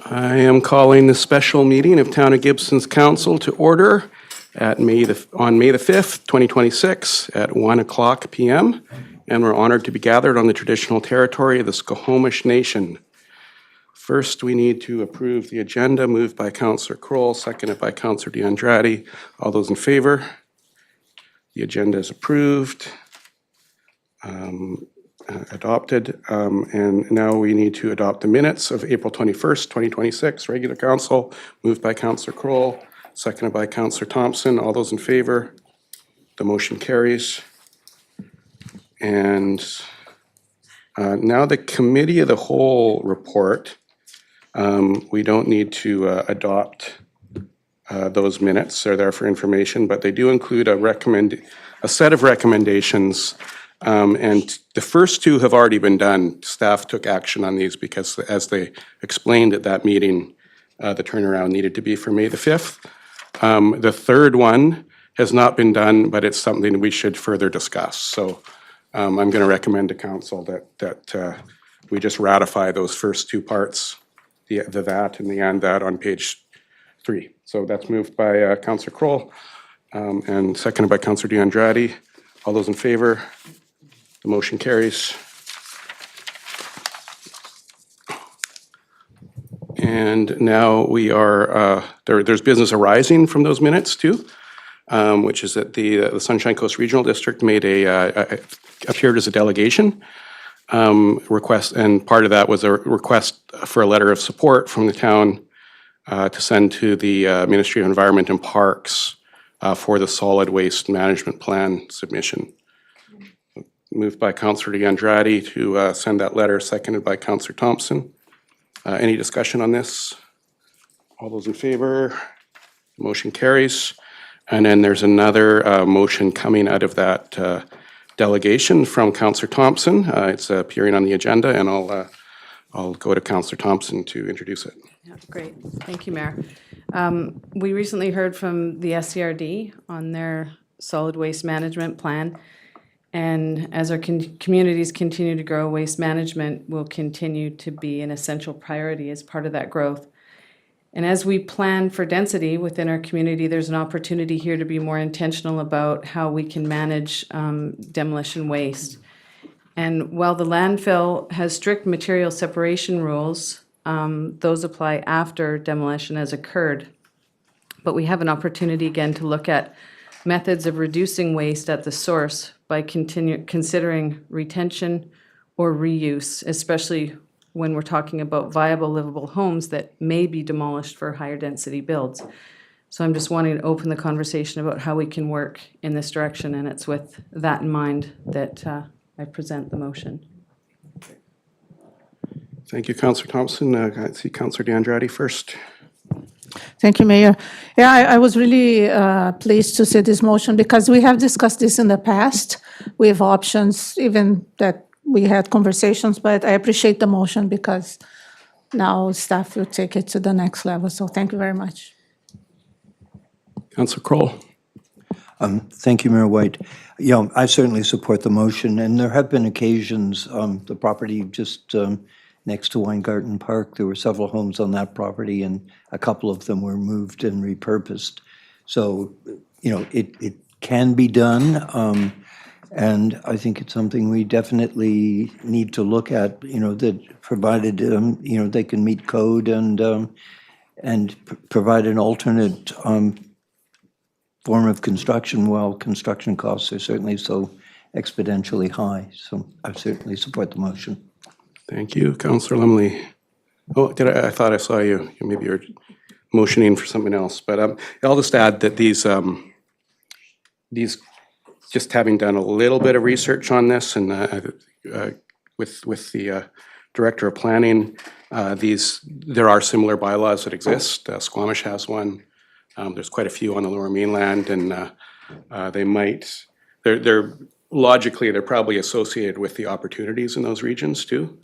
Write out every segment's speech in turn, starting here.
I am calling the special meeting of Town of Gibsons Council to order on May the 5th, 2026 at 1:00 p.m. And we're honored to be gathered on the traditional territory of the Skohomish Nation. First, we need to approve the agenda, moved by Councillor Kroll, seconded by Councillor DeAndrade. All those in favor? The agenda is approved. Adopted, and now we need to adopt the minutes of April 21st, 2026, regular council, moved by Councillor Kroll, seconded by Councillor Thompson. All those in favor? The motion carries. And now the Committee of the Whole report. We don't need to adopt those minutes. They're there for information, but they do include a set of recommendations. And the first two have already been done. Staff took action on these because, as they explained at that meeting, the turnaround needed to be for May the 5th. The third one has not been done, but it's something we should further discuss. So I'm going to recommend to council that we just ratify those first two parts, the that and the and that on page 3. So that's moved by Councillor Kroll and seconded by Councillor DeAndrade. All those in favor? The motion carries. And now we are, there's business arising from those minutes too, which is that the Sunshine Coast Regional District made appeared as a delegation request, and part of that was a request for a letter of support from the town to send to the Ministry of Environment and Parks for the solid waste management plan submission. Moved by Councillor DeAndrade to send that letter, seconded by Councillor Thompson. Any discussion on this? All those in favor? Motion carries. And then there's another motion coming out of that delegation from Councillor Thompson. It's appearing on the agenda, and I'll go to Councillor Thompson to introduce it. Yeah, great. Thank you, Mayor. We recently heard from the SCRD on their solid waste management plan. And as our communities continue to grow, waste management will continue to be an essential priority as part of that growth. And as we plan for density within our community, there's an opportunity here to be more intentional about how we can manage demolition waste. And while the landfill has strict material separation rules, those apply after demolition has occurred. But we have an opportunity again to look at methods of reducing waste at the source by considering retention or reuse, especially when we're talking about viable, livable homes that may be demolished for higher density builds. So I'm just wanting to open the conversation about how we can work in this direction, and it's with that in mind that I present the motion. Thank you, Councillor Thompson. I see Councillor D'Andrade first. Thank you, Mayor. Yeah, I was really pleased to see this motion because we have discussed this in the past. We have options, even that we had conversations, but I appreciate the motion because now staff will take it to the next level. So thank you very much. Councillor Kroll. Thank you, Mayor White. Yeah, I certainly support the motion, and there have been occasions, the property just next to Weingarten Park, there were several homes on that property, and a couple of them were moved and repurposed. So, you know, it can be done, and I think it's something we definitely need to look at, you know, that provided, you know, they can meet code and provide an alternate form of construction while construction costs are certainly so exponentially high. So I certainly support the motion. Thank you, Councillor Lumley. Oh, I thought I saw you. Maybe you're motioning for something else. But I'll just add that these, just having done a little bit of research on this and with the Director of Planning, there are similar bylaws that exist. Squamish has one. There's quite a few on the Lower Mainland, and they're logically, they're probably associated with the opportunities in those regions too.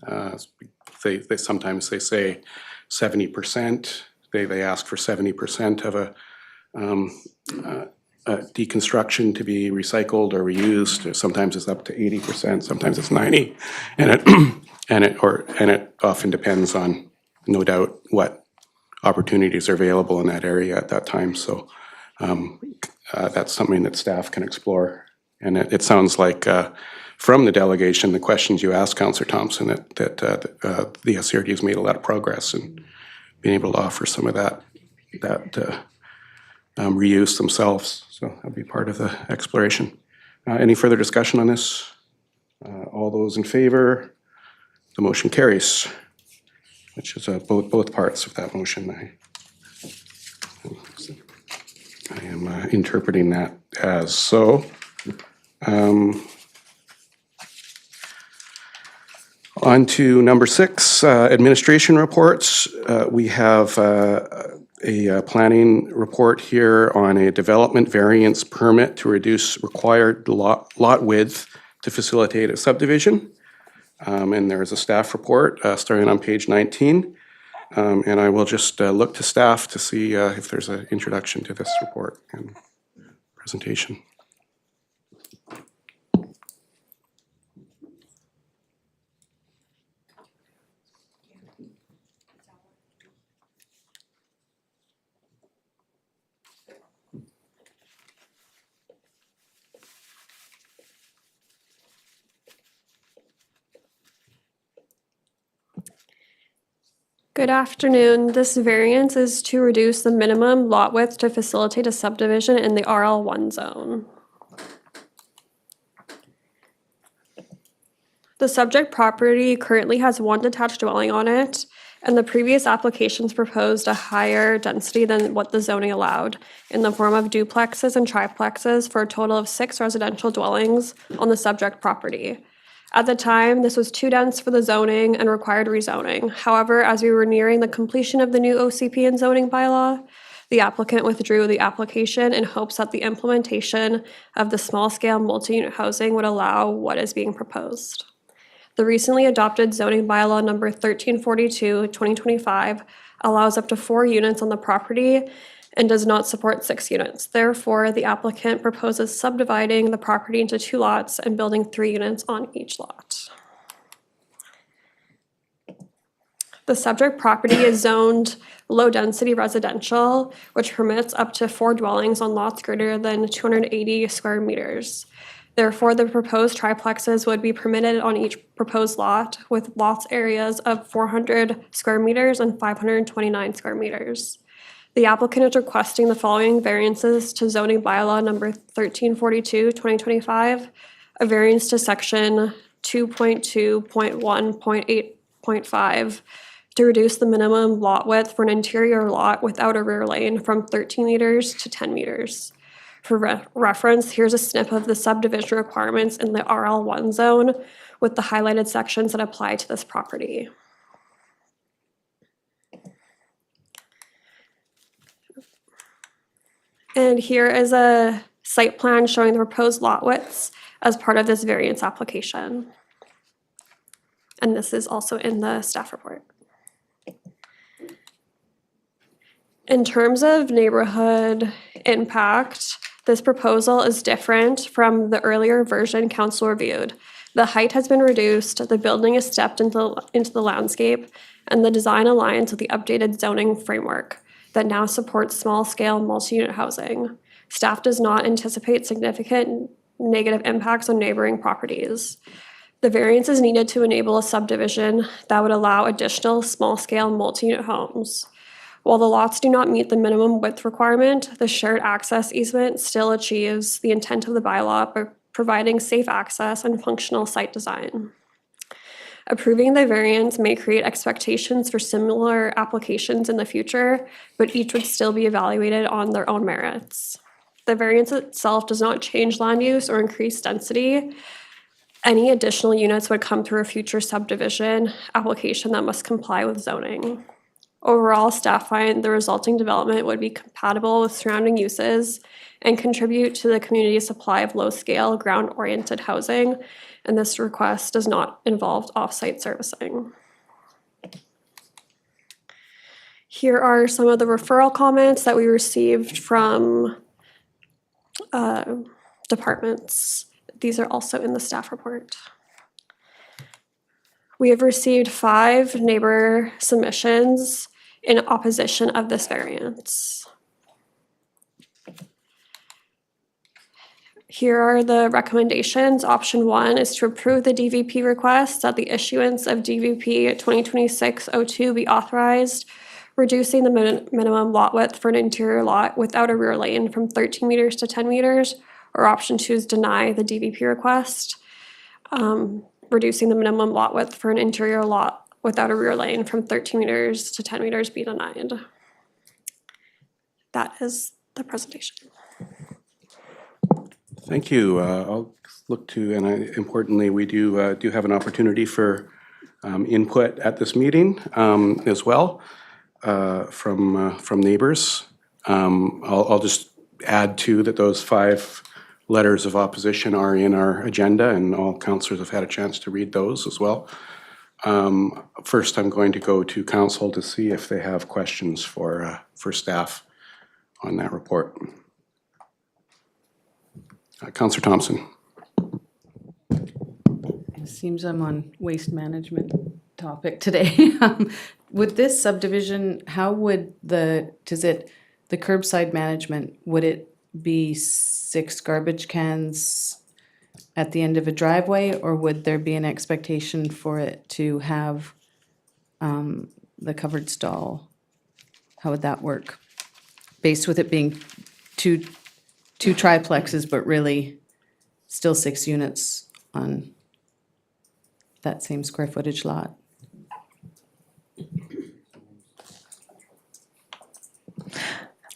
They sometimes they say 70%. They ask for 70% of a deconstruction to be recycled or reused. Sometimes it's up to 80%. Sometimes it's 90%, and it often depends on, no doubt, what opportunities are available in that area at that time. So that's something that staff can explore. And it sounds like from the delegation, the questions you asked, Councillor Thompson, that the SCRD has made a lot of progress in being able to offer some of that reuse themselves. So that'll be part of the exploration. Any further discussion on this? All those in favor? The motion carries, which is both parts of that motion. I am interpreting that as so. On to number 6, administration reports. We have a planning report here on a development variance permit to reduce required lot width to facilitate a subdivision. And there is a staff report starting on page 19. And I will just look to staff to see if there's an introduction to this report and presentation. Good afternoon. This variance is to reduce the minimum lot width to facilitate a subdivision in the RL1 zone. The subject property currently has one detached dwelling on it, and the previous applications proposed a higher density than what the zoning allowed in the form of duplexes and triplexes for a total of 6 residential dwellings on the subject property. At the time, this was too dense for the zoning and required rezoning. However, as we were nearing the completion of the new OCP and zoning bylaw, the applicant withdrew the application in hopes that the implementation of the small-scale multi-unit housing would allow what is being proposed. The recently adopted zoning bylaw number 1342, 2025 allows up to 4 units on the property and does not support 6 units. Therefore, the applicant proposes subdividing the property into 2 lots and building 3 units on each lot. The subject property is zoned low-density residential, which permits up to 4 dwellings on lots greater than 280 square meters. Therefore, the proposed triplexes would be permitted on each proposed lot, with lots areas of 400 square meters and 529 square meters. The applicant is requesting the following variances to zoning bylaw number 1342, 2025, a variance to section 2.2.1.8.5 to reduce the minimum lot width for an interior lot without a rear lane from 13 meters to 10 meters. For reference, here's a snip of the subdivision requirements in the RL1 zone with the highlighted sections that apply to this property. And here is a site plan showing the proposed lot widths as part of this variance application. And this is also in the staff report. In terms of neighborhood impact, this proposal is different from the earlier version council reviewed. The height has been reduced, the building is stepped into the landscape, and the design aligns with the updated zoning framework that now supports small-scale multi-unit housing. Staff does not anticipate significant negative impacts on neighboring properties. The variance is needed to enable a subdivision that would allow additional small-scale multi-unit homes. While the lots do not meet the minimum width requirement, the shared access easement still achieves the intent of the bylaw by providing safe access and functional site design. Approving the variance may create expectations for similar applications in the future, but each would still be evaluated on their own merits. The variance itself does not change land use or increase density. Any additional units would come through a future subdivision application that must comply with zoning. Overall, staff find the resulting development would be compatible with surrounding uses and contribute to the community's supply of low-scale, ground-oriented housing, and this request does not involve off-site servicing. Here are some of the referral comments that we received from departments. These are also in the staff report. We have received 5 neighbor submissions in opposition of this variance. Here are the recommendations. Option 1 is to approve the DVP request that the issuance of DVP 2026-02 be authorized, reducing the minimum lot width for an interior lot without a rear lane from 13 meters to 10 meters, or option 2 is deny the DVP request, reducing the minimum lot width for an interior lot without a rear lane from 13 meters to 10 meters be denied. That is the presentation. Thank you. I'll look to, and importantly, we do have an opportunity for input at this meeting as well from neighbors. I'll just add too that those 5 letters of opposition are in our agenda, and all councillors have had a chance to read those as well. First, I'm going to go to council to see if they have questions for staff on that report. Councillor Thompson. It seems I'm on waste management topic today. With this subdivision, how would the curbside management, would it be 6 garbage cans at the end of a driveway, or would there be an expectation for it to have the covered stall? How would that work? Based with it being two triplexes, but really still 6 units on that same square footage lot.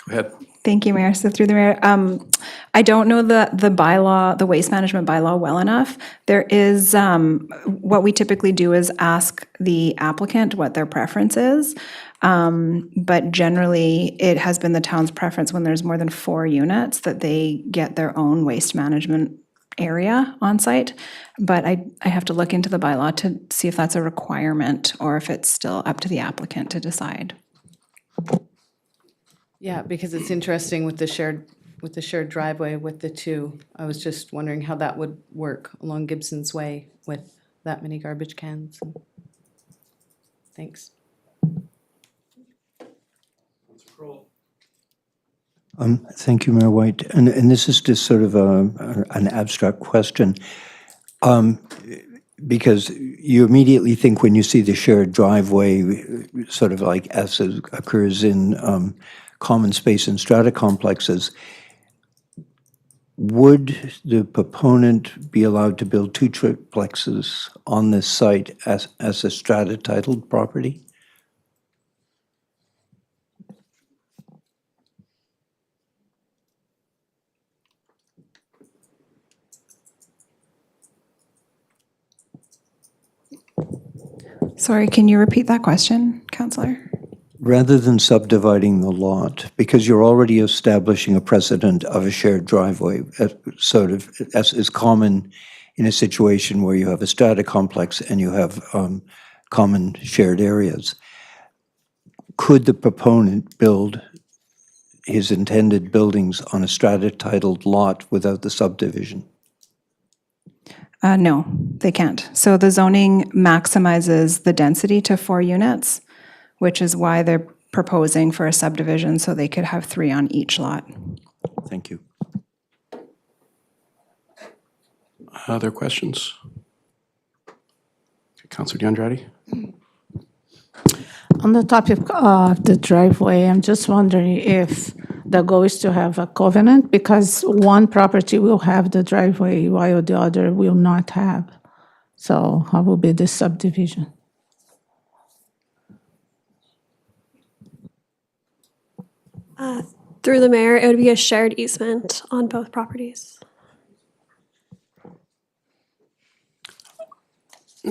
Go ahead. Thank you, Mayor. So through the mayor, I don't know the bylaw, the waste management bylaw well enough. There is, what we typically do is ask the applicant what their preference is. But generally, it has been the town's preference when there's more than 4 units that they get their own waste management area on site. But I have to look into the bylaw to see if that's a requirement or if it's still up to the applicant to decide. Yeah, because it's interesting with the shared driveway with the 2. I was just wondering how that would work along Gibsons Way with that many garbage cans. Thanks. Thank you, Mayor White. And this is just sort of an abstract question. Because you immediately think when you see the shared driveway, sort of like as occurs in common space and strata complexes, would the proponent be allowed to build 2 triplexes on this site as a strata titled property? Sorry, can you repeat that question, Councillor? rather than subdividing the lot, because you're already establishing a precedent of a shared driveway, sort of, as is common in a situation where you have a strata complex and you have common shared areas, could the proponent build his intended buildings on a strata-titled lot without the subdivision? No, they can't. So the zoning maximizes the density to 4 units, which is why they're proposing for a subdivision so they could have 3 on each lot. Thank you. Other questions? Councillor DeAndrade? On the topic of the driveway, I'm just wondering if the goal is to have a covenant, because one property will have the driveway while the other will not have. So how will be this subdivision? Through the mayor, it would be a shared easement on both properties.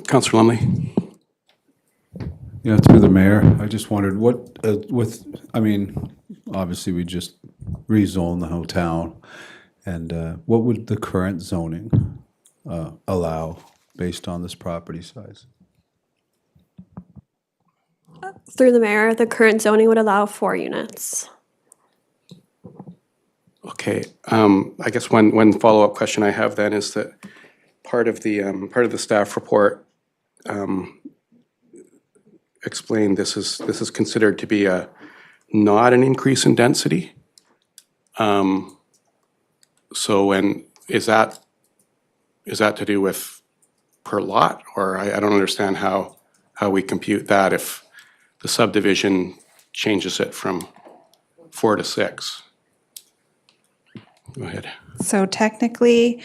Councillor Lumley? Yeah, through the mayor, I just wondered what, obviously we just rezoned the whole town, and what would the current zoning allow based on this property size? Through the mayor, the current zoning would allow 4 units. Okay, I guess one follow-up question I have then is that part of the staff report explained this is considered to be not an increase in density. So is that to do with per lot, or I don't understand how we compute that if the subdivision changes it from 4 to 6. Go ahead. So technically,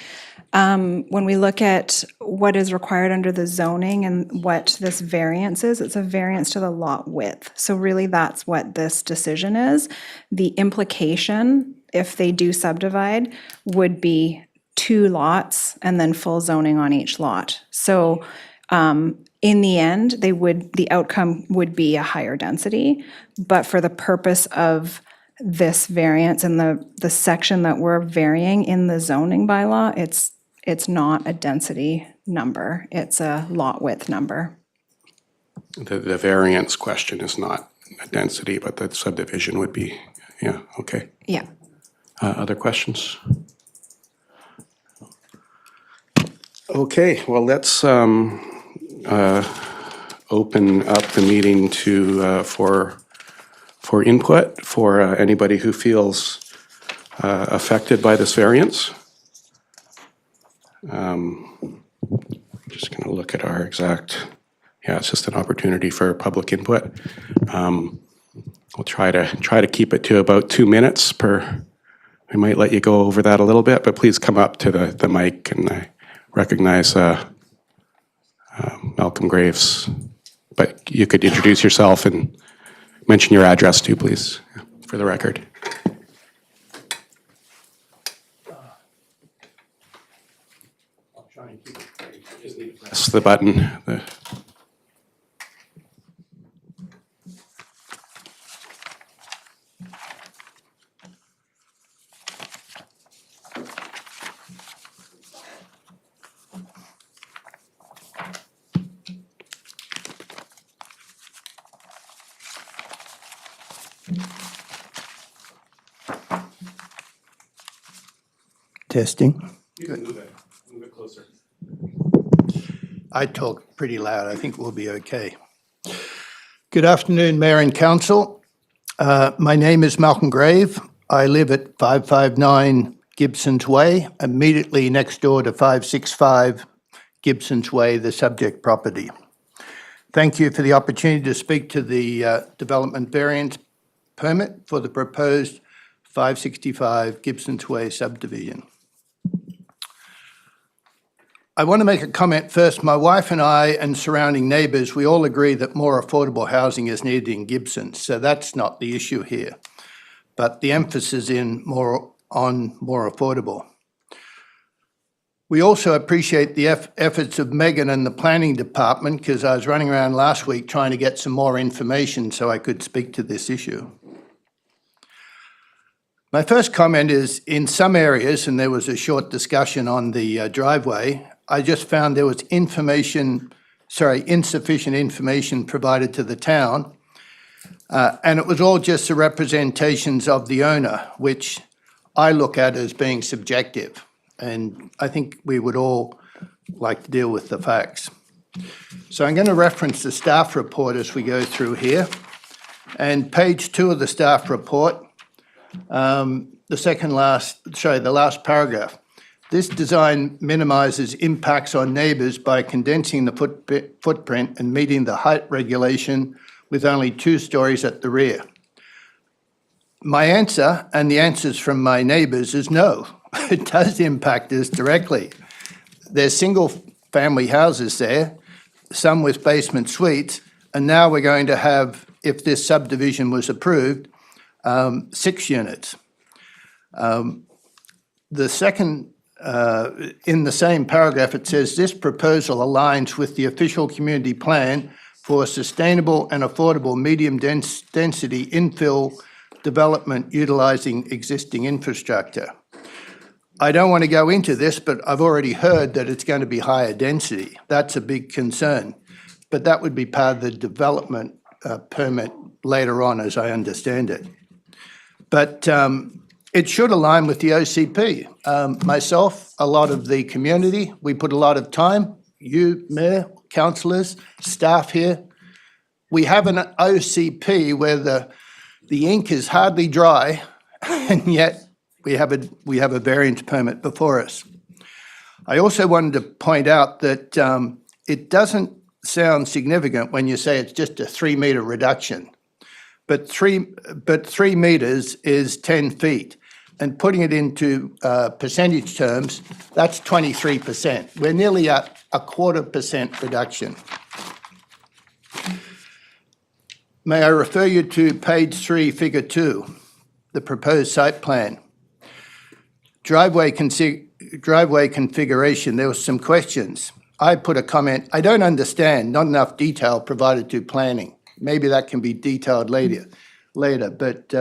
when we look at what is required under the zoning and what this variance is, it's a variance to the lot width. So really, that's what this decision is. The implication, if they do subdivide, would be 2 lots and then full zoning on each lot. So in the end, the outcome would be a higher density, but for the purpose of this variance and the section that we're varying in the zoning bylaw, it's not a density number, it's a lot width number. The variance question is not a density, but the subdivision would be, yeah, okay. Yeah. Other questions? Okay, well, let's open up the meeting to for input for anybody who feels affected by this variance. Just going to look at our exact, yeah, it's just an opportunity for public input. We'll try to keep it to about 2 minutes per. We might let you go over that a little bit, but please come up to the mic, and I recognize Malcolm Graves. But you could introduce yourself and mention your address too, please, for the record. I'll try and keep it. You just need to press the button. Testing. You can move it closer. I talk pretty loud. I think we'll be okay. Good afternoon, Mayor and Council. My name is Malcolm Grave. I live at 559 Gibsons Way, immediately next door to 565 Gibsons Way, the subject property. Thank you for the opportunity to speak to the development variance permit for the proposed 565 Gibsons Way subdivision. I want to make a comment first. My wife and I and surrounding neighbours, we all agree that more affordable housing is needed in Gibsons, so that's not the issue here. But the emphasis on more affordable. We also appreciate the efforts of Megan and the planning department, because I was running around last week trying to get some more information so I could speak to this issue. My first comment is, in some areas, and there was a short discussion on the driveway, I just found there was insufficient information provided to the town, and it was all just the representations of the owner, which I look at as being subjective. And I think we would all like to deal with the facts. So I'm going to reference the staff report as we go through here. And page 2 of the staff report, the last paragraph. This design minimizes impacts on neighbors by condensing the footprint and meeting the height regulation with only 2 stories at the rear. My answer, and the answers from my neighbors, is no. It does impact us directly. There's single-family houses there, some with basement suites, and now we're going to have, if this subdivision was approved, 6 units. The second, in the same paragraph, it says, this proposal aligns with the official community plan for sustainable and affordable medium density infill development utilizing existing infrastructure. I don't want to go into this, but I've already heard that it's going to be higher density. That's a big concern. But that would be part of the development permit later on, as I understand it. But it should align with the OCP. Myself, a lot of the community, we put a lot of time, you, Mayor, councillors, staff here. We have an OCP where the ink is hardly dry, and yet we have a variance permit before us. I also wanted to point out that it doesn't sound significant when you say it's just a 3-metre reduction, but 3 metres is 10 feet, and putting it into percentage terms, that's 23%. We're nearly at a 0.25% reduction. May I refer you to page 3, figure 2, the proposed site plan. Driveway configuration, there were some questions. I put a comment, I don't understand, not enough detail provided to planning. Maybe that can be detailed later. But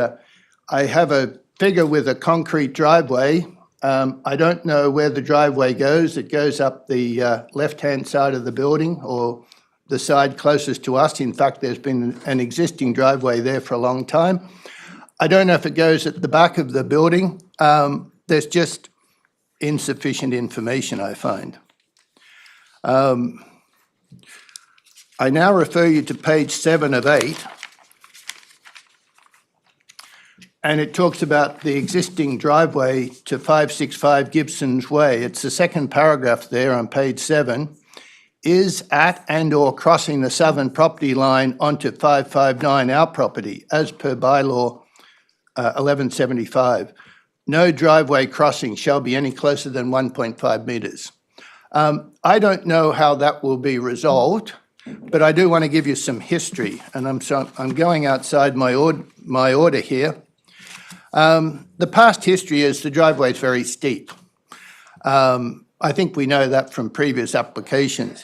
I have a figure with a concrete driveway. I don't know where the driveway goes. It goes up the left-hand side of the building or the side closest to us. In fact, there's been an existing driveway there for a long time. I don't know if it goes at the back of the building. There's just insufficient information, I find. I now refer you to page 7 of 8. And it talks about the existing driveway to 565 Gibsons Way. It's the second paragraph there on page 7. Is at and or crossing the southern property line onto 559 our property, as per bylaw 1175. No driveway crossing shall be any closer than 1.5 metres. I don't know how that will be resolved, but I do want to give you some history, and I'm going outside my order here. The past history is the driveway is very steep. I think we know that from previous applications.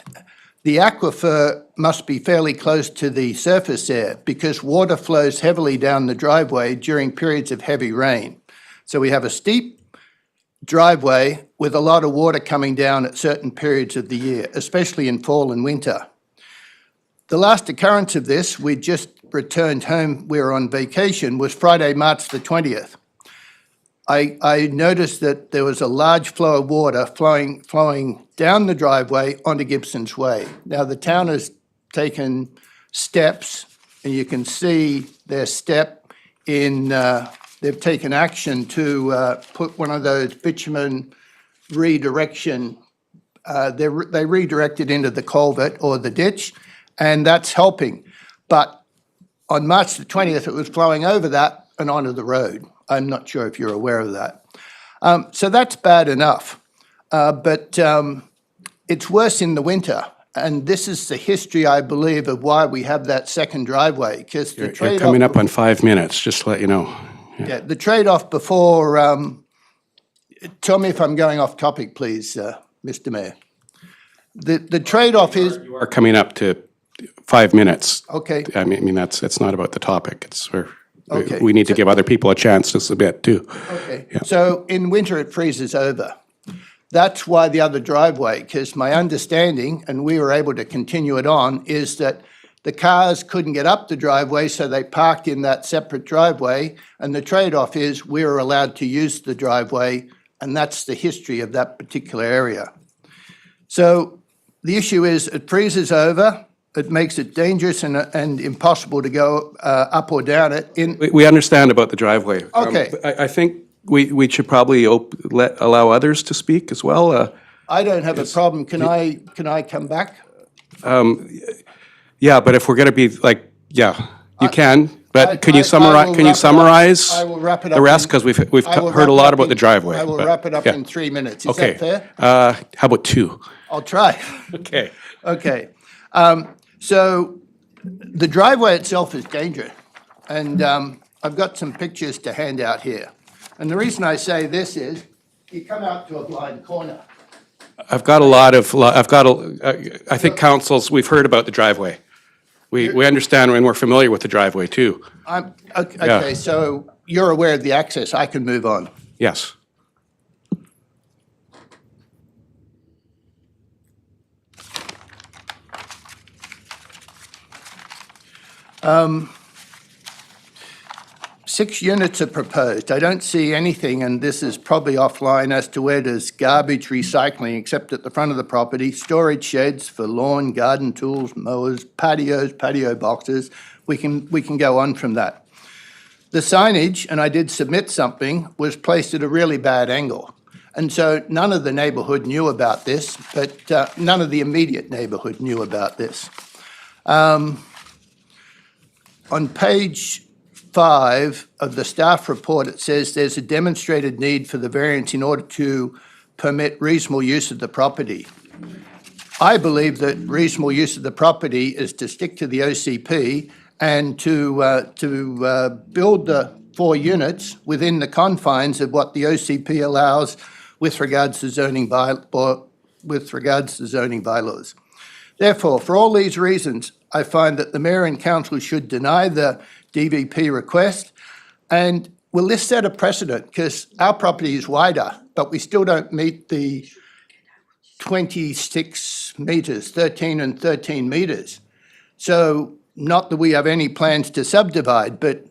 The aquifer must be fairly close to the surface there because water flows heavily down the driveway during periods of heavy rain. So we have a steep driveway with a lot of water coming down at certain periods of the year, especially in fall and winter. The last occurrence of this, we just returned home, we were on vacation, was Friday, March the 20th. I noticed that there was a large flow of water flowing down the driveway onto Gibsons Way. Now, the town has taken steps, and you can see their step in, they've taken action to put one of those bitumen redirection, they redirect it into the culvert or the ditch, and that's helping. But on March the 20th, it was flowing over that and onto the road. I'm not sure if you're aware of that. So that's bad enough. But it's worse in the winter. And this is the history, I believe, of why we have that second driveway. Because the trade-off... You're coming up on 5 minutes, just to let you know. Yeah, the trade-off before... tell me if I'm going off topic, please, Mr. Mayor. The trade-off is, You are coming up to 5 minutes. okay, I mean, it's not about the topic. Okay. We need to give other people a chance to submit too. okay. So in winter, it freezes over. That's why the other driveway, because my understanding, and we were able to continue it on, is that the cars couldn't get up the driveway, so they parked in that separate driveway, and the trade-off is we were allowed to use the driveway, and that's the history of that particular area. So the issue is it freezes over, it makes it dangerous and impossible to go up or down it. We understand about the driveway. Okay. I think we should probably allow others to speak as well. I don't have a problem. Can I come back? Yeah, but if we're going to be like, yeah, you can. But can I you summarize? will Can you wrap it up. summarize I will wrap it up the rest in- because we've I will heard a wrap it lot up about in- the driveway. I will but- wrap it up yeah. in 3 minutes. Is Okay. that fair? How about 2? I'll try. Okay. Okay. So the driveway itself is dangerous. And I've got some pictures to hand out here. And the reason I say this is you come out to a blind corner. I think councils, we've heard about the driveway. We understand and we're familiar with the driveway too. Okay, so you're aware of the access. I can move on. Yes. Six units are proposed. I don't see anything, and this is probably offline, as to where there's garbage recycling except at the front of the property, storage sheds for lawn, garden tools, mowers, patios, patio boxes. We can go on from that. The signage, and I did submit something, was placed at a really bad angle. And so none of the neighbourhood knew about this, but none of the immediate neighbourhood knew about this. On page 5 of the staff report, it says there's a demonstrated need for the variance in order to permit reasonable use of the property. I believe that reasonable use of the property is to stick to the OCP and to build the 4 units within the confines of what the OCP allows with regards to zoning bylaws. Therefore, for all these reasons, I find that the Mayor and Council should deny the DVP request. And will this set a precedent? Because our property is wider, but we still don't meet the 26 metres, 13 and 13 metres. So not that we have any plans to subdivide, but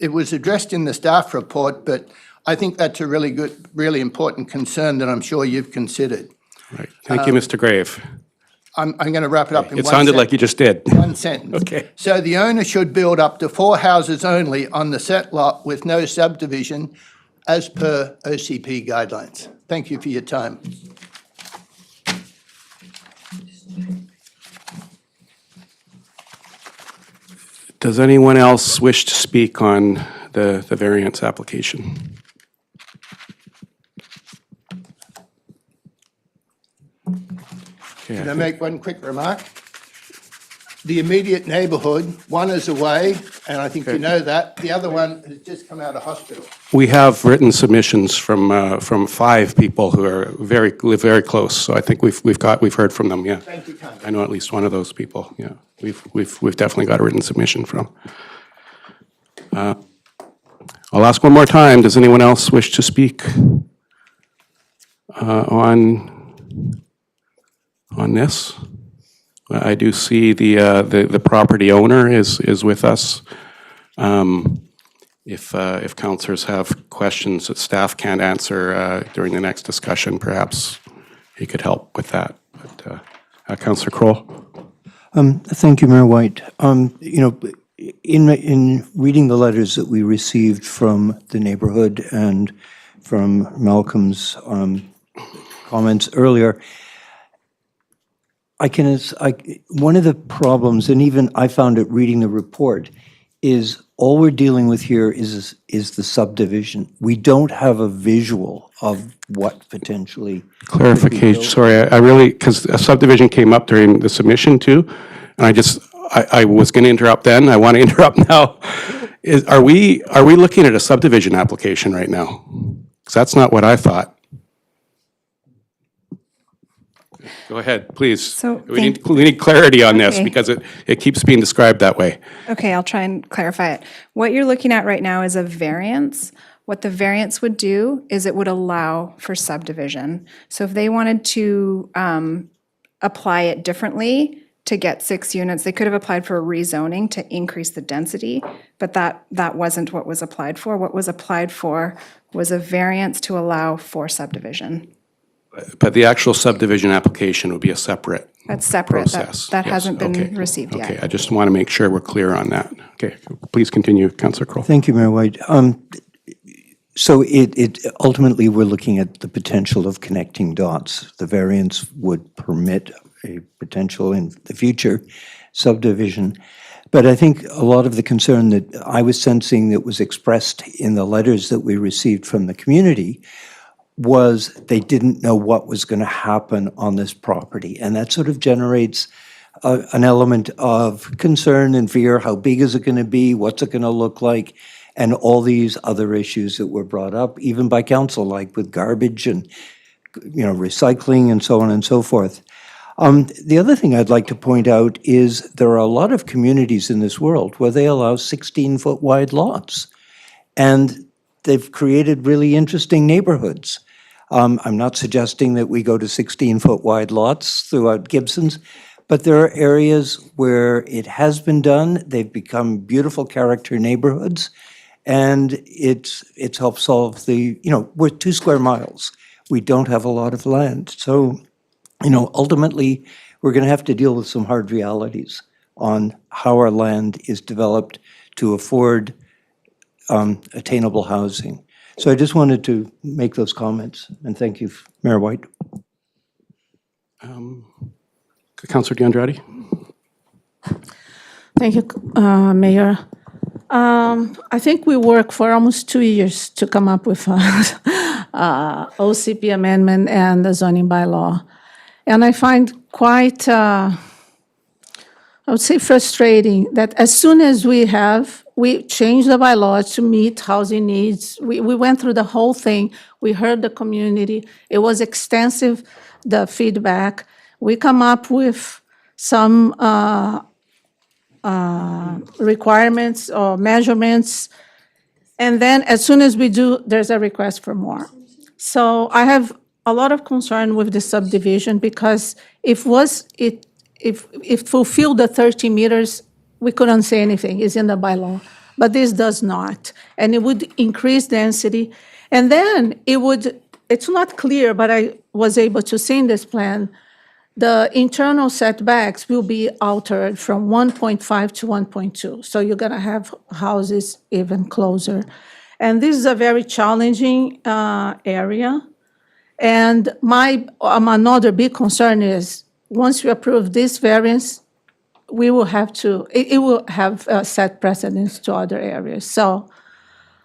it was addressed in the staff report, but I think that's a really good, really important concern that I'm sure you've considered. Right. Thank you, Mr. Grave. I'm going to wrap it up in It one sounded sentence. like you just did. One sentence. Okay. So the owner should build up to 4 houses only on the set lot with no subdivision as per OCP guidelines. Thank you for your time. Does anyone else wish to speak on the variance application? Okay, Can I make one quick remark? The immediate neighbourhood, one is away, and I think you know that. The other one has just come out of hospital. We have written submissions from 5 people who live very close, so I think we've heard from them, yeah. Thank you, Connie. I know at least one of those people, yeah. We've definitely got a written submission from. I'll ask one more time, does anyone else wish to speak on this? I do see the property owner is with us. If councillors have questions that staff can't answer during the next discussion, perhaps he could help with that. But Councillor Kroll? Thank you, Mayor White. In reading the letters that we received from the neighborhood and from Malcolm's comments earlier, one of the problems, and even I found it reading the report, is all we're dealing with here is the subdivision. We don't have a visual of what potentially could be Clarification, built. sorry, I really, because a subdivision came up during the submission too, and I was going to interrupt then, I want to interrupt now. Are we looking at a subdivision application right now? Because that's not what I thought. Go ahead, please. So, We need clarity on this Okay. because it keeps being described that way. Okay, I'll try and clarify it. What you're looking at right now is a variance. What the variance would do is it would allow for subdivision. So if they wanted to apply it differently to get 6 units, they could have applied for a rezoning to increase the density, but that wasn't what was applied for. What was applied for was a variance to allow for subdivision. But the actual subdivision application would be a separate That's separate. process. That Yes, hasn't okay. been received yet. Okay, I just want to make sure we're clear on that. Okay, please continue, Councillor Kroll. Thank you, Mayor White. So it ultimately, we're looking at the potential of connecting dots. The variance would permit a potential in the future subdivision. But I think a lot of the concern that I was sensing that was expressed in the letters that we received from the community was they didn't know what was going to happen on this property. And that sort of generates an element of concern and fear. How big is it going to be? What's it going to look like? And all these other issues that were brought up, even by council, like with garbage and recycling and so on and so forth. The other thing I'd like to point out is there are a lot of communities in this world where they allow 16-foot wide lots. And they've created really interesting neighborhoods. I'm not suggesting that we go to 16-foot wide lots throughout Gibsons, but there are areas where it has been done. They've become beautiful character neighborhoods. And it's helped solve we're 2 square miles. We don't have a lot of land. So, ultimately, we're going to have to deal with some hard realities on how our land is developed to afford attainable housing. So I just wanted to make those comments, and thank you, Mayor White. Councillor DeAndrade? Thank you, Mayor. I think we worked for almost 2 years to come up with OCP amendment and the zoning bylaw. And I find quite, I would say frustrating that as soon as we changed the bylaw to meet housing needs, we went through the whole thing. We heard the community. It was extensive, the feedback. We come up with some requirements or measurements, and then as soon as we do, there's a request for more. So I have a lot of concern with the subdivision because if fulfilled the 30 meters, we couldn't say anything. It's in the bylaw, but this does not, and it would increase density, and then it's not clear, but I was able to see in this plan. The internal setbacks will be altered from 1.5 to 1.2. So you're going to have houses even closer. And this is a very challenging area. And another big concern is once we approve this variance, we will have to, it will have set precedents to other areas. So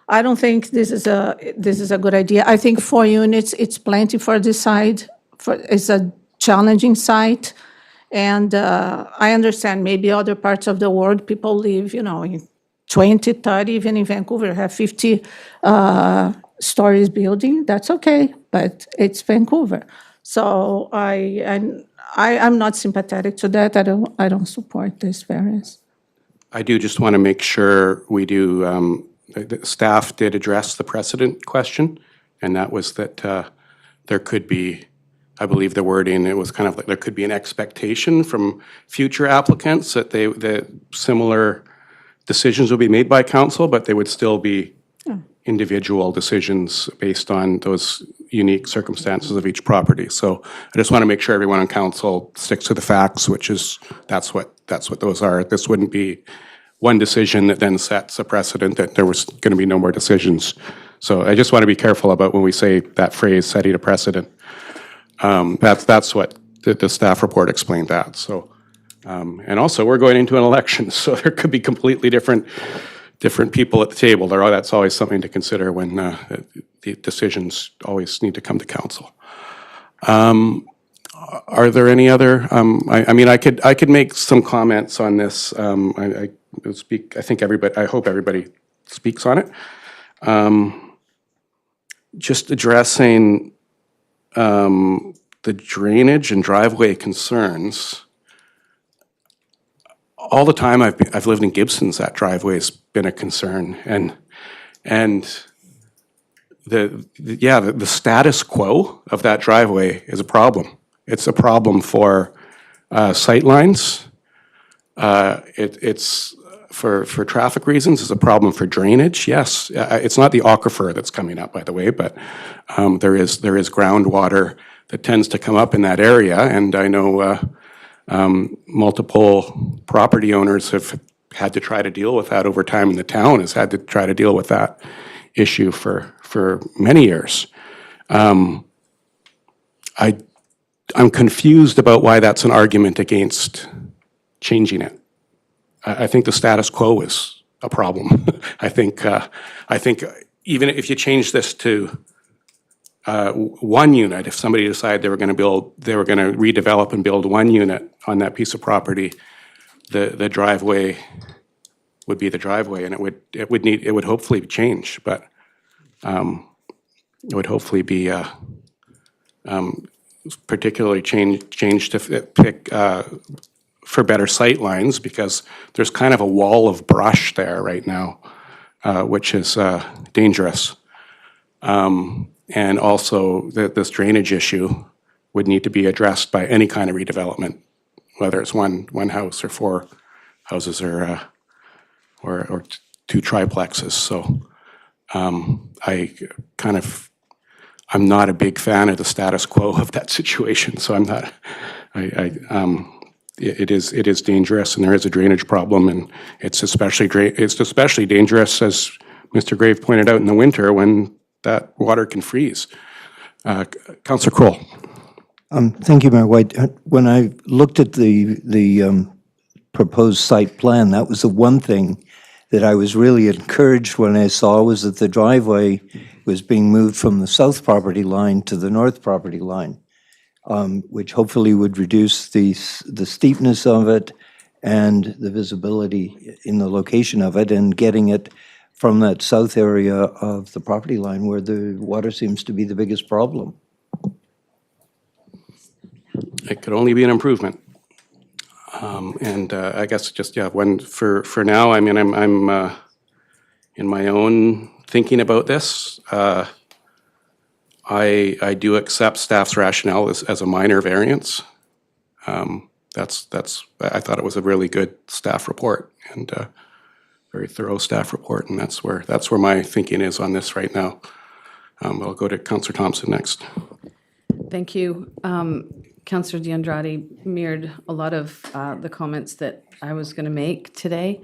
I don't think this is a good idea. I think 4 units, it's plenty for this side. It's a challenging site, and I understand maybe other parts of the world, people live, in 20, 30, even in Vancouver, have 50 stories building. That's okay, but it's Vancouver. So I'm not sympathetic to that. I don't support this variance. I do just want to make sure we do, the staff did address the precedent question, and that was that there could be, I believe the wording, it was kind of like there could be an expectation from future applicants that similar decisions will be made by council, but they would still be individual decisions based on those unique circumstances of each property. So I just want to make sure everyone on council sticks to the facts, which is, that's what those are. This wouldn't be one decision that then sets a precedent that there was going to be no more decisions. So I just want to be careful about when we say that phrase, setting a precedent. That's what the staff report explained that. So, and also we're going into an election, so there could be completely different people at the table. That's always something to consider when the decisions always need to come to council. Are there any other? I could make some comments on this. I will speak. I hope everybody speaks on it. Just addressing the drainage and driveway concerns, all the time I've lived in Gibsons, that driveway's been a concern, and the status quo of that driveway is a problem. It's a problem for sightlines. It's for traffic reasons. It's a problem for drainage. Yes, it's not the aquifer that's coming up, by the way, but there is groundwater that tends to come up in that area, and I know multiple property owners have had to try to deal with that over time, and the town has had to try to deal with that issue for many years. I'm confused about why that's an argument against changing it. I think the status quo is a problem. I think even if you change this to one unit, if somebody decided they were going to redevelop and build one unit on that piece of property, the driveway would be the driveway, and it would hopefully change, but it would hopefully be particularly changed to pick for better sight lines, because there's kind of a wall of brush there right now, which is dangerous. And also this drainage issue would need to be addressed by any kind of redevelopment, whether it's one house or four houses or two triplexes. So I'm not a big fan of the status quo of that situation. So I'm not. It is dangerous, and there is a drainage problem, and it's especially dangerous, as Mr. Grave pointed out, in the winter when that water can freeze. Councillor Kroll. Thank you, Mayor White. When I looked at the proposed site plan, that was the one thing that I was really encouraged when I saw, was that the driveway was being moved from the south property line to the north property line, which hopefully would reduce the steepness of it and the visibility in the location of it, and getting it from that south area of the property line where the water seems to be the biggest problem. It could only be an improvement. And I guess just, for now, I mean, I'm in my own thinking about this. I do accept staff's rationale as a minor variance. I thought it was a really good staff report, and very thorough staff report, and that's where my thinking is on this right now. I'll go to Councillor Thompson next. Thank you. Councillor DeAndrade mirrored a lot of the comments that I was going to make today.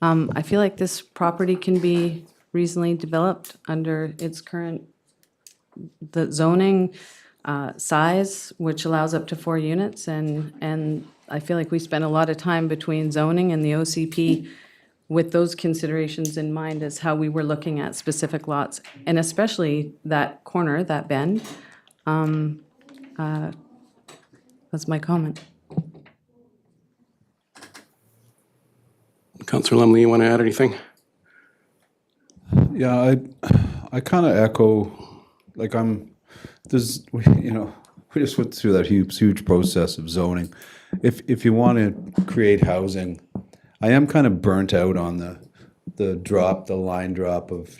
I feel like this property can be reasonably developed under its current zoning size, which allows up to 4 units, and I feel like we spent a lot of time between zoning and the OCP with those considerations in mind as how we were looking at specific lots, and especially that corner, that bend. That's my comment. Councillor Lumley, you want to add anything? Yeah, I kind of echo, like we just went through that huge process of zoning. If you want to create housing, I am kind of burnt out on the line drop of,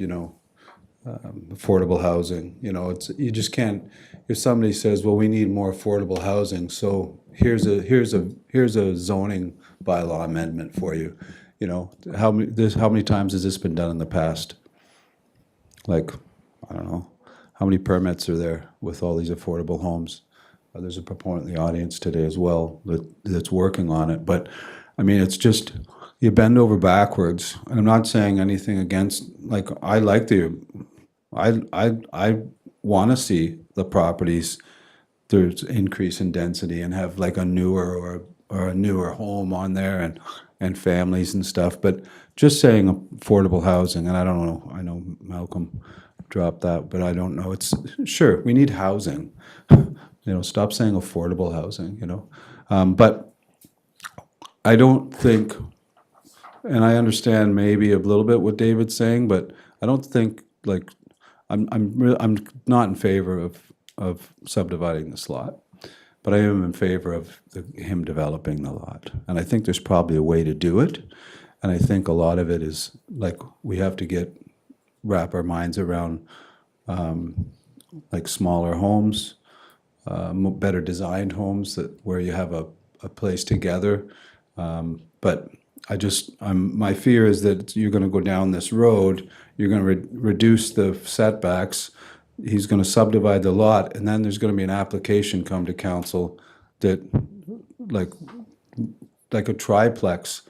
affordable housing. You just can't, if somebody says, well, we need more affordable housing, so here's a zoning bylaw amendment for you. How many times has this been done in the past? Like, I don't know, how many permits are there with all these affordable homes? There's a proponent in the audience today as well that's working on it. But I mean, it's just, you bend over backwards. And I'm not saying anything against, like, I want to see the properties, there's increase in density and have like a newer or a newer home on there and families and stuff. But just saying affordable housing, and I don't know, I know Malcolm dropped that, but I don't know. It's sure, we need housing. Stop saying affordable housing, But I don't think, and I understand maybe a little bit what David's saying, but I don't think, like, I'm not in favor of subdividing this lot. but I am in favor of him developing the lot. And I think there's probably a way to do it. And I think a lot of it is like we have to wrap our minds around like smaller homes, better designed homes where you have a place together. But my fear is that you're going to go down this road, you're going to reduce the setbacks, he's going to subdivide the lot, and then there's going to be an application come to council that, like a triplex,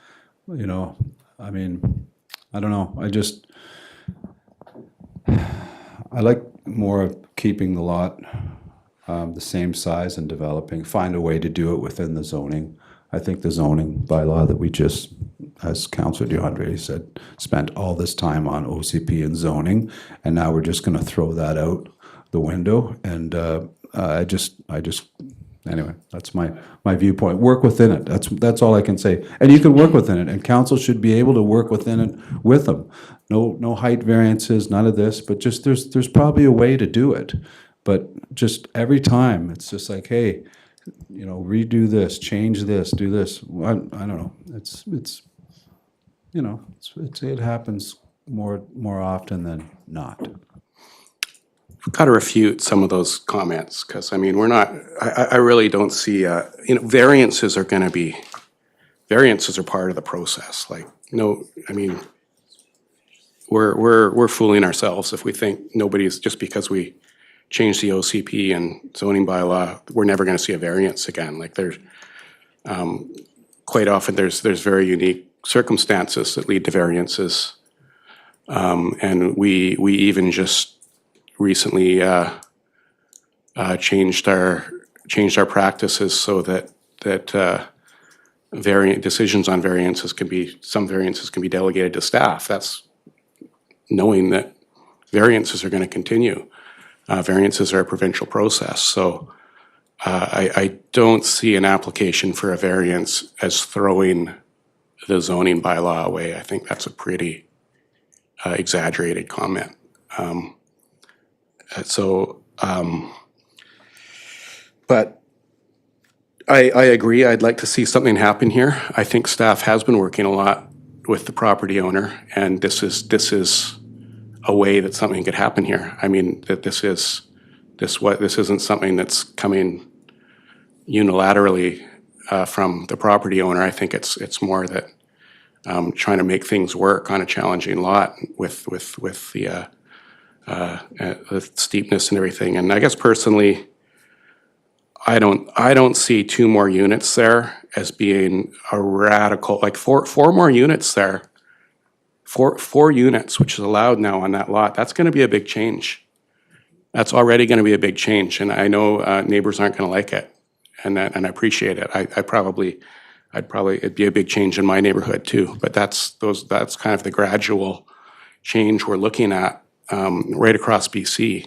you know, I mean, I don't know, I like more of keeping the lot the same size and find a way to do it within the zoning. I think the zoning bylaw that we just, as Councillor DeAndre said, spent all this time on OCP and zoning, and now we're just going to throw that out the window. And anyway, that's my viewpoint. Work within it. That's all I can say. And you can work within it, and council should be able to work within it with them. No height variances, none of this, but just there's probably a way to do it. But just every time, it's just like, hey, you know, redo this, change this, do this. I don't know. It's you know, it happens more often than not. I've got to refute some of those comments because, I mean, I really don't see, variances are part of the process. Like, no, I mean, we're fooling ourselves if we think nobody's, just because we change the OCP and zoning bylaw, we're never going to see a variance again. Like there's, quite often there's very unique circumstances that lead to variances. And we even just recently changed our practices so that decisions on some variances can be delegated to staff. That's knowing that variances are going to continue. Variances are a provincial process, so I don't see an application for a variance as throwing the zoning bylaw away. I think that's a pretty exaggerated comment. But I agree. I'd like to see something happen here. I think staff has been working a lot with the property owner, and this is a way that something could happen here. I mean, that this isn't something that's coming unilaterally from the property owner. I think it's more that trying to make things work on a challenging lot with the steepness and everything. And I guess personally, I don't see 2 more units there as being a radical, like four more units there. Four units, which is allowed now on that lot, that's going to be a big change. That's already going to be a big change, and I know neighbors aren't going to like it, and I appreciate it. It'd be a big change in my neighborhood too. But that's kind of the gradual change we're looking at right across BC.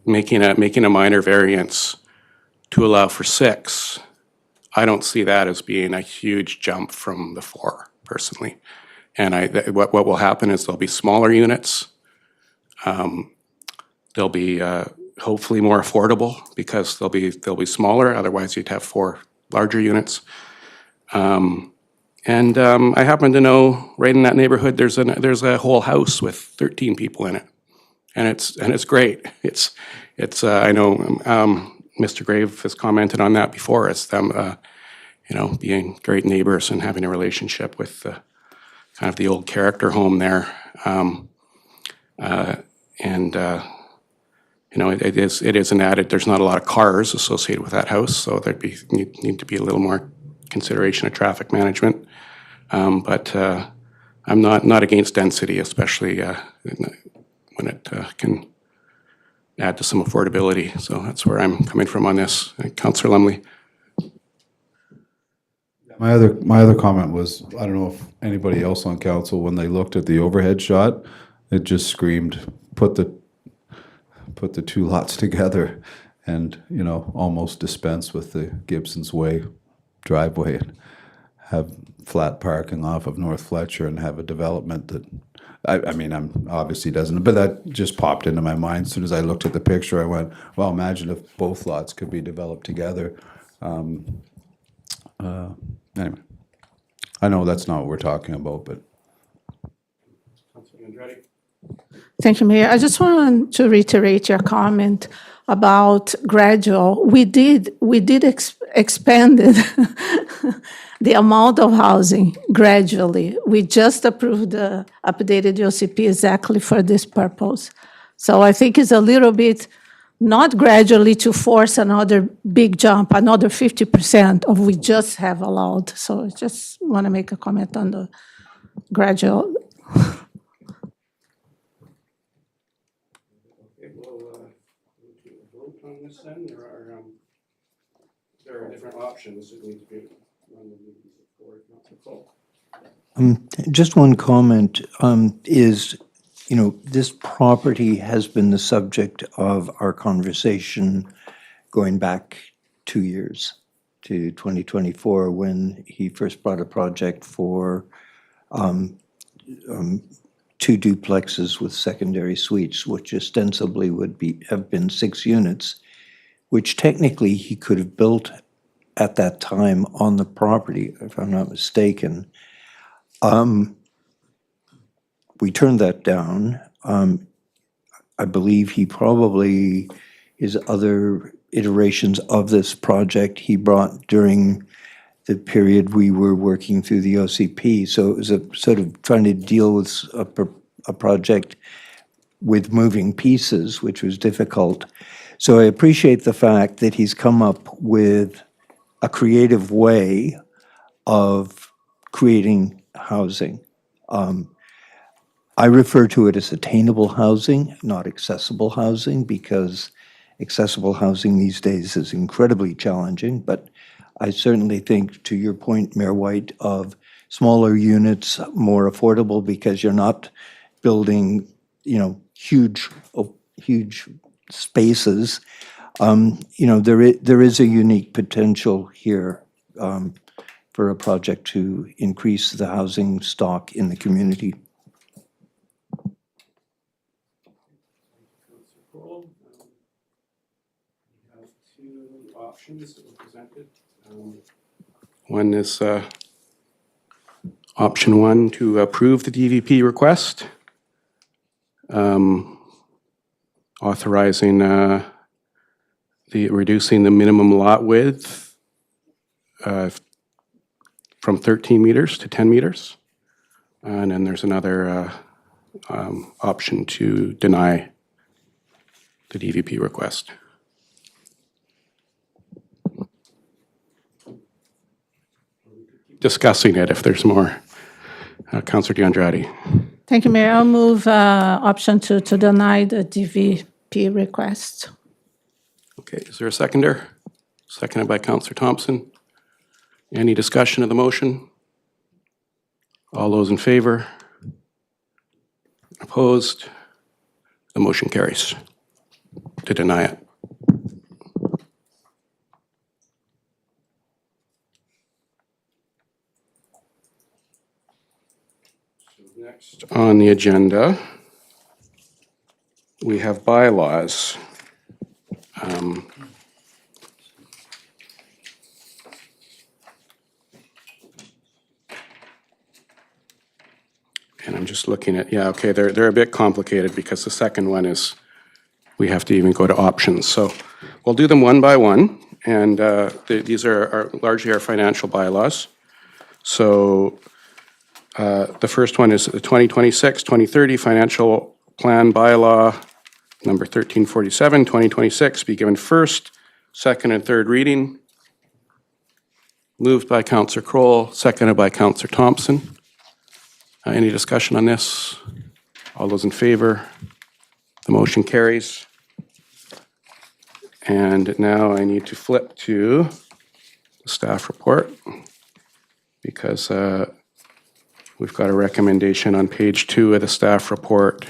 Making a minor variance to allow for 6. I don't see that as being a huge jump from the 4, personally. And what will happen is there'll be smaller units. They'll be hopefully more affordable because they'll be smaller. Otherwise, you'd have 4 larger units. I happen to know right in that neighborhood there's a whole house with 13 people in it, and it's great. I know. Mr. Grave has commented on that before. It's them, being great neighbors and having a relationship with kind of the old character home there. It is an added. There's not a lot of cars associated with that house, so there'd need to be a little more consideration of traffic management. But I'm not against density, especially when it can add to some affordability. So that's where I'm coming from on this. Councillor Lumley. My other comment was, I don't know if anybody else on council, when they looked at the overhead shot, it just screamed, put the 2 lots together and, almost dispense with the Gibsons Way driveway and have flat parking off of North Fletcher and have a development that I mean, I'm obviously doesn't, but that just popped into my mind. As soon as I looked at the picture, I went, well, imagine if both lots could be developed together. Anyway, I know that's not what we're talking about, but Councilor Andretti? Thank you, Mayor. I just want to reiterate your comment about gradual. We did expand it, the amount of housing gradually. We just approved the updated OCP exactly for this purpose. So I think it's a little bit, not gradually to force another big jump, another 50% of we just have allowed. So I just want to make a comment on the gradual. Okay, we'll move to a vote on this then. There are different options that need to be run before Councilor Cole. Just one comment is, this property has been the subject of our conversation going back 2 years to 2024 when he first brought a project for 2 duplexes with secondary suites, which ostensibly have been 6 units, which technically he could have built at that time on the property, if I'm not mistaken. We turned that down. I believe he probably, his other iterations of this project, he brought during the period we were working through the OCP. So it was a sort of trying to deal with a project with moving pieces, which was difficult. So I appreciate the fact that he's come up with a creative way of creating housing. I refer to it as attainable housing, not accessible housing, because accessible housing these days is incredibly challenging. But I certainly think, to your point, Mayor White, of smaller units, more affordable, because you're not building, huge spaces. There is a unique potential here for a project to increase the housing stock in the community. Councilor Cole, we have 2 options that were presented. One is option 1 to approve the DVP request, authorizing reducing the minimum lot width from 13 meters to 10 meters. And then there's another option to deny the DVP request. Discussing it if there's more. Councilor DeAndrade. Thank you, Mayor. I'll move option 2 to deny the DVP request. Okay, is there a seconder? Seconded by Councilor Thompson. Any discussion of the motion? All those in favor? Opposed? The motion carries to deny it. So next on the agenda, we have bylaws. And I'm just looking at, okay, they're a bit complicated because the second one is we have to even go to options. So we'll do them one by one, and these are largely our financial bylaws. So the first one is the 2026-2030 Financial Plan Bylaw, number 1347, 2026, be given first, second, and third reading. Moved by Councilor Kroll, seconded by Councilor Thompson. Any discussion on this? All those in favor? The motion carries. And now I need to flip to the staff report because we've got a recommendation on page 2 of the staff report,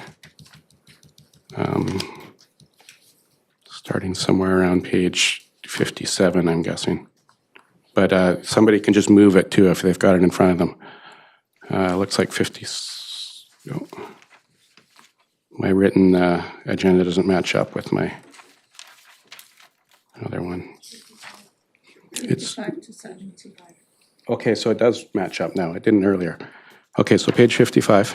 starting somewhere around page 57, I'm guessing. But somebody can just move it too if they've got it in front of them. Looks like 50. No. my written agenda doesn't match up with my other one. It's, okay, so it does match up now. It didn't earlier. Okay, so page 55.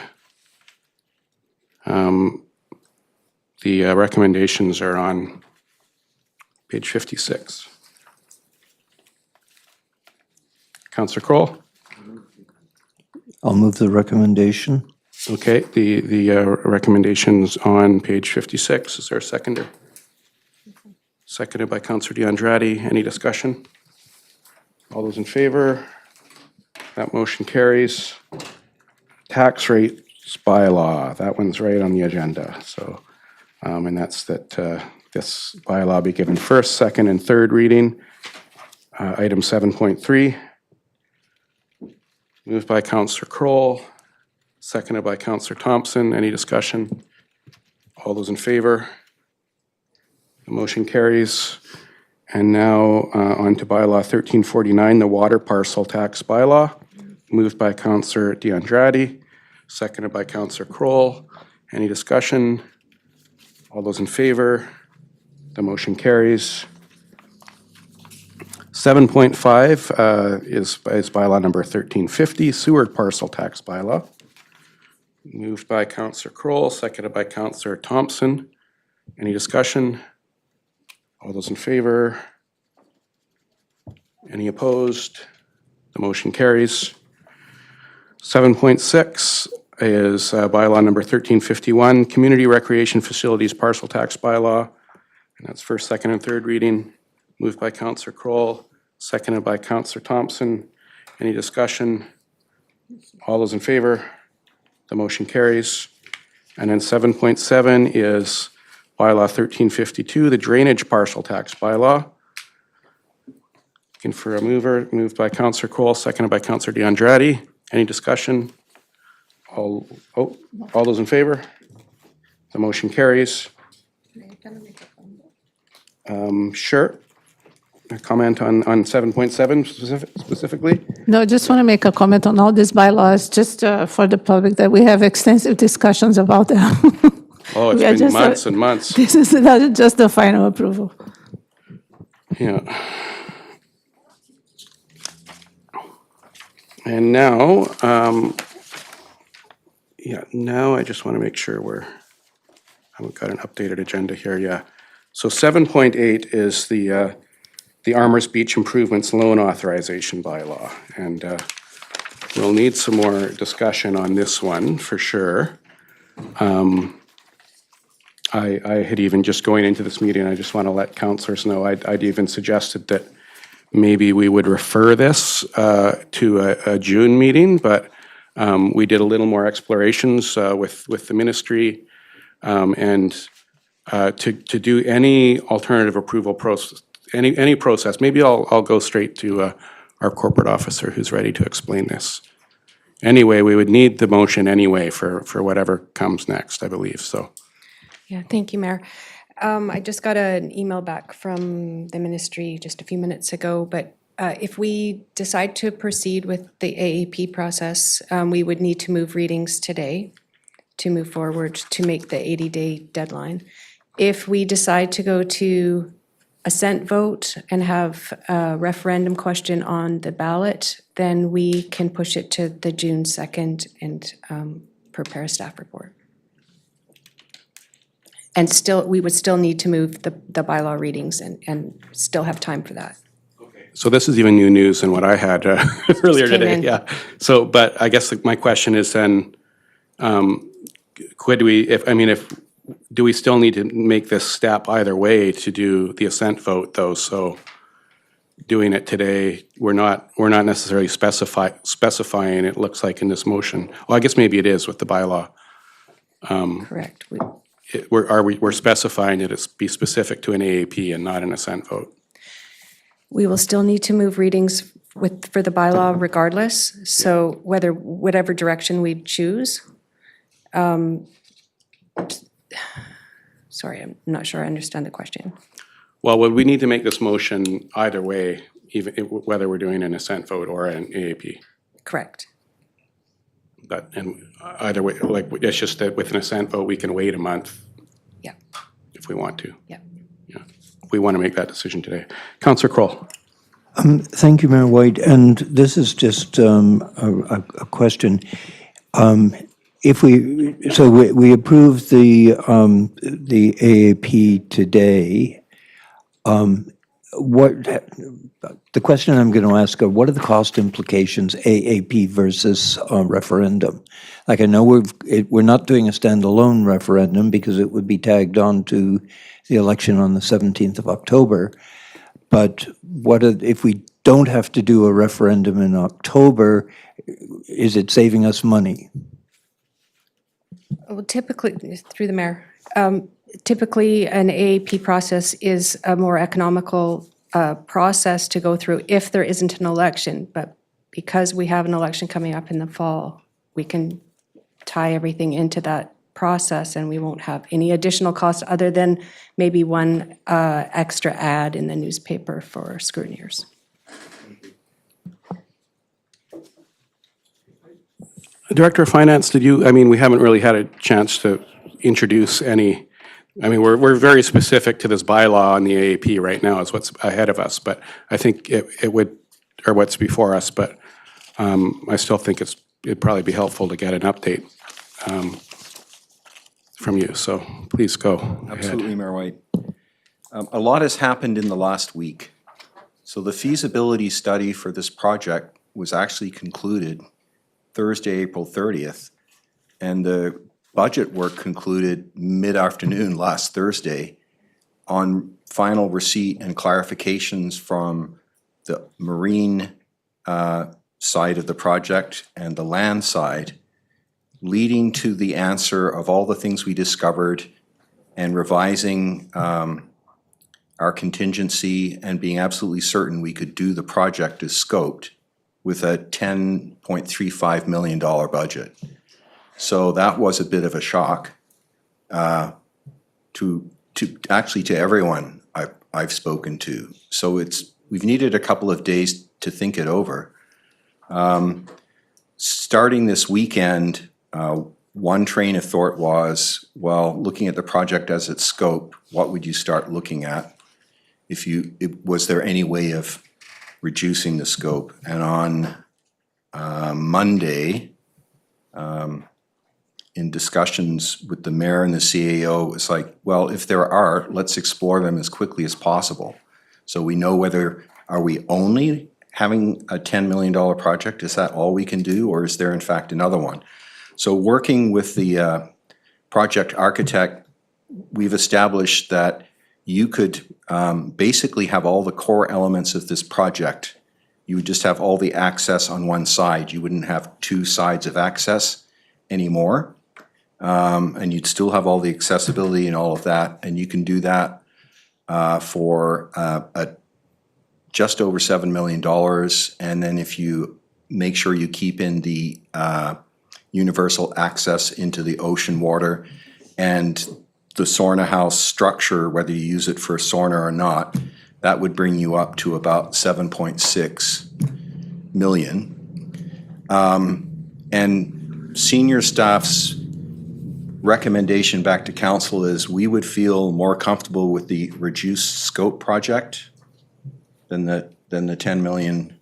The recommendations are on page 56. Councillor Kroll? I'll move the recommendation. Okay, the recommendations on page 56. Is there a seconder? Seconded by Councillor DeAndrade. Any discussion? All those in favor? That motion carries. Tax rates bylaw, that one's right on the agenda. So, and that's that this bylaw be given first, second, and third reading. Item 7.3. Moved by Councillor Kroll, seconded by Councillor Thompson. Any discussion? All those in favor? The motion carries. And now on to bylaw 1349, the water parcel tax bylaw. Moved by Councillor DeAndrade, seconded by Councillor Kroll. Any discussion? All those in favor? The motion carries. 7.5 is bylaw number 1350, sewer parcel tax bylaw. Moved by Councillor Kroll, seconded by Councillor Thompson. Any discussion? All those in favor? Any opposed? The motion carries. 7.6 is bylaw number 1351, community recreation facilities parcel tax bylaw. And that's first, second, and third reading. Moved by Councillor Kroll, seconded by Councillor Thompson. Any discussion? All those in favor? The motion carries. And then 7.7 is bylaw 1352, the drainage parcel tax bylaw. Looking for a mover. Moved by Councillor Kroll, seconded by Councillor DeAndrade. Any discussion? All those in favor? The motion carries. Sure. A comment on 7.7 specifically? No, I just want to make a comment on all these bylaws, just for the public, that we have extensive discussions about them. Oh, We are it's been just, months and months. This is not just the final approval. Yeah. And now, now I just want to make sure I haven't got an updated agenda here, yeah. So 7.8 is the Armours Beach Improvements Loan Authorization Bylaw. And we'll need some more discussion on this one, for sure. I had even, just going into this meeting, I just want to let councillors know, I'd even suggested that maybe we would refer this to a June meeting, but we did a little more explorations with the ministry, and to do any alternative approval process, any process. Maybe I'll go straight to our corporate officer who's ready to explain this. Anyway, we would need the motion anyway for whatever comes next, I believe, so. Yeah, thank you, Mayor. I just got an email back from the ministry just a few minutes ago, but if we decide to proceed with the AAP process, we would need to move readings today to move forward to make the 80-day deadline. If we decide to go to assent vote and have a referendum question on the ballot, then we can push it to the June 2nd and prepare a staff report. And still, we would still need to move the bylaw readings and still have time for that. So this is even new news than what I had earlier came today, in. yeah. So, but I guess my question is then, could we, do we still need to make this step either way to do the assent vote though? So doing it today, we're not necessarily specifying, it looks like in this motion. Well, I guess maybe it is with the bylaw. Correct. We're specifying that it's be specific to an AAP and not an assent vote. We will still need to move readings for the bylaw regardless, so whatever direction we choose. Sorry, I'm not sure I understand the question. Well, would we need to make this motion either way, even whether we're doing an assent vote or an AAP? Correct. But, and either way, like, it's just that with an assent vote, we can wait a month Yeah, if we want to. yeah. Yeah, if we want to make that decision today. Councillor Kroll. Thank you, Mayor White. And this is just a question. If we approved the AAP today, the question I'm going to ask are, what are the cost implications, AAP versus referendum? Like, I know we're not doing a standalone referendum because it would be tagged on to the election on the 17th of October. But if we don't have to do a referendum in October, is it saving us money? Well, typically, through the mayor, typically an AAP process is a more economical process to go through if there isn't an election. But because we have an election coming up in the fall, we can tie everything into that process and we won't have any additional costs other than maybe one extra ad in the newspaper for scrutineers. Director of Finance, we haven't really had a chance to introduce any, we're very specific to this bylaw on the AAP right now is what's ahead of us, but I think it would, or what's before us, but I still think it'd probably be helpful to get an update from you, so please go ahead. Absolutely, Mayor White. A lot has happened in the last week. So the feasibility study for this project was actually concluded Thursday, April 30th, and the budget work concluded mid-afternoon last Thursday on final receipt and clarifications from the marine side of the project and the land side, leading to the answer of all the things we discovered and revising our contingency and being absolutely certain we could do the project as scoped with a $10.35 million budget. So that was a bit of a shock to everyone I've spoken to. So we've needed a couple of days to think it over. Starting this weekend, one train of thought was, well, looking at the project as its scope, what would you start looking at? Was there any way of reducing the scope? And on Monday, in discussions with the mayor and the CAO, it's like, well, if there are, let's explore them as quickly as possible. So we know are we only having a $10 million project? Is that all we can do, or is there in fact another one? So working with the project architect, we've established that you could basically have all the core elements of this project. You would just have all the access on one side. You wouldn't have two sides of access anymore. And you'd still have all the accessibility and all of that. And you can do that for just over $7 million. And then if you make sure you keep in the universal access into the ocean water and the sauna house structure, whether you use it for a sauna or not, that would bring you up to about 7.6 million. And senior staff's recommendation back to council is we would feel more comfortable with the reduced scope project than the 10 million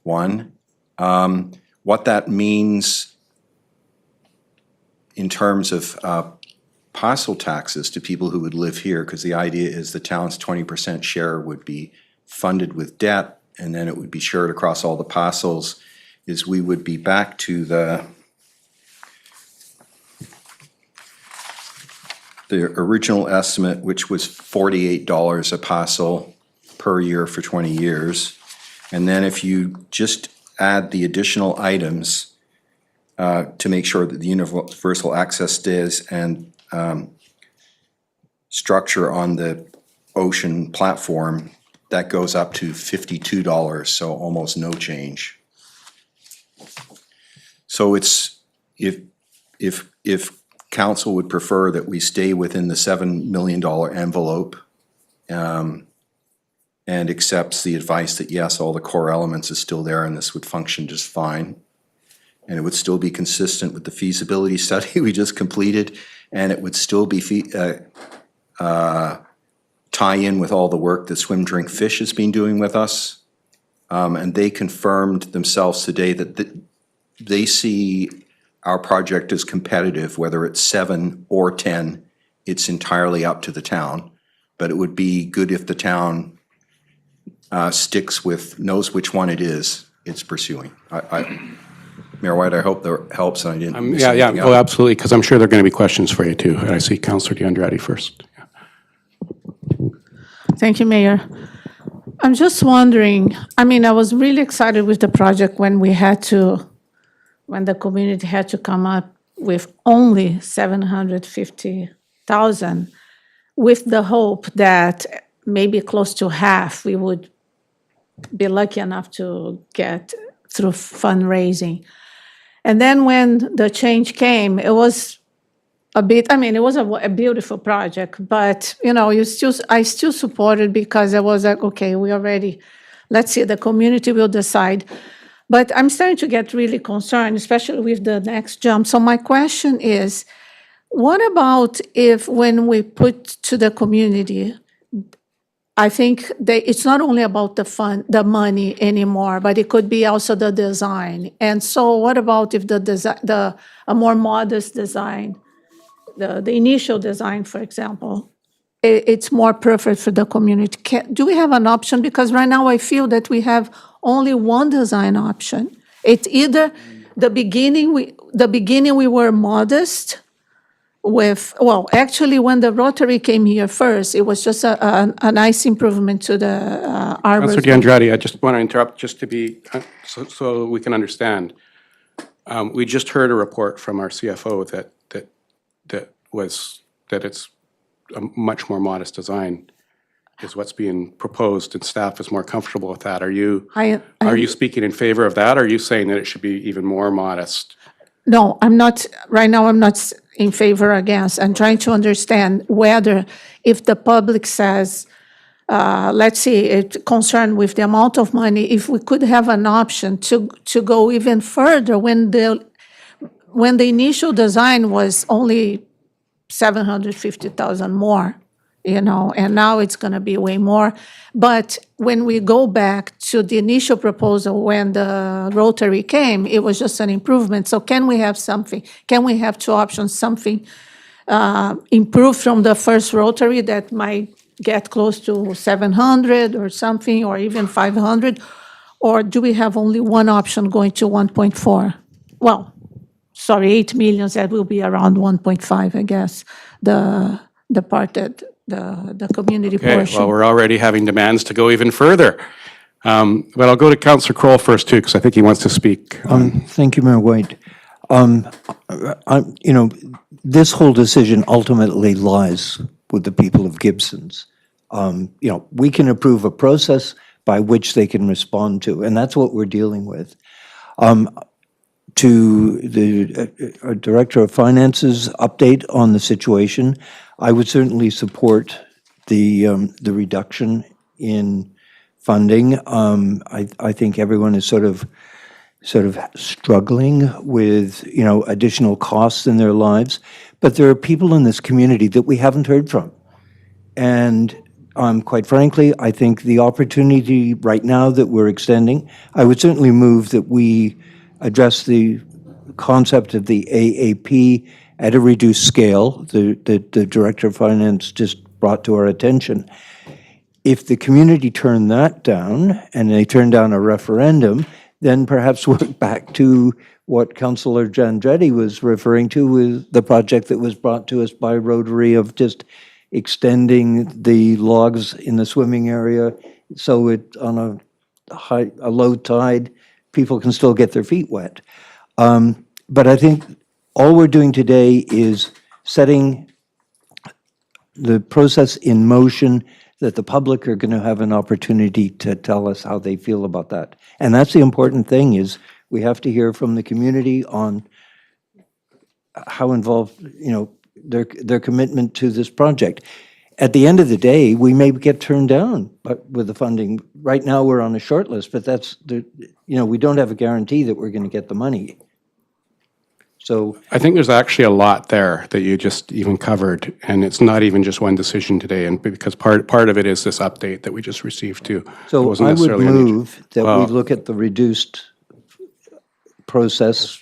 one. What that means in terms of parcel taxes to people who would live here, because the idea is the town's 20% share would be funded with debt and then it would be shared across all the parcels, is we would be back to the original estimate, which was $48 a parcel per year for 20 years. And then if you just add the additional items to make sure that the universal access stays and structure on the ocean platform, that goes up to $52, so almost no change. So it's, if council would prefer that we stay within the $7 million envelope and accepts the advice that yes, all the core elements is still there and this would function just fine, and it would still be consistent with the feasibility study we just completed, and it would still be tie in with all the work that Swim Drink Fish has been doing with us. And they confirmed themselves today that they see our project as competitive, whether it's 7 or 10, it's entirely up to the town. But it would be good if the town knows which one it is it's pursuing. Mayor White, I hope that helps, and I didn't miss anything Oh, out. absolutely, because I'm sure there are going to be questions for you too. And I see Councillor DeAndrade first. Thank you, Mayor. I'm just wondering, I mean, I was really excited with the project when the community had to come up with only 750,000, with the hope that maybe close to half we would be lucky enough to get through fundraising. And then when the change came, it was it was a beautiful project, but, I still support it because I was like, okay, let's see, the community will decide. But I'm starting to get really concerned, especially with the next jump. So my question is, what about if when we put to the community, I think it's not only about the money anymore, but it could be also the design. And so what about if a more modest design, the initial design, for example, it's more perfect for the community? Do we have an option? Because right now I feel that we have only one design option. It's either the beginning we were modest with, actually when the Rotary came here first, it was just a nice improvement to the Councillor arbors. DeAndrade, I just want to interrupt just to be, so we can understand. We just heard a report from our CFO that it's a much more modest design is what's being proposed, and staff is more comfortable with that. Are you speaking in favor of that, or are you saying that it should be even more modest? No, I'm not, right now I'm not in favor or against. I'm trying to understand whether if the public says, let's see, it's concerned with the amount of money, if we could have an option to go even further when the initial design was only 750,000 more, and now it's going to be way more. But when we go back to the initial proposal, when the Rotary came, it was just an improvement. So can we have something? Can we have two options, something improved from the first Rotary that might get close to 700 or something, or even 500? Or do we have only one option going to 1.4? Well, sorry, 8 million, that will be around 1.5, I guess, the part that the community Okay, portion. well, we're already having demands to go even further. But I'll go to Councillor Kroll first too, because I think he wants to speak. Thank you, Mayor White. This whole decision ultimately lies with the people of Gibsons. We can approve a process by which they can respond to, and that's what we're dealing with. To the Director of Finance's update on the situation, I would certainly support the reduction in funding. I think everyone is sort of struggling with additional costs in their lives, but there are people in this community that we haven't heard from, and quite frankly, I think the opportunity right now that we're extending, I would certainly move that we address the concept of the AAP at a reduced scale, the Director of Finance just brought to our attention. If the community turn that down, and they turn down a referendum, then perhaps we're back to what Councillor Giandretti was referring to with the project that was brought to us by Rotary of just extending the logs in the swimming area so it on a low tide, people can still get their feet wet. But I think all we're doing today is setting the process in motion that the public are going to have an opportunity to tell us how they feel about that. And that's the important thing, is we have to hear from the community on how involved, their commitment to this project. At the end of the day, we may get turned down with the funding. Right now, we're on a short list, but we don't have a guarantee that we're going to get the money. So I think there's actually a lot there that you just even covered, and it's not even just one decision today, and because part of it is this update that we just received too. It So wasn't I would necessarily on the agenda. move that we look at the reduced process,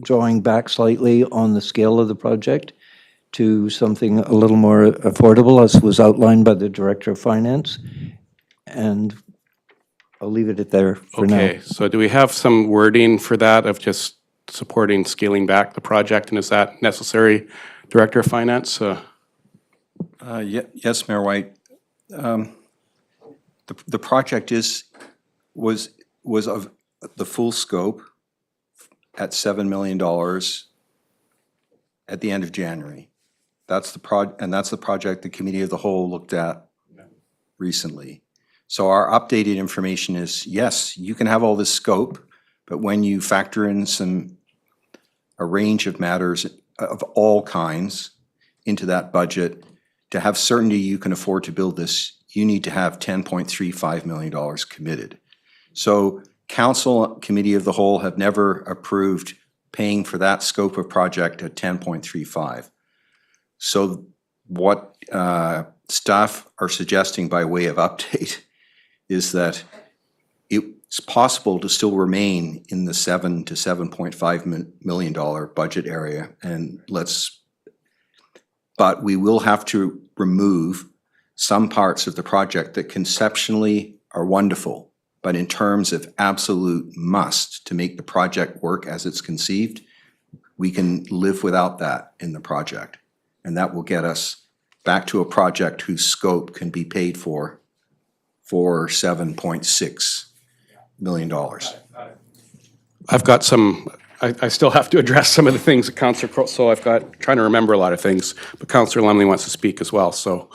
drawing back slightly on the scale of the project to something a little more affordable, as was outlined by the Director of Finance. And I'll leave it at there for now. Okay, so do we have some wording for that of just supporting scaling back the project, and is that necessary, Director of Finance? Yes, Mayor White. The project was of the full scope at $7 million at the end of January. That's the project the Committee of the Whole looked at recently. So our updated information is, yes, you can have all this scope, but when you factor in a range of matters of all kinds into that budget, to have certainty you can afford to build this, you need to have $10.35 million committed. So Council, Committee of the Whole have never approved paying for that scope of project at 10.35. So what staff are suggesting by way of update is that it's possible to still remain in the $7 to $7.5 million budget area, but we will have to remove some parts of the project that conceptually are wonderful, but in terms of absolute must to make the project work as it's conceived, we can live without that in the project. And that will get us back to a project whose scope can be paid for $7.6 million. I've got some, I still have to address some of the things that Councillor, so I've got, trying to remember a lot of things, but Councillor Lumley wants to speak as well, so.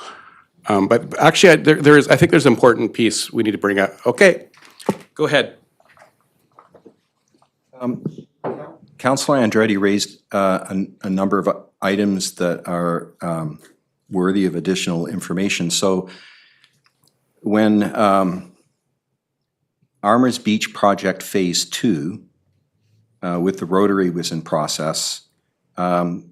But actually, I think there's an important piece we need to bring up. Okay, go ahead. Councillor Andretti raised a number of items that are worthy of additional information. So when Armour's Beach Project Phase 2 with the Rotary was in process, the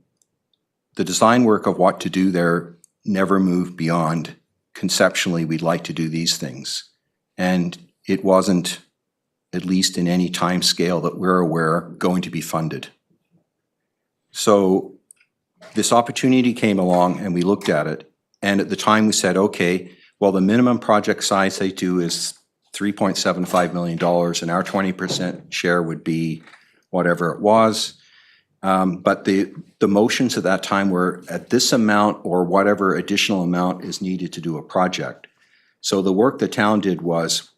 design work of what to do there never moved beyond conceptually we'd like to do these things. And it wasn't, at least in any time scale that we're aware, going to be funded. So this opportunity came along and we looked at it. And at the time we said, okay, well, the minimum project size they do is $3.75 million and our 20% share would be whatever it was. But the motions at that time were at this amount or whatever additional amount is needed to do a project. So the work the town did was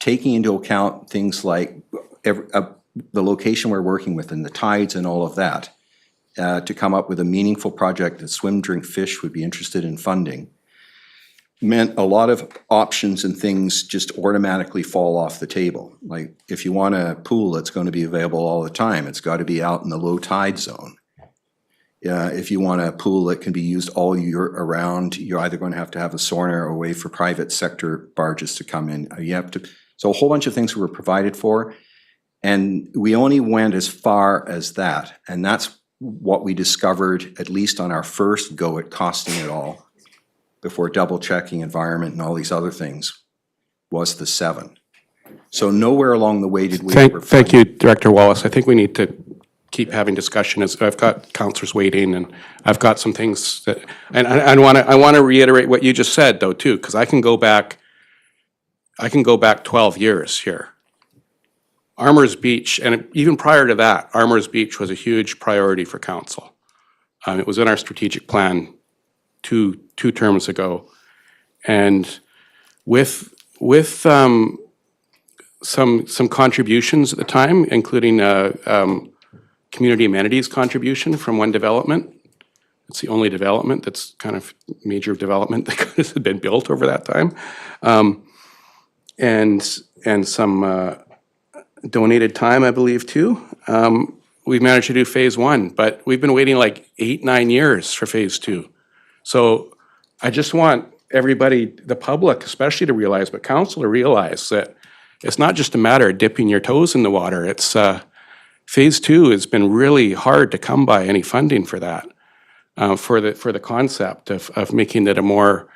taking into account things like the location we're working with and the tides and all of that to come up with a meaningful project that Swim Drink Fish would be interested in funding. Meant a lot of options and things just automatically fall off the table. Like if you want a pool that's going to be available all the time, it's got to be out in the low tide zone. If you want a pool that can be used all year around, you're either going to have a sauna or a way for private sector barges to come in. So a whole bunch of things were provided for, and we only went as far as that. And that's what we discovered, at least on our first go at costing it all, before double checking environment and all these other things, was the 7. So nowhere along the way did we ever Thank you, Director Wallace. I think we need to keep having discussion, as I've got councillors waiting, and I've got some things that, and I want to reiterate what you just said though too, because I can go back 12 years here. Armour's Beach, and even prior to that, Armour's Beach was a huge priority for council. It was in our strategic plan two terms ago, and with some contributions at the time, including community amenities contribution from one development. It's the only development that's kind of major development that has been built over that time, and some donated time, I believe, too. We've managed to do phase 1, but we've been waiting like 8-9 years for phase 2. So I just want everybody, the public especially, to realize, but council to realize that it's not just a matter of dipping your toes in the water. It's Phase 2 has been really hard to come by any funding for that, for the concept of making it a more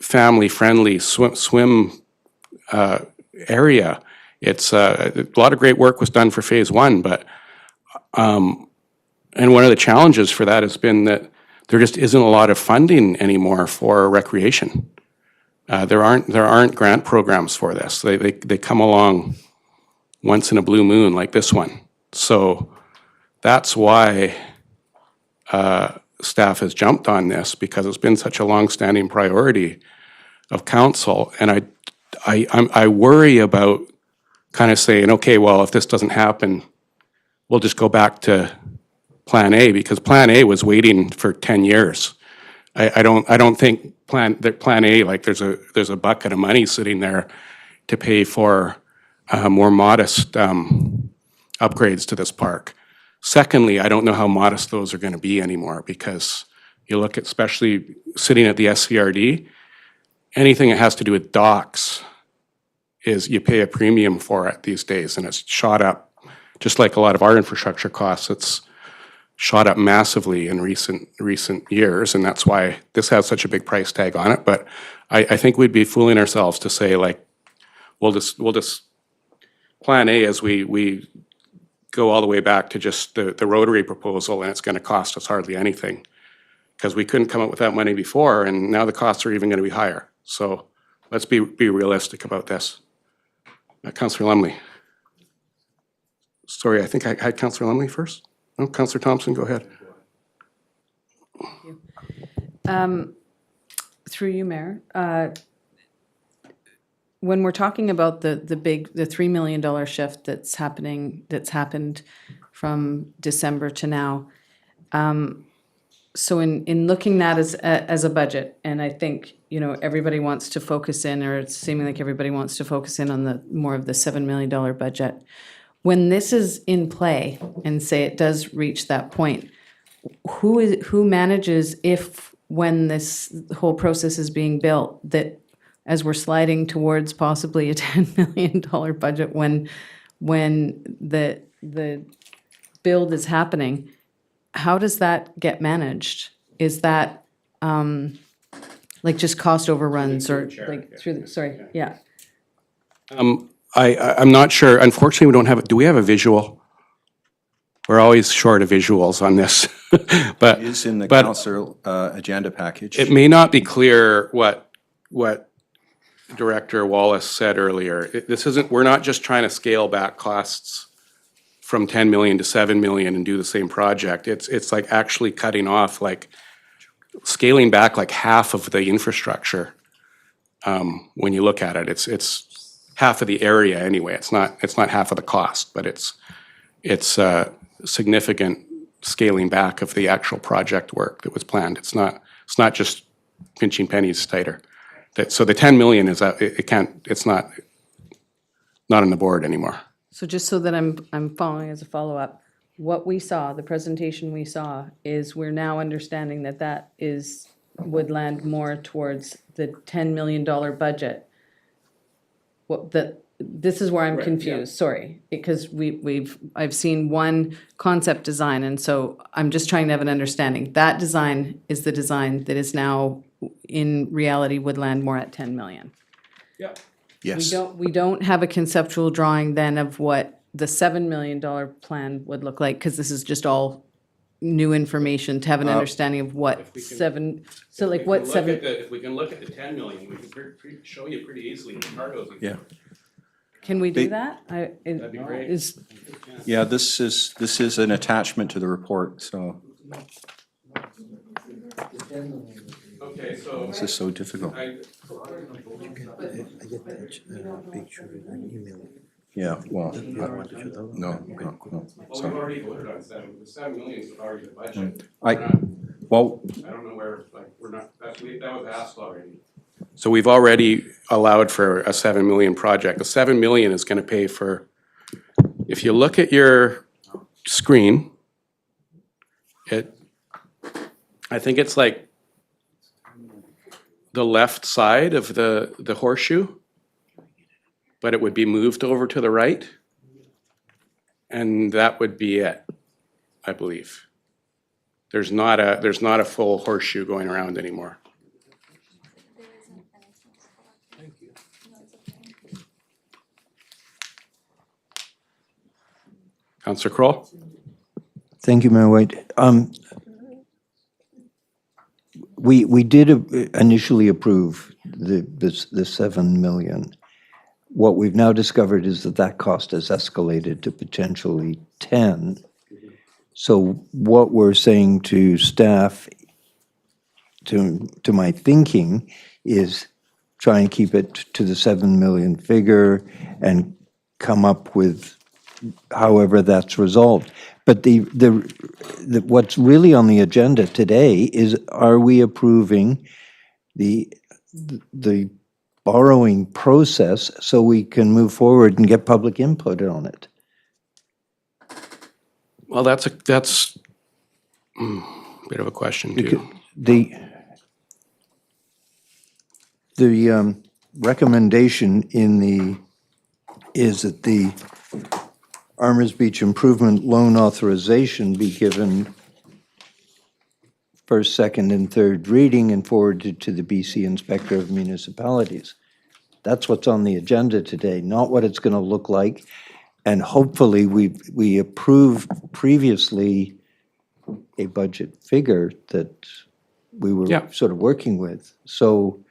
family-friendly swim area. It's a lot of great work was done for Phase 1, but and one of the challenges for that has been that there just isn't a lot of funding anymore for recreation. There aren't grant programs for this. They come along once in a blue moon like this one. So that's why staff has jumped on this, because it's been such a long-standing priority of council. And I worry about kind of saying, okay, well, if this doesn't happen, we'll just go back to Plan A, because Plan A was waiting for 10 years. I don't think Plan A, like there's a bucket of money sitting there to pay for more modest upgrades to this park. Secondly, I don't know how modest those are going to be anymore, because you look at, especially sitting at the SCRD, anything that has to do with docks is you pay a premium for it these days, and it's shot up, just like a lot of our infrastructure costs. It's shot up massively in recent years, and that's why this has such a big price tag on it. But I think we'd be fooling ourselves to say, like, we'll just Plan A as we go all the way back to just the Rotary proposal, and it's going to cost us hardly anything, because we couldn't come up with that money before, and now the costs are even going to be higher. So let's be realistic about this. Councillor Lumley. Sorry, I think I had Councillor Lumley first. No, Councillor Thompson, go ahead. Through you, Mayor. When we're talking about the $3 million shift that's happened from December to now, so in looking at as a budget, and I think, you know, everybody wants to focus in, or it's seeming like everybody wants to focus in on the more of the $7 million budget. When this is in play, and say it does reach that point, who manages, if when this whole process is being built, that as we're sliding towards possibly a $10 million budget, when the build is happening, how does that get managed? Is that like just cost overruns, or like through the, sorry, yeah. I'm not sure. Unfortunately, we don't have, do we have a visual? We're always short of visuals on this. But It is in the but council agenda package. it may not be clear what Director Wallace said earlier. This isn't, we're not just trying to scale back costs from 10 million to 7 million and do the same project. It's like actually cutting off, like scaling back like half of the infrastructure. When you look at it, it's half of the area anyway. It's not half of the cost, but it's significant scaling back of the actual project work that was planned. It's not just pinching pennies tighter. So the 10 million is it's not on the board anymore. So just so that I'm following as a follow-up, what we saw, the presentation we saw, is we're now understanding that would land more towards the $10 million budget. This is where I'm confused, sorry, because I've seen one concept design, and so I'm just trying to have an understanding. That design is the design that is now, in reality, would land more at 10 million. Yeah. Yes. We don't have a conceptual drawing then of what the $7 million plan would look like, because this is just all new information to have an understanding of what seven, so like what seven. If we can look at the 10 million, we can show you pretty easily the cargoes. Yeah. Can we do that? That'd be great. Yeah, this is an attachment to the report, so Okay, so this is so difficult. I get that picture and email. Yeah, well, No. no. Well, we've Sorry. already voted on 7. The 7 million is already the budget. Well, I don't know where, like, we're not, that was asked already. So we've already allowed for a 7 million project. The 7 million is gonna pay for, if you look at your screen, I think it's like the left side of the horseshoe, but it would be moved over to the right. And that would be it, I believe. There's not a full horseshoe going around anymore. Councillor Kroll? Thank you, Mayor White. We did initially approve the 7 million. What we've now discovered is that cost has escalated to potentially 10. So what we're saying to staff, to my thinking, is try and keep it to the 7 million figure and come up with however that's resolved. But what's really on the agenda today is, are we approving the borrowing process so we can move forward and get public input on it? Well, that's a bit of a question, too. The recommendation is that the Armors Beach Improvement Loan Authorization be given first, second, and third reading and forwarded to the BC Inspector of Municipalities. That's what's on the agenda today, not what it's going to look like. And hopefully we approved previously a budget figure that we were sort of working with. So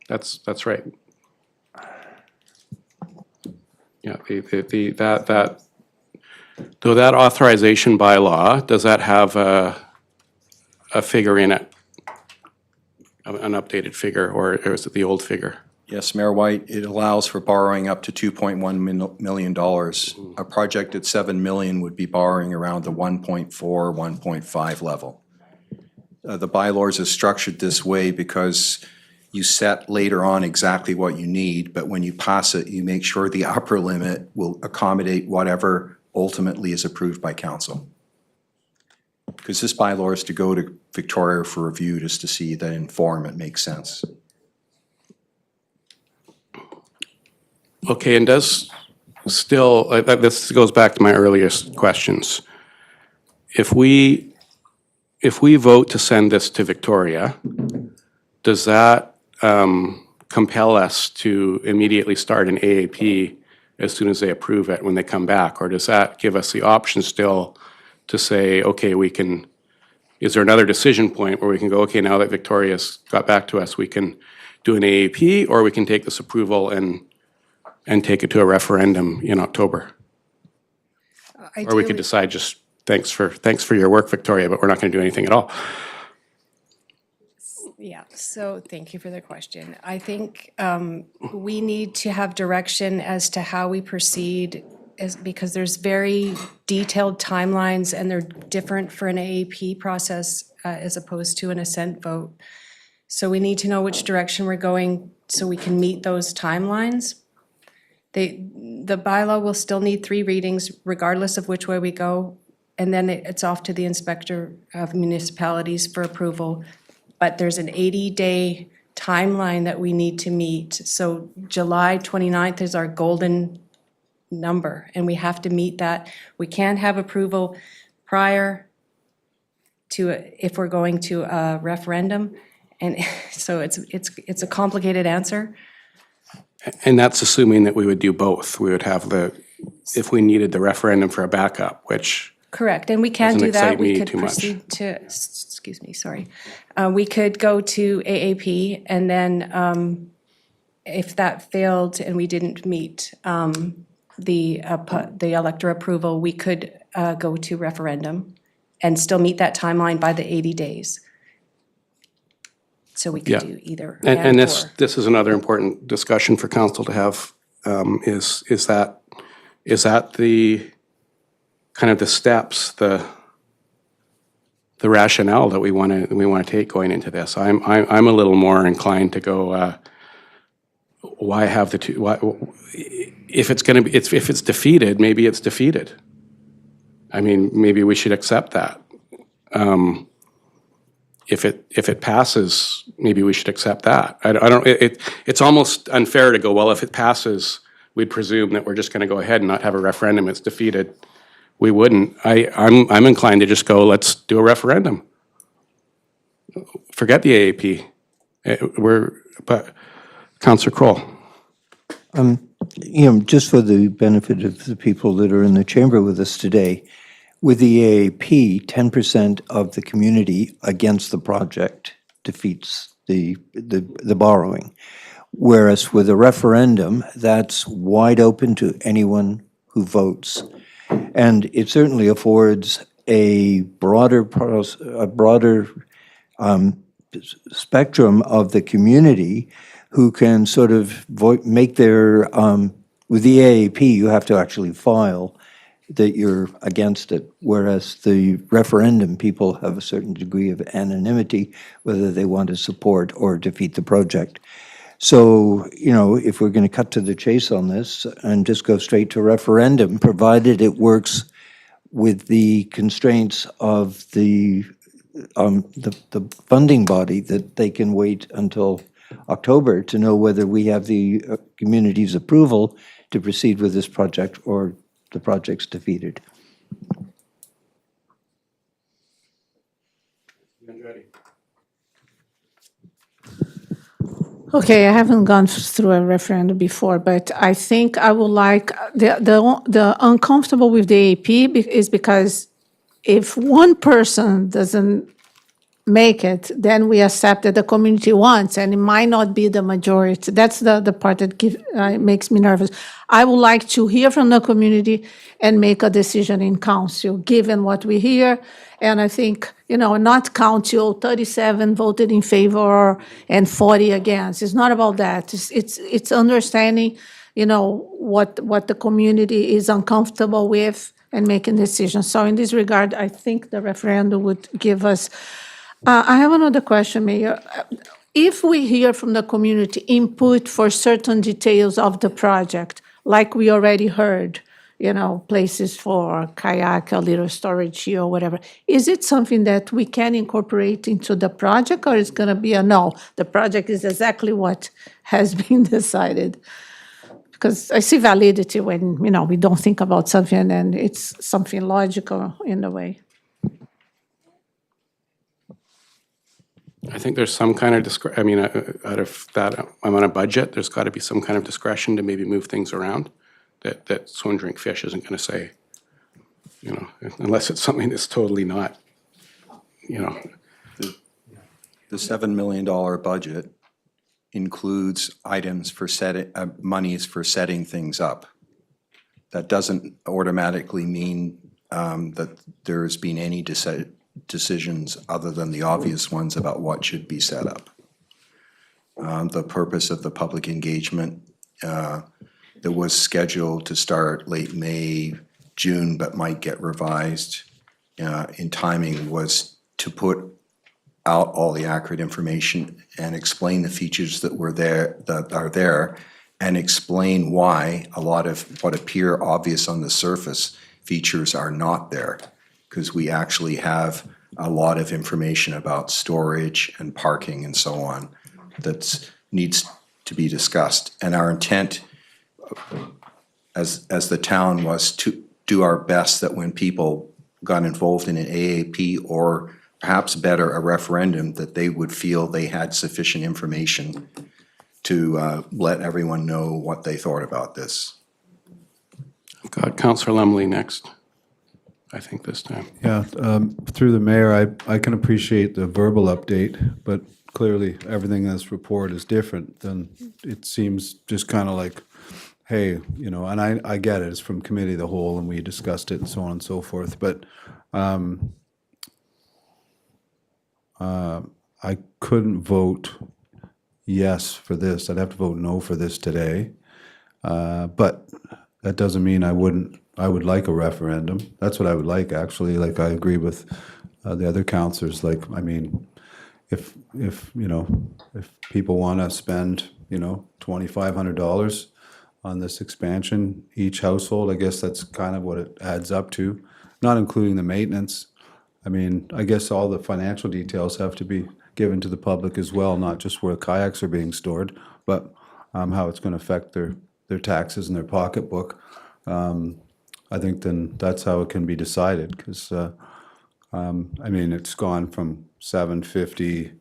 that's right. Yeah, that authorization bylaw, does that have a figure in it? An updated figure, or is it the old figure? Yes, Mayor White, it allows for borrowing up to $2.1 million. A project at 7 million would be borrowing around the 1.4, 1.5 level. The bylaws is structured this way because you set later on exactly what you need, but when you pass it, you make sure the upper limit will accommodate whatever ultimately is approved by council. Because this bylaw is to go to Victoria for review just to see that in form it makes sense. Okay, and does still, this goes back to my earliest questions. If we vote to send this to Victoria, does that compel us to immediately start an AAP as soon as they approve it when they come back? Or does that give us the option still to say, okay, is there another decision point where we can go, okay, now that Victoria's got back to us, we can do an AAP, or we can take this approval and take it to a referendum in October? Or we could decide just, thanks for your work, Victoria, but we're not going to do anything at all. Yeah, so thank you for the question. I think we need to have direction as to how we proceed, because there's very detailed timelines and they're different for an AAP process as opposed to an assent vote. So we need to know which direction we're going so we can meet those timelines. The bylaw will still need 3 readings regardless of which way we go, and then it's off to the Inspector of Municipalities for approval. But there's an 80-day timeline that we need to meet. So July 29th is our golden number, and we have to meet that. We can't have approval prior to, if we're going to a referendum. And so it's a complicated answer. And that's assuming that we would do both. We would have if we needed the referendum for a backup, which correct, and we can doesn't do that. excite We me could too much. proceed to, excuse me, sorry. We could go to AAP, and then if that failed and we didn't meet the elector approval, we could go to referendum and still meet that timeline by the 80 days. So we could do either And or. this is another important discussion for council to have, is that the kind of the steps, the rationale that we want to take going into this? I'm a little more inclined to go, why have the two? Why, if it's defeated, maybe it's defeated. I mean, maybe we should accept that. If it passes, maybe we should accept that. It's almost unfair to go, well, if it passes, we'd presume that we're just going to go ahead and not have a referendum, it's defeated. We wouldn't. I'm inclined to just go, let's do a referendum. Forget the AAP. But Councillor Kroll. Just for the benefit of the people that are in the chamber with us today, with the AAP, 10% of the community against the project defeats the borrowing. Whereas with a referendum, that's wide open to anyone who votes. And it certainly affords a broader spectrum of the community who can sort of make their, with the AAP, you have to actually file that you're against it, whereas the referendum, people have a certain degree of anonymity, whether they want to support or defeat the project. So, if we're going to cut to the chase on this and just go straight to referendum, provided it works with the constraints of the funding body, that they can wait until October to know whether we have the community's approval to proceed with this project or the project's defeated. Okay, I haven't gone through a referendum before, but I think I would like, the uncomfortable with the AP is because if one person doesn't make it, then we accept that the community wants, and it might not be the majority. That's the part that makes me nervous. I would like to hear from the community and make a decision in council, given what we hear. And I think, not council, 37 voted in favor and 40 against. It's not about that. It's understanding, what the community is uncomfortable with and making decisions. So in this regard, I think the referendum would give us. I have another question, Mayor. If we hear from the community input for certain details of the project, like we already heard, places for kayak, a little storage here or whatever, is it something that we can incorporate into the project, or is going to be a no? The project is exactly what has been decided. Because I see validity when, we don't think about something and it's something logical in a way. I think there's some kind of out of that amount of budget, there's got to be some kind of discretion to maybe move things around that Swim Drink Fish isn't going to say, unless it's something that's totally not, The $7 million budget includes items for monies for setting things up. That doesn't automatically mean that there's been any decisions other than the obvious ones about what should be set up. The purpose of the public engagement that was scheduled to start late May, June, but might get revised in timing was to put out all the accurate information and explain the features that are there, and explain why a lot of what appear obvious on the surface features are not there. Because we actually have a lot of information about storage and parking and so on that needs to be discussed. And our intent as the town was to do our best that when people got involved in an AAP or perhaps better, a referendum, that they would feel they had sufficient information to let everyone know what they thought about this. I've got Councillor Lumley next, I think this time. Yeah, through the mayor, I can appreciate the verbal update, but clearly everything in this report is different. Then it seems just kind of like, hey, and I get it, it's from committee of the whole and we discussed it and so on and so forth, but I couldn't vote yes for this. I'd have to vote no for this today. But that doesn't mean I would like a referendum. That's what I would like, actually. Like, I agree with the other councillors. Like, I mean, if people want to spend, $2,500 on this expansion, each household, I guess that's kind of what it adds up to, not including the maintenance. I mean, I guess all the financial details have to be given to the public as well, not just where kayaks are being stored, but how it's going to affect their their taxes and their pocketbook, I think then that's how it can be decided, because, I mean, it's gone from 750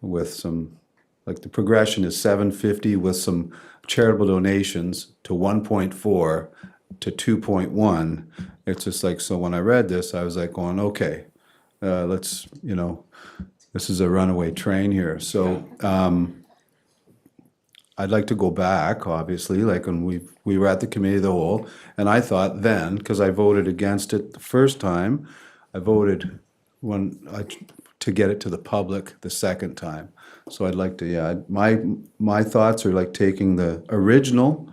with some, like, the progression is 750 with some charitable donations to 1.4 to 2.1. It's just like, so when I read this, I was like going, okay, let's, you know, this is a runaway train here. So I'd like to go back, obviously, like when we were at the committee of the whole, and I thought then, because I voted against it the first time, I voted to get it to the public the second time. So I'd like to, yeah, my thoughts are like taking the original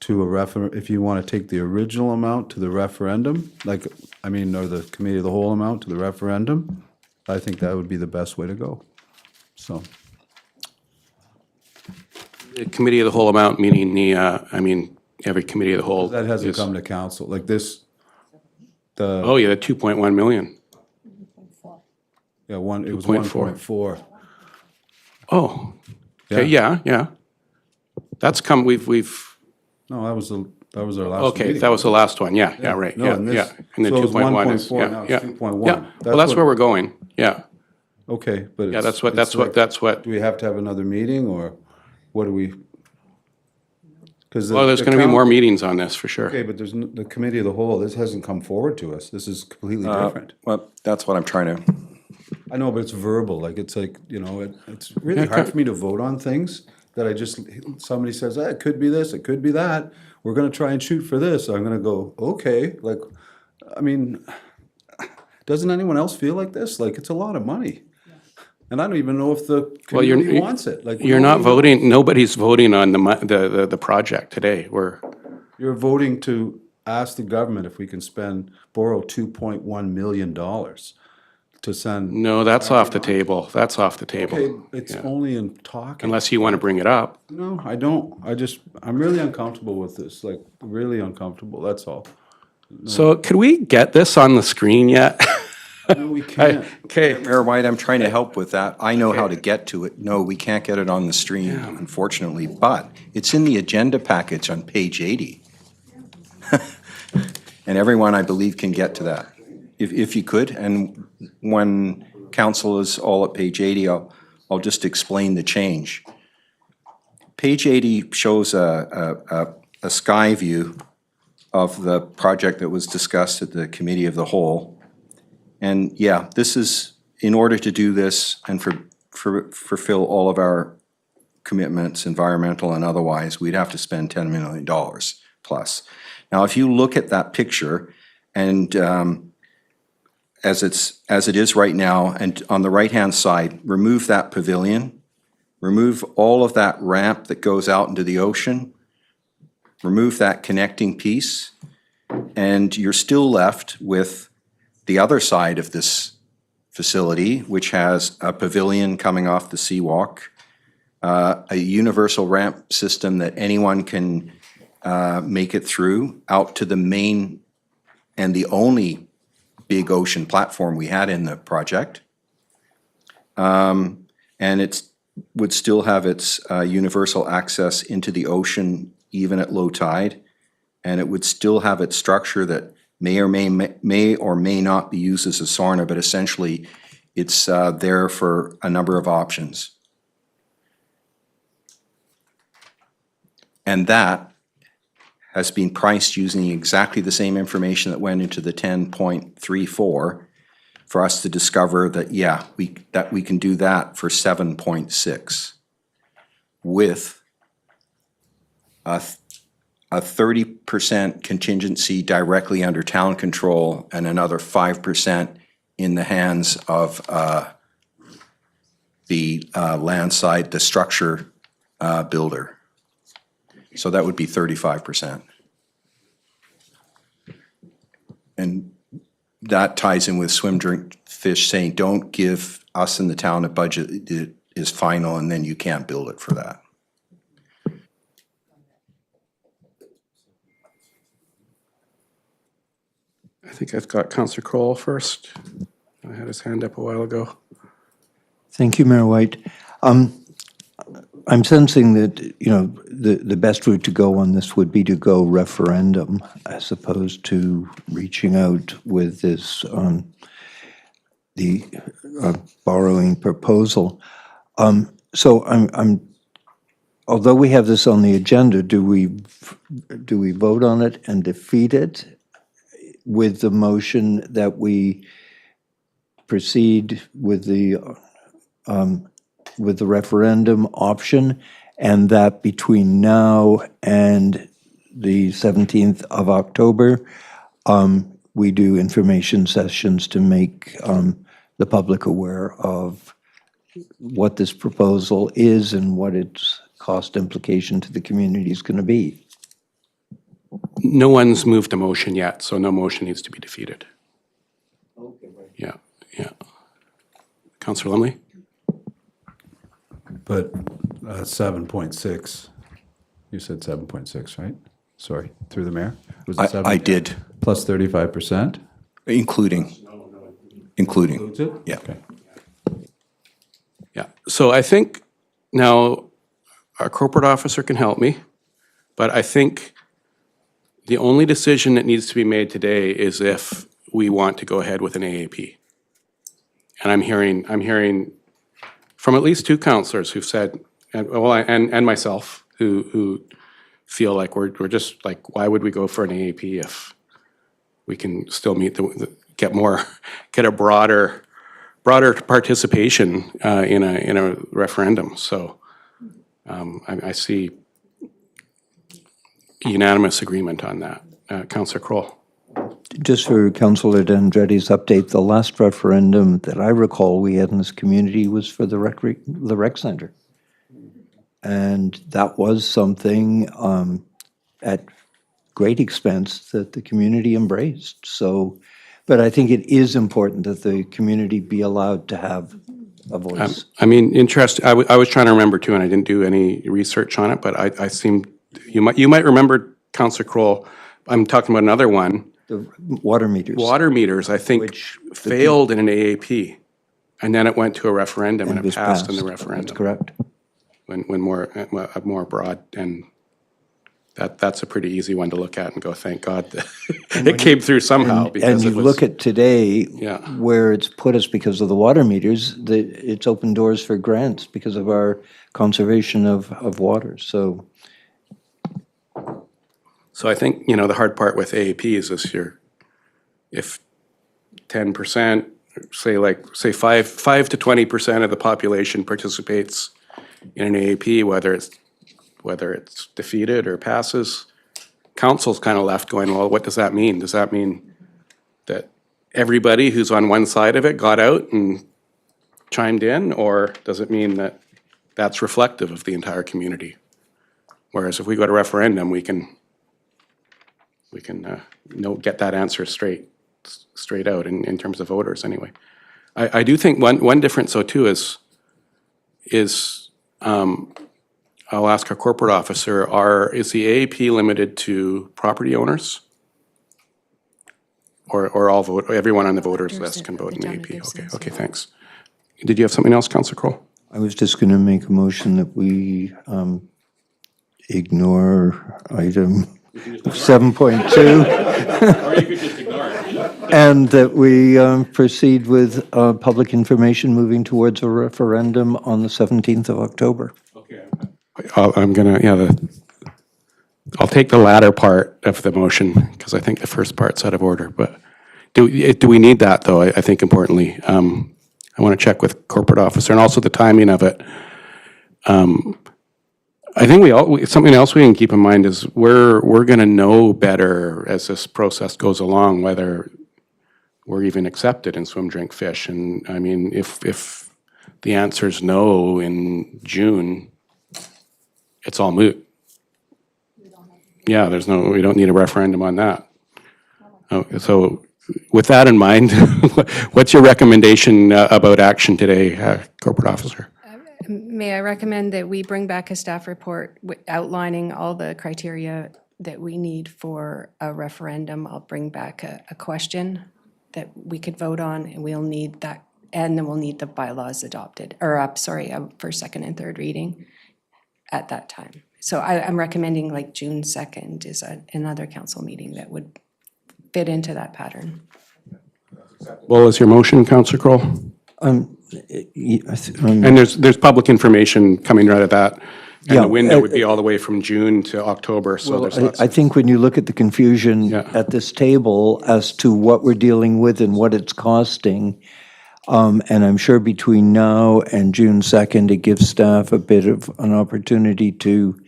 to a if you want to take the original amount to the referendum, like, I mean, or the committee of the whole amount to the referendum, I think that would be the best way to go, so. The committee of the whole amount, meaning the, I mean, every committee of the whole. That hasn't is- come to council, like this, Oh, yeah, the 2.1 million. yeah, it was 2.4. 1.4. Oh, okay, yeah. That's come, we've, No, that was our last okay, meeting. that was the last one, yeah, right, No, yeah, and yeah. this- And the so it was 2.1 is, 1.4, now yeah, it's yeah. 2.1. Yeah, well, that's where we're going, yeah. Okay, but Yeah, it's. that's what, it's that's what, like, that's what, do we have to have another meeting, or what do we? Because well, there's gonna be more meetings on this, for sure. Okay, but there's, the committee of the whole, this hasn't come forward to us. This is completely different. Well, that's what I'm trying to, I know, but it's verbal, like, it's like, you know, it's really hard for me to vote on things that I just, somebody says, it could be this, it could be that, we're gonna try and shoot for this, I'm gonna go, okay, like, I mean, doesn't anyone else feel like this? Like, it's a lot of money. And I don't even know if the Well, you're- community wants it, like. You're not nobody- voting, nobody's voting on the project today, You're voting to ask the government if we can borrow $2.1 million to send. no, that's off the table, that's off the Okay, table. it's only in talking. Unless you wanna bring it up. No, I don't. I'm really uncomfortable with this, like, really uncomfortable, that's all. So could we get this on the screen yet? No, we can't. Okay, Mayor White, I'm trying to help with that. I know how to get to it. No, we can't get it on the stream, unfortunately, but it's in the agenda package on page 80. And everyone, I believe, can get to that. If you could, and when council is all at page 80, I'll just explain the change. Page 80 shows a sky view of the project that was discussed at the committee of the whole. And yeah, this is, in order to do this and fulfill all of our commitments, environmental and otherwise, we'd have to spend $10 million plus. Now, if you look at that picture, and as it is right now, and on the right-hand side, remove that pavilion, remove all of that ramp that goes out into the ocean, remove that connecting piece, and you're still left with the other side of this facility, which has a pavilion coming off the seawalk, a universal ramp system that anyone can make it through out to the main and the only big ocean platform we had in the project. And it would still have its universal access into the ocean even at low tide, and it would still have its structure that may or may not be used as a sauna, but essentially it's there for a number of options. And that has been priced using exactly the same information that went into the 10.34 for us to discover that, yeah, we can do that for 7.6 with a 30% contingency directly under town control and another 5% in the hands of the land side, the structure builder. So that would be 35%. And that ties in with Swim Drink Fish saying, don't give us in the town a budget that is final and then you can't build it for that. I think I've got Councillor Kroll first. I had his hand up a while ago. Thank you, Mayor White. I'm sensing that, you know, the best route to go on this would be to go referendum as opposed to reaching out with this, the borrowing proposal. So although we have this on the agenda, do we vote on it and defeat it with the motion that we proceed with the referendum option, and that between now and the 17th of October, we do information sessions to make the public aware of what this proposal is and what its cost implication to the community is going to be? No one's moved a motion yet, so no motion needs to be defeated. Yeah, yeah. Councillor Lumley? But 7.6, you said 7.6, right? Sorry, through the mayor? Was it I did, plus 35%? including. Includes it? Yeah. Okay. Yeah, so I think now our corporate officer can help me, but I think the only decision that needs to be made today is if we want to go ahead with an AAP. And I'm hearing from at least two councillors who've said, and myself, who feel like we're just like, why would we go for an AAP if we can still meet get a broader participation in a referendum. So I see unanimous agreement on that. Councillor Kroll. Just for Councillor Andretti's update, the last referendum that I recall we had in this community was for the rec center. And that was something at great expense that the community embraced. So, but I think it is important that the community be allowed to have a voice. I mean, I was trying to remember too, and I didn't do any research on it, but I seem, you might remember, Councillor Kroll, I'm talking about another one. The water meters. Water meters, I think, failed in an AAP, and then it went to a referendum, and it was passed in the referendum. That's correct. When more broad, and that's a pretty easy one to look at and go, thank God that it came through somehow. And you look at today, Yeah. where it's put us because of the water meters, it's opened doors for grants because of our conservation of water, so. So I think, the hard part with AAPs is if 10%, say 5 to 20% of the population participates in an AAP, whether it's defeated or passes, council's kind of left going, well, what does that mean? Does that mean that everybody who's on one side of it got out and chimed in, or does it mean that that's reflective of the entire community? Whereas if we go to referendum, we can get that answer straight out in terms of voters anyway. I do think one difference though too is I'll ask our corporate officer, is the AAP limited to property owners? Or everyone on the voters list can vote in the AAP? Okay, thanks. Did you have something else, Councillor Kroll? I was just going to make a motion that we ignore item 7.2. Or you could just ignore it. And that we proceed with public information moving towards a referendum on the 17th of October. Okay. I'll take the latter part of the motion, because I think the first part's out of order, but do we need that, though? I think importantly. I want to check with corporate officer, and also the timing of it. I think something else we can keep in mind is we're going to know better as this process goes along whether we're even accepted in swim, drink, fish. And I mean, if the answer is no in June, it's all moot. Yeah, we don't need a referendum on that. So with that in mind, what's your recommendation about action today, corporate officer? May I recommend that we bring back a staff report outlining all the criteria that we need for a referendum? I'll bring back a question that we could vote on, and we'll need that, and then we'll need the bylaws adopted, for second and third reading at that time. So I'm recommending like June 2nd is another council meeting that would fit into that pattern. Well, is your motion, Councillor Kroll? And there's public information coming out of that. And Yeah, the window would be all the way from June to October, so there's lots I of. think when you look at the confusion Yeah. at this table as to what we're dealing with and what it's costing, and I'm sure between now and June 2nd, it gives staff a bit of an opportunity to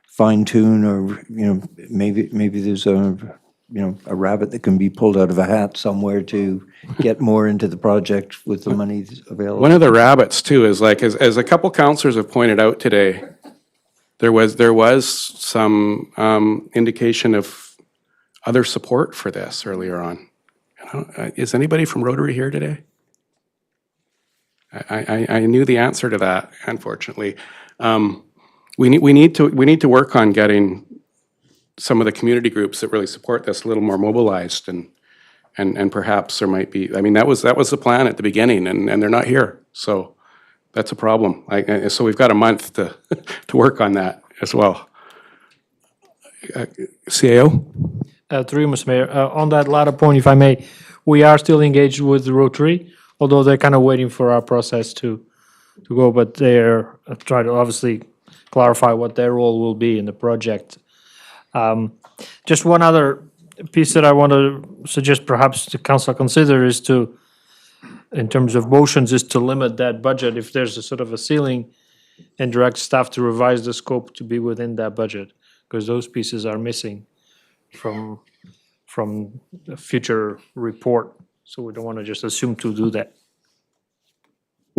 fine tune, or, maybe there's a rabbit that can be pulled out of a hat somewhere to get more into the project with the money available. One of the rabbits too is like, as a couple councillors have pointed out today, there was some indication of other support for this earlier on. Is anybody from Rotary here today? I knew the answer to that, unfortunately. We need to work on getting some of the community groups that really support this a little more mobilized, and perhaps there might be, I mean, that was the plan at the beginning, and they're not here, so that's a problem. So we've got a month to work on that as well. CAO? Through you, Mr. Mayor. On that latter point, if I may, we are still engaged with the Rotary, although they're kind of waiting for our process to go, but they're trying to obviously clarify what their role will be in the project. Just one other piece that I want to suggest perhaps the council consider is to, in terms of motions, is to limit that budget if there's a sort of a ceiling, and direct staff to revise the scope to be within that budget, because those pieces are missing from the future report. So we don't want to just assume to do that.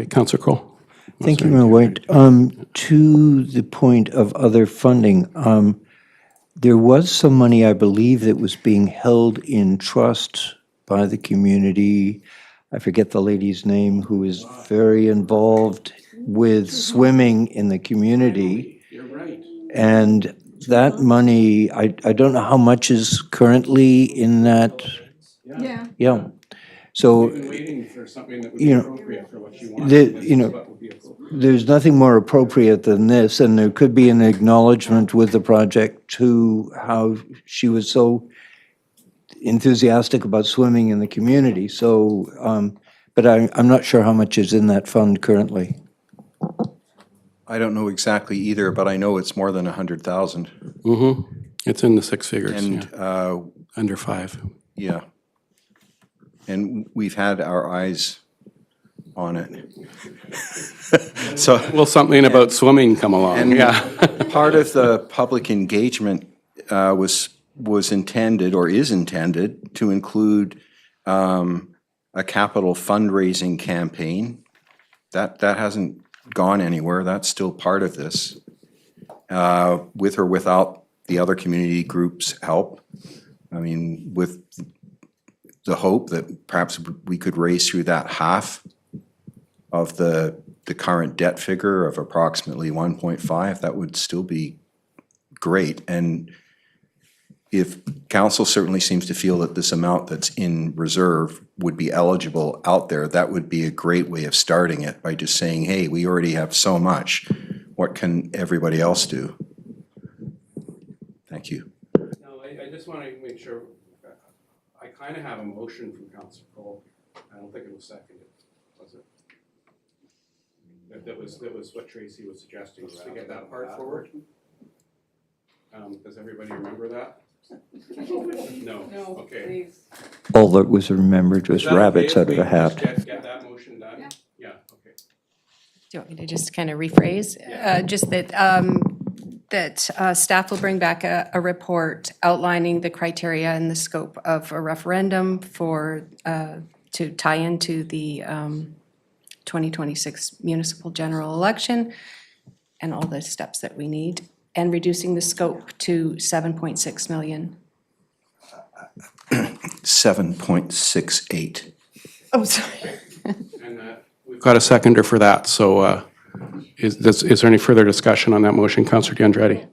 Councillor Kroll? Thank you, Mayor White. To the point of other funding, there was some money, I believe, that was being held in trust by the community. I forget the lady's name, who is very involved with swimming in the community. You're right. And that money, I don't know how much is currently in that. Yeah. Yeah. So, Waiting for something that would be be appropriate appropriate for what you want. there's nothing more appropriate than this, and there could be an acknowledgement with the project to how she was so enthusiastic about swimming in the community. So, but I'm not sure how much is in that fund currently. I don't know exactly either, but I know it's more than 100,000. Mm-hmm. It's in the six figures, And, yeah. Under 5. yeah. And we've had our eyes on it. So, Will something about swimming come along? and Yeah. part of the public engagement was intended, or is intended, to include a capital fundraising campaign. That hasn't gone anywhere. That's still part of this, with or without the other community groups' help. I mean, with the hope that perhaps we could raise through that half of the current debt figure of approximately 1.5, that would still be great. And if council certainly seems to feel that this amount that's in reserve would be eligible out there, that would be a great way of starting it, by just saying, hey, we already have so much. What can everybody else do? Thank you. No, I just want to make sure, I kind of have a motion from Councillor Kroll. I don't think it was seconded, was it? That was what Tracy was suggesting, was to get that part forward. Does everybody remember that? No, okay. Please. All that was remembered was Is that okay rabbits if out of we a hat. just Get that motion done? Yeah, okay. Do you want me to just kind of rephrase? Just that staff will bring back a report outlining the criteria and the scope of a referendum for, to tie into the 2026 municipal general election, and all the steps that we need, and reducing the scope to 7.6 million. 7.68. Oh, sorry. And we've got a seconder for that, so is there any further discussion on that motion, Councillor DeAndretti?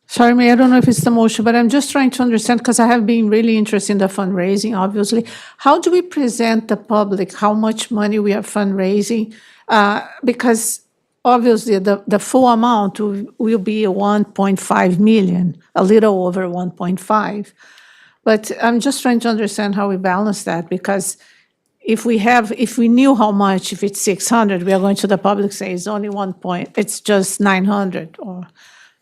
Sorry, Mayor, I don't know if it's the motion, but I'm just trying to understand, because I have been really interested in the fundraising, obviously. How do we present the public how much money we are fundraising? Because obviously, the full amount will be 1.5 million, a little over 1.5. But I'm just trying to understand how we balance that, because if we knew how much, if it's 600, we are going to the public say it's only 1 point, it's just 900,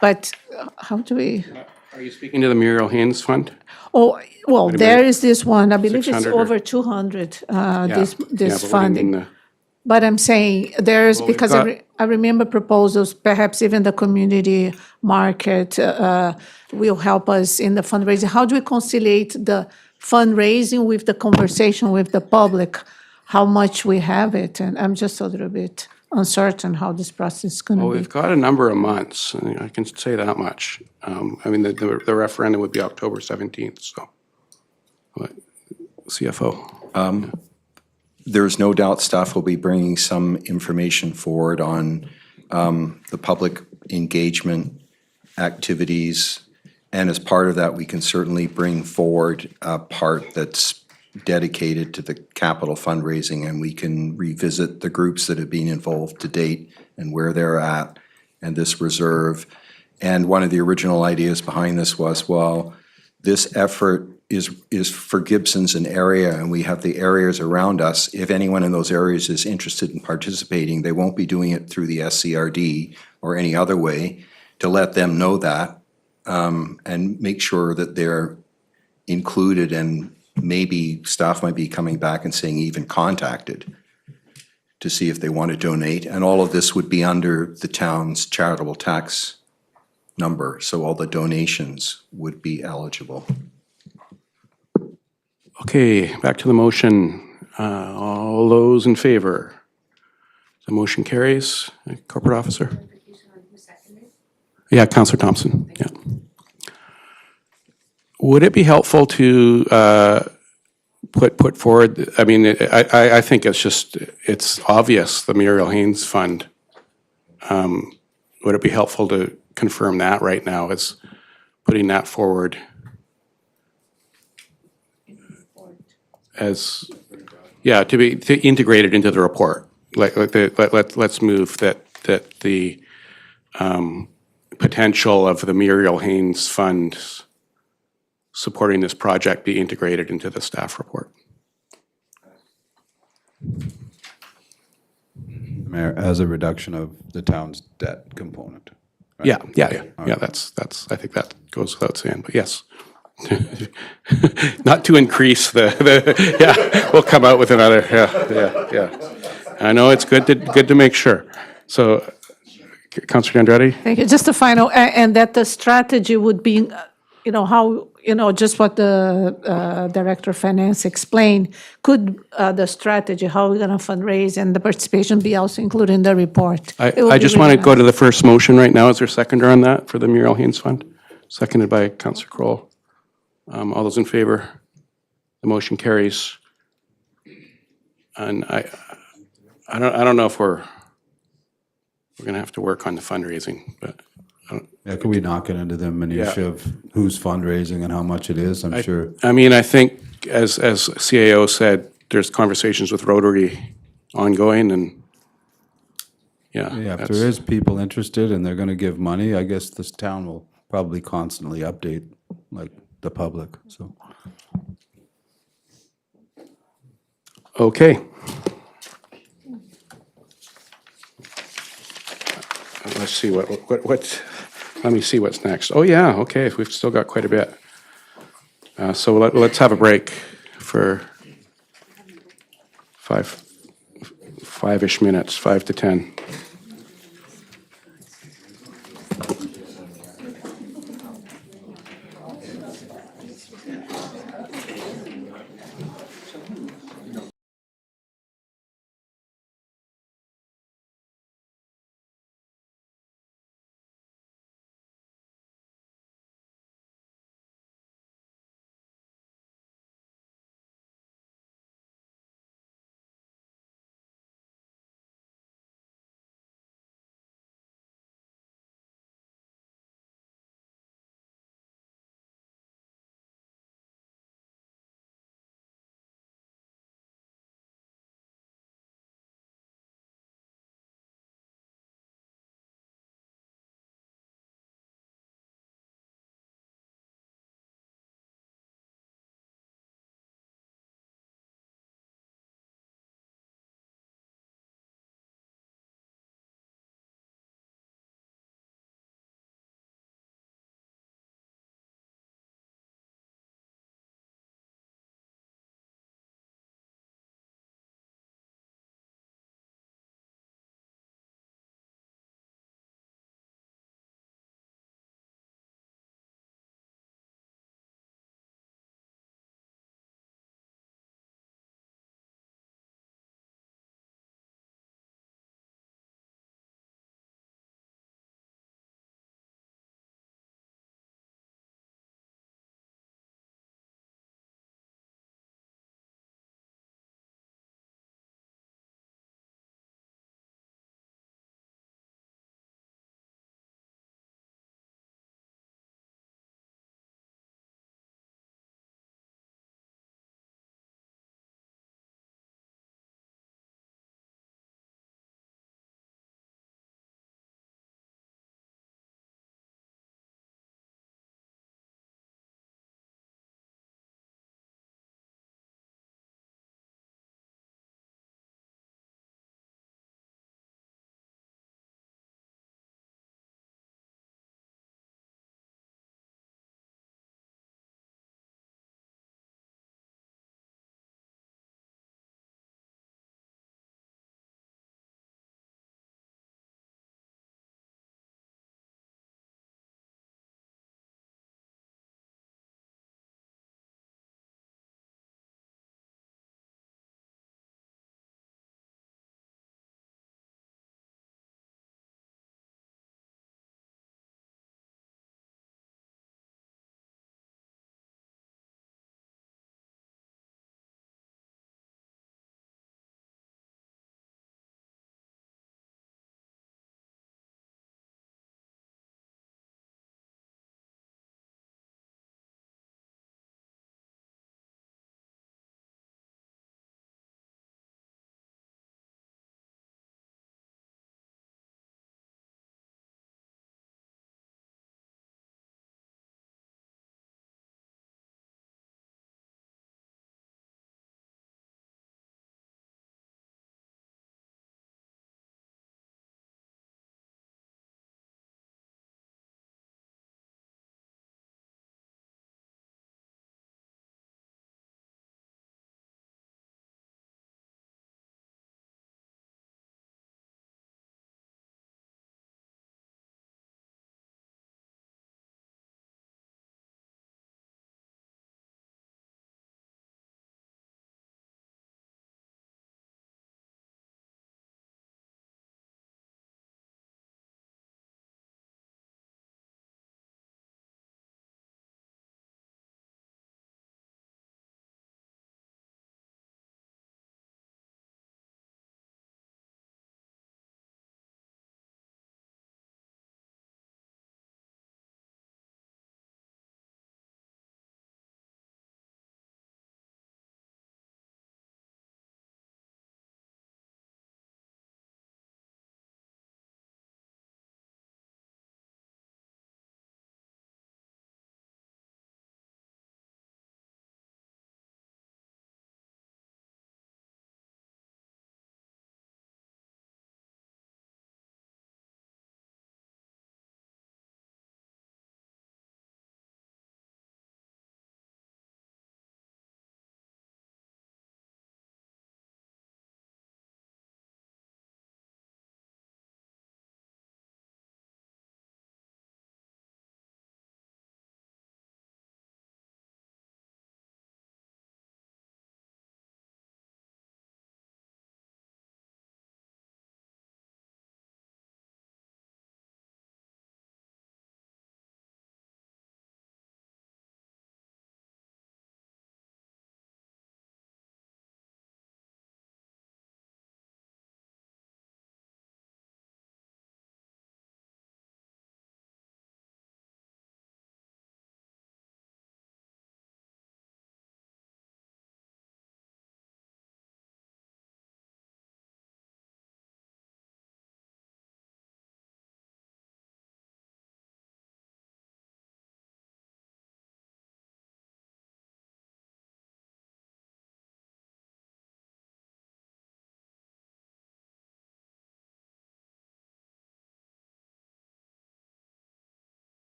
but how do we? Are you speaking to the Muriel Haynes Fund? Oh, well, Wait a there minute. is this one, I believe it's 600 or- over 200, Yeah. this Yeah, but what do you funding. mean, But I'm saying there's, Well, we've because got- I remember proposals, perhaps even the community market will help us in the fundraising. How do we conciliate the fundraising with the conversation with the public, how much we have it? And I'm just a little bit uncertain how this process is going Well, to be. we've got a number of months, I can say that much. I mean, the referendum would be October 17th, so. What, CFO? There's no doubt staff will be bringing some information forward on the public engagement activities. And as part of that, we can certainly bring forward a part that's dedicated to the capital fundraising, and we can revisit the groups that have been involved to date and where they're at, and this reserve. And one of the original ideas behind this was, well, this effort is for Gibsons and area, and we have the areas around us. If anyone in those areas is interested in participating, they won't be doing it through the SCRD or any other way, to let them know that and make sure that they're included, and maybe staff might be coming back and saying even contacted to see if they want to donate. And all of this would be under the town's charitable tax number, so all the donations would be eligible. Okay, back to the motion. All those in favor? The motion carries. Corporate Officer? Yeah, Councillor Thompson, yeah. Would it be helpful to put forward, I mean, I think it's obvious, the Muriel Haynes Fund. Would it be helpful to confirm that right now, as putting that forward as, yeah, to integrate it into the report? Let's move that the potential of the Muriel Haynes Fund supporting this project be integrated into the staff report. Mayor, as a reduction of the town's debt component. right? Yeah, that's, I think that goes without saying, but yes. Not to increase yeah, we'll come out with another, yeah. I know it's good to make sure. So, Councillor Andretti? Thank you. Just a final, and that the strategy would be, how, just what the Director of Finance explained, could the strategy, how we're going to fundraise and the participation be also included in the report? I just want to go to the first motion right now. Is there a seconder on that for the Muriel Haynes Fund? Seconded by Councillor Kroll. All those in favor? The motion carries. And I don't know if we're going to have to work on the fundraising, but Yeah, could we not get into the minutia of who's fundraising and how much it is? I'm sure. I mean, I think as CAO said, there's conversations with Rotary ongoing, and Yeah, if there is people interested and they're going to give money, I guess this town will probably constantly update, like, the public, so. Okay. Let's see let me see what's next. Oh, yeah, okay, we've still got quite a bit. So let's have a break for five-ish minutes, 5 to 10.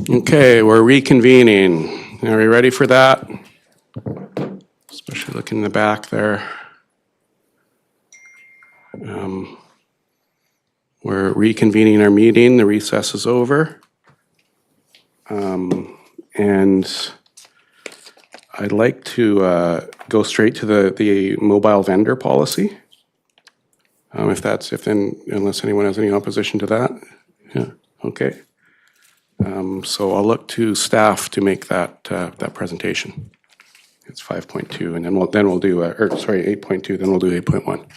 Okay, we're reconvening. Are we ready for that? Especially looking in the back there. We're reconvening our meeting. The recess is over. And I'd like to go straight to the mobile vendor policy. Unless anyone has any opposition to that. Yeah, okay. So I'll look to staff to make that presentation. It's 5.2, and then we'll do 8.2. Then we'll do 8.1.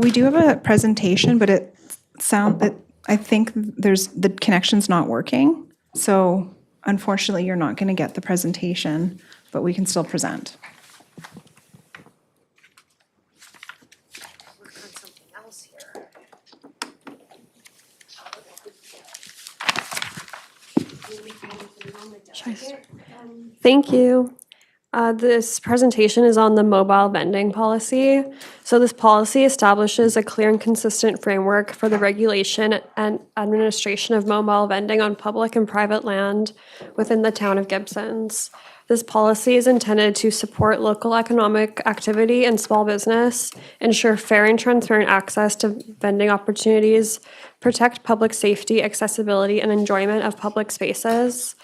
We do have a presentation, but I think the connection's not working. So unfortunately, you're not going to get the presentation, but we can still present. Thank you. This presentation is on the mobile vending policy. So this policy establishes a clear and consistent framework for the regulation and administration of mobile vending on public and private land within the town of Gibsons. This policy is intended to support local economic activity and small business, ensure fair and transparent access to vending opportunities, protect public safety, accessibility, and enjoyment of public spaces,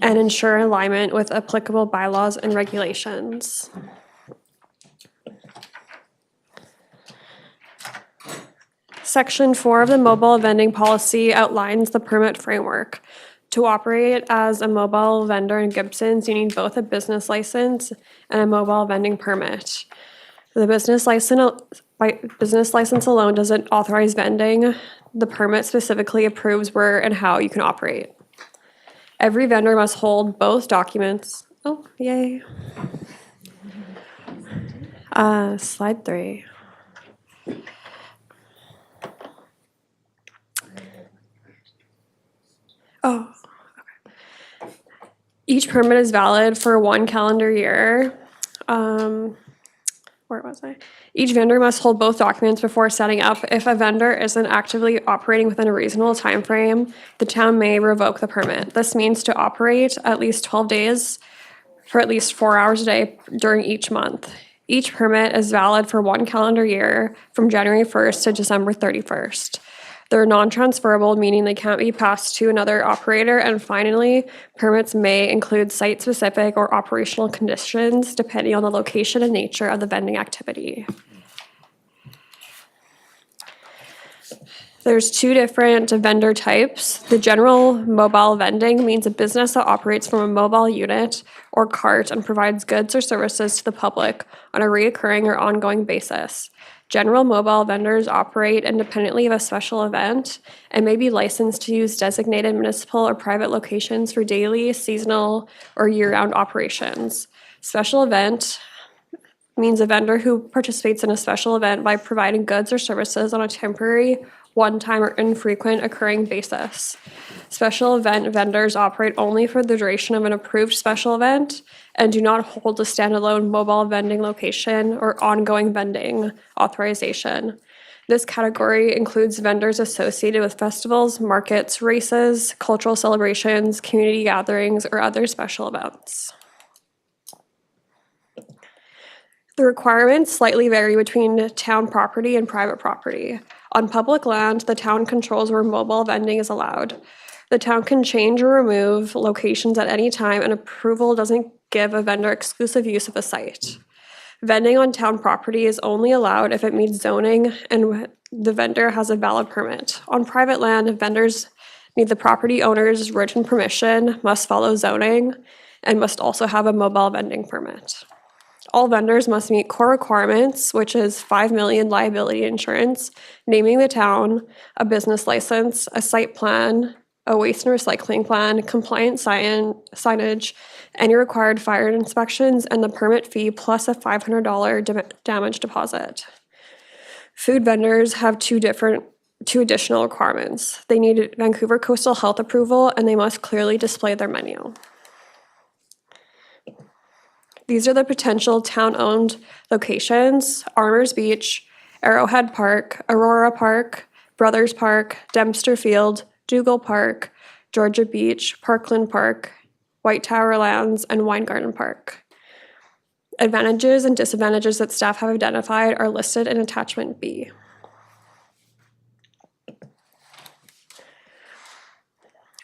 and ensure alignment with applicable bylaws and regulations. Section 4 of the mobile vending policy outlines the permit framework. To operate as a mobile vendor in Gibsons, you need both a business license and a mobile vending permit. The business license alone doesn't authorize vending. The permit specifically approves where and how you can operate. Every vendor must hold both documents. Oh, yay. Slide 3. Oh, okay. Each permit is valid for 1 calendar year. Where was I? Each vendor must hold both documents before setting up. If a vendor isn't actively operating within a reasonable time frame, the town may revoke the permit. This means to operate at least 12 days for at least 4 hours a day during each month. Each permit is valid for 1 calendar year from January 1st to December 31st. They're non-transferable, meaning they can't be passed to another operator. And finally, permits may include site-specific or operational conditions depending on the location and nature of the vending activity. There's 2 different vendor types. The general mobile vending means a business that operates from a mobile unit or cart and provides goods or services to the public on a recurring or ongoing basis. General mobile vendors operate independently of a special event and may be licensed to use designated municipal or private locations for daily, seasonal, or year-round operations. Special event means a vendor who participates in a special event by providing goods or services on a temporary, one-time, or infrequent occurring basis. Special event vendors operate only for the duration of an approved special event and do not hold a standalone mobile vending location or ongoing vending authorization. This category includes vendors associated with festivals, markets, races, cultural celebrations, community gatherings, or other special events. The requirements slightly vary between town property and private property. On public land, the town controls where mobile vending is allowed. The town can change or remove locations at any time, and approval doesn't give a vendor exclusive use of a site. Vending on town property is only allowed if it meets zoning and the vendor has a valid permit. On private land, vendors need the property owner's written permission, must follow zoning, and must also have a mobile vending permit. All vendors must meet core requirements, which is $5 million liability insurance, naming the town, a business license, a site plan, a waste and recycling plan, compliant signage, any required fire inspections, and the permit fee plus a $500 damage deposit. Food vendors have two additional requirements. They need Vancouver Coastal Health approval, and they must clearly display their menu. These are the potential town-owned locations: Armours Beach, Arrowhead Park, Aurora Park, Brothers Park, Dempster Field, Dougal Park, Georgia Beach, Parkland Park, White Tower Lands, and Weingarten Park. Advantages and disadvantages that staff have identified are listed in Attachment B.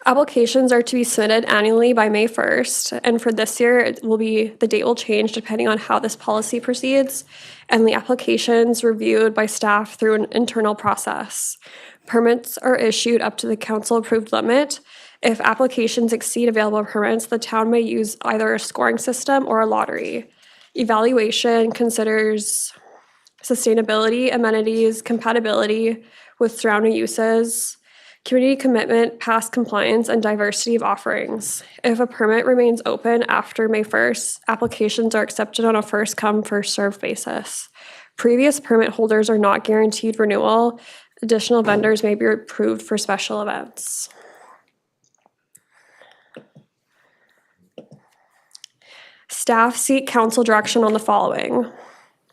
Applications are to be submitted annually by May 1st, and for this year, the date will change depending on how this policy proceeds, and the applications reviewed by staff through an internal process. Permits are issued up to the council-approved limit. If applications exceed available permits, the town may use either a scoring system or a lottery. Evaluation considers sustainability, amenities, compatibility with surrounding uses, community commitment, past compliance, and diversity of offerings. If a permit remains open after May 1st, applications are accepted on a first-come, first-served basis. Previous permit holders are not guaranteed renewal. Additional vendors may be approved for special events. Staff seek council direction on the following.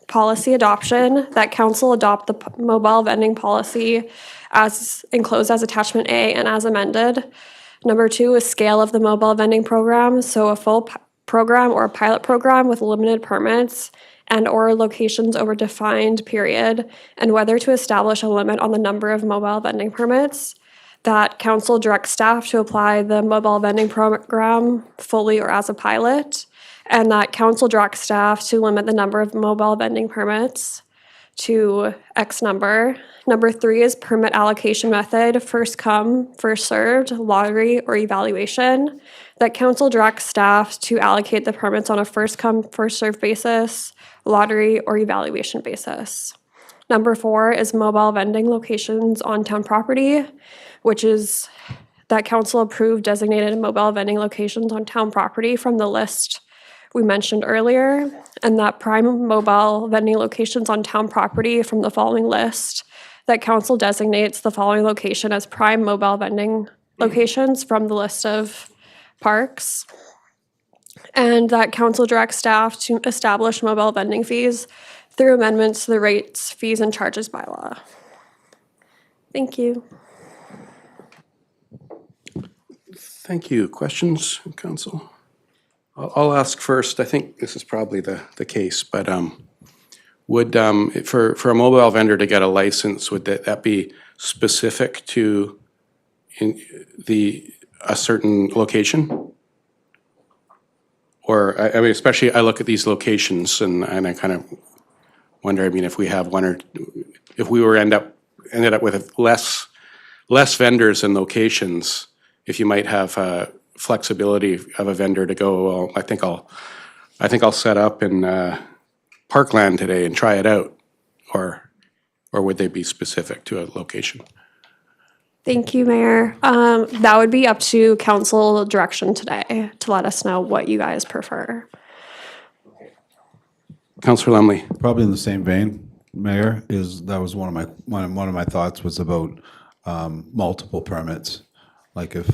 Policy adoption, that council adopt the mobile vending policy as enclosed as Attachment A and as amended. Number 2 is scale of the mobile vending program, so a full program or a pilot program with limited permits and or locations over defined period, and whether to establish a limit on the number of mobile vending permits. That council directs staff to apply the mobile vending program fully or as a pilot, and that council directs staff to limit the number of mobile vending permits to X number. Number 3 is permit allocation method, first come, first served, lottery, or evaluation. That council directs staff to allocate the permits on a first come, first served basis, lottery, or evaluation basis. Number 4 is mobile vending locations on town property, which is that council approved designated mobile vending locations on town property from the list we mentioned earlier, and that prime mobile vending locations on town property from the following list, that council designates the following location as prime mobile vending locations from the list of parks, and that council directs staff to establish mobile vending fees through amendments to the rates, fees, and charges bylaw. Thank you. Thank you. Questions, council? I'll ask first. I think this is probably the case, but would for a mobile vendor to get a license, would that be specific to a certain location? Or I mean, especially I look at these locations and I kind of wonder. I mean, if we have one or if we were ended up with less vendors and locations, if you might have flexibility of a vendor to go, well, I think I'll set up in Parkland today and try it out, or would they be specific to a location? Thank you, Mayor. That would be up to council direction today to let us know what you guys prefer. Councillor Lumley. Probably in the same vein, Mayor, that was one of my thoughts was about multiple permits, like if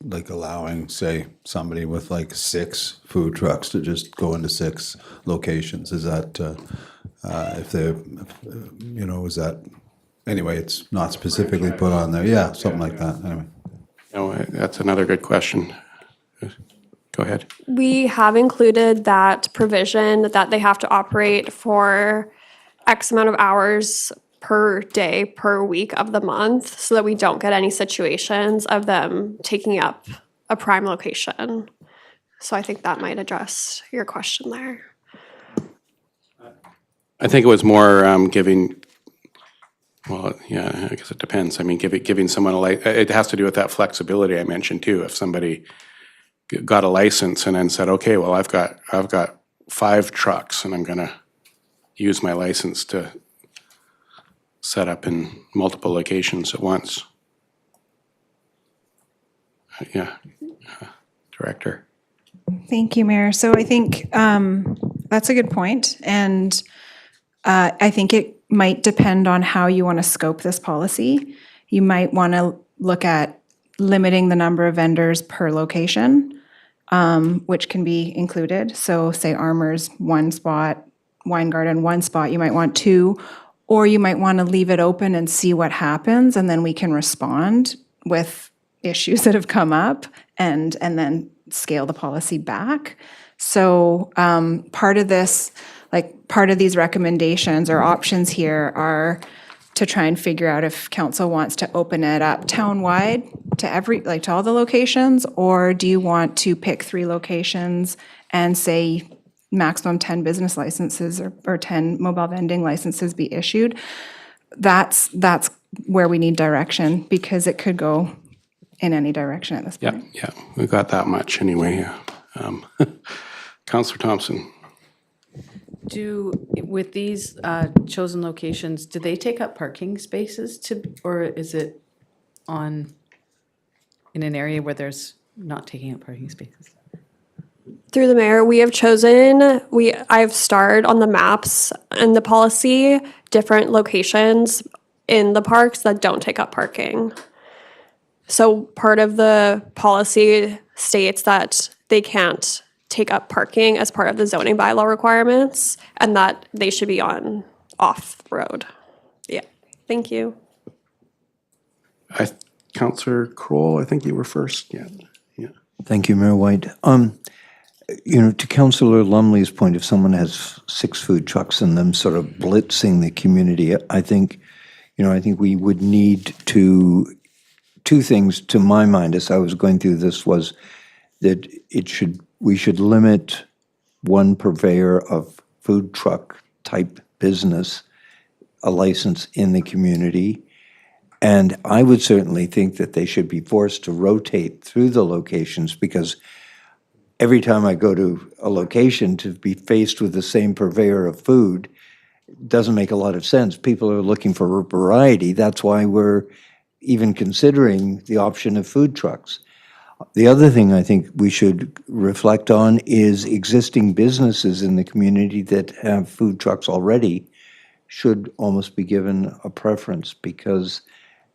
like allowing, say, somebody with like 6 food trucks to just go into 6 locations. Is that if they're, is that, anyway, it's not specifically put on there. Yeah, something like that, anyway. No, that's another good question. Go ahead. We have included that provision that they have to operate for X amount of hours per day, per week of the month, so that we don't get any situations of them taking up a prime location. So I think that might address your question there. I think it was more giving, well, yeah, I guess it depends. I mean, giving someone it has to do with that flexibility I mentioned too. If somebody got a license and then said, okay, well, I've got 5 trucks and I'm gonna use my license to set up in multiple locations at once. yeah, Director. Thank you, Mayor. So I think that's a good point, and I think it might depend on how you want to scope this policy. You might want to look at limiting the number of vendors per location, which can be included. So say Armour's one spot, Wine Garden one spot, you might want two, or you might want to leave it open and see what happens, and then we can respond with issues that have come up and then scale the policy back. So part of this, like part of these recommendations or options here are to try and figure out if council wants to open it up town-wide to to all the locations, or do you want to pick 3 locations and say maximum 10 business licenses or 10 mobile vending licenses be issued? That's where we need direction, because it could go in any direction at this point. Yeah, we got that much anyway, yeah. Councillor Thompson. With these chosen locations, do they take up parking spaces or is it in an area where there's not taking up parking spaces? Through the mayor, we have chosen, I've starred on the maps and the policy, different locations in the parks that don't take up parking. So part of the policy states that they can't take up parking as part of the zoning bylaw requirements, and that they should be on off-road. Yeah, thank you. Councillor Kroll, I think you were first. Yeah. Thank you, Mayor White. To Councillor Lumley's point, if someone has 6 food trucks and them sort of blitzing the community, I think we would need to, 2 things to my mind as I was going through this was that we should limit one purveyor of food truck type business, a license in the community. And I would certainly think that they should be forced to rotate through the locations, because every time I go to a location to be faced with the same purveyor of food doesn't make a lot of sense. People are looking for variety. That's why we're even considering the option of food trucks. The other thing I think we should reflect on is existing businesses in the community that have food trucks already should almost be given a preference, because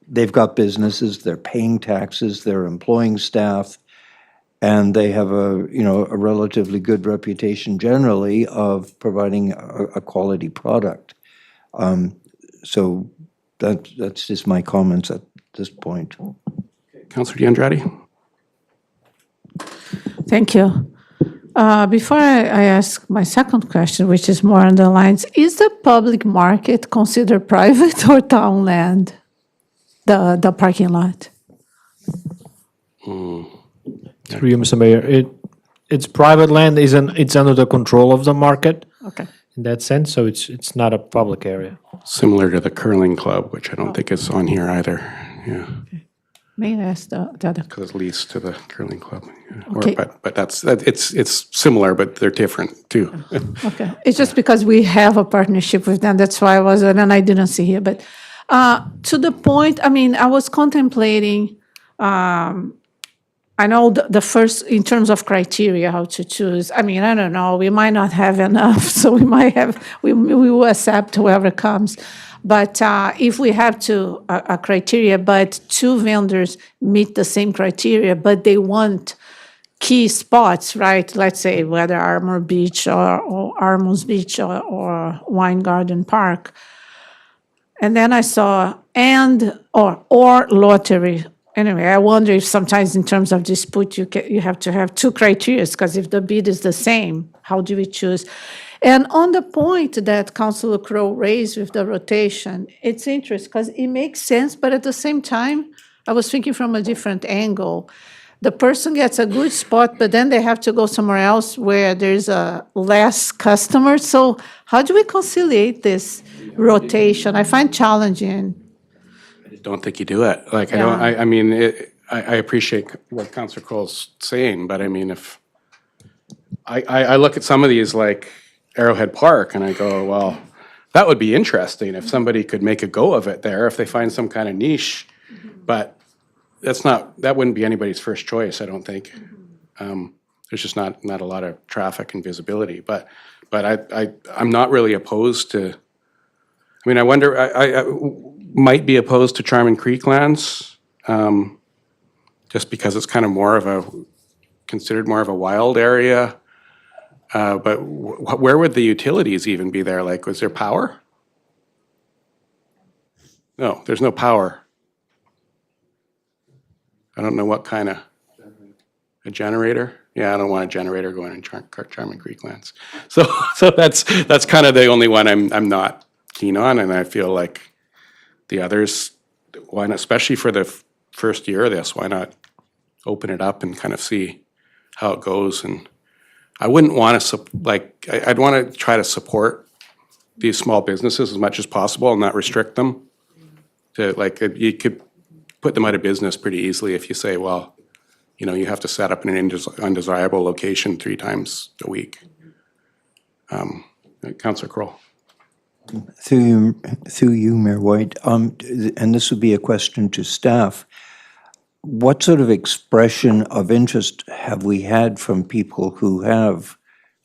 they've got businesses, they're paying taxes, they're employing staff, and they have a relatively good reputation generally of providing a quality product. So that's just my comments at this point. Councillor D'Andrade. Thank you. Before I ask my second question, which is more on the lines, is the public market considered private or town land, the parking lot? Through you, Mr. Mayor, it's private land, it's under the control of the market. Okay. In that sense, so it's not a public area. Similar to the curling club, which I don't think is on here either. Yeah. May I ask the other? Because it's leased to the curling club. Yeah. Okay. But it's similar, but they're different too. Okay. It's just because we have a partnership with them. That's why and I didn't see here. But to the point, I was contemplating, I know the first, in terms of criteria, how to choose. I don't know, we might not have enough, so we will accept whoever comes. But if we have a criteria, but 2 vendors meet the same criteria, but they want key spots, right? Let's say whether Armour Beach or Armour's Beach or Wine Garden Park. And then I saw or lottery. Anyway, I wonder if sometimes in terms of dispute, you have to have 2 criteria, because if the bid is the same, how do we choose? And on the point that Councilor Crow raised with the rotation, it's interesting because it makes sense, but at the same time, I was thinking from a different angle. The person gets a good spot, but then they have to go somewhere else where there's less customers. So how do we conciliate this rotation? I find challenging. I don't think you do it. Like, I appreciate what Councillor Kroll's saying, but if I look at some of these like Arrowhead Park and I go, well, that would be interesting if somebody could make a go of it there, if they find some kind of niche. But that wouldn't be anybody's first choice, I don't think. There's just not a lot of traffic and visibility, but I'm not really opposed to, I mean, I wonder, I might be opposed to Charming Creek lands, just because it's kind of considered more of a wild area. But where would the utilities even be there? Like, was there power? No, there's no power. I don't know what kind of, a generator? Yeah, I don't want a generator going in Charming Creek lands. So that's kind of the only one I'm not keen on, and I feel like the others, why not, especially for the first year of this, why not open it up and kind of see how it goes? And I wouldn't want to, I'd want to try to support these small businesses as much as possible and not restrict them. You could put them out of business pretty easily if you say, well, you know, you have to set up in an undesirable location 3 times a week. Councillor Kroll. Through you, Mayor White, and this would be a question to staff. What sort of expression of interest have we had from people who have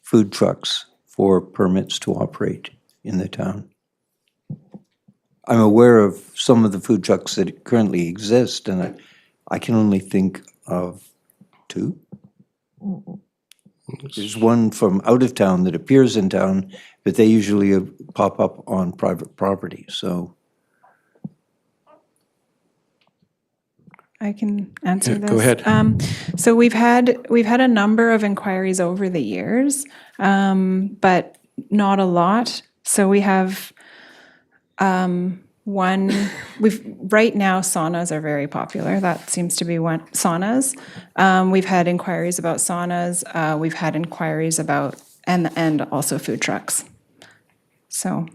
food trucks for permits to operate in the town? I'm aware of some of the food trucks that currently exist, and I can only think of 2. There's one from out of town that appears in town, but they usually pop up on private property, so. I can answer this. Go ahead. So we've had a number of inquiries over the years, but not a lot. So we have right now saunas are very popular. That seems to be one, saunas. We've had inquiries about saunas. We've had inquiries about, and also food trucks. So.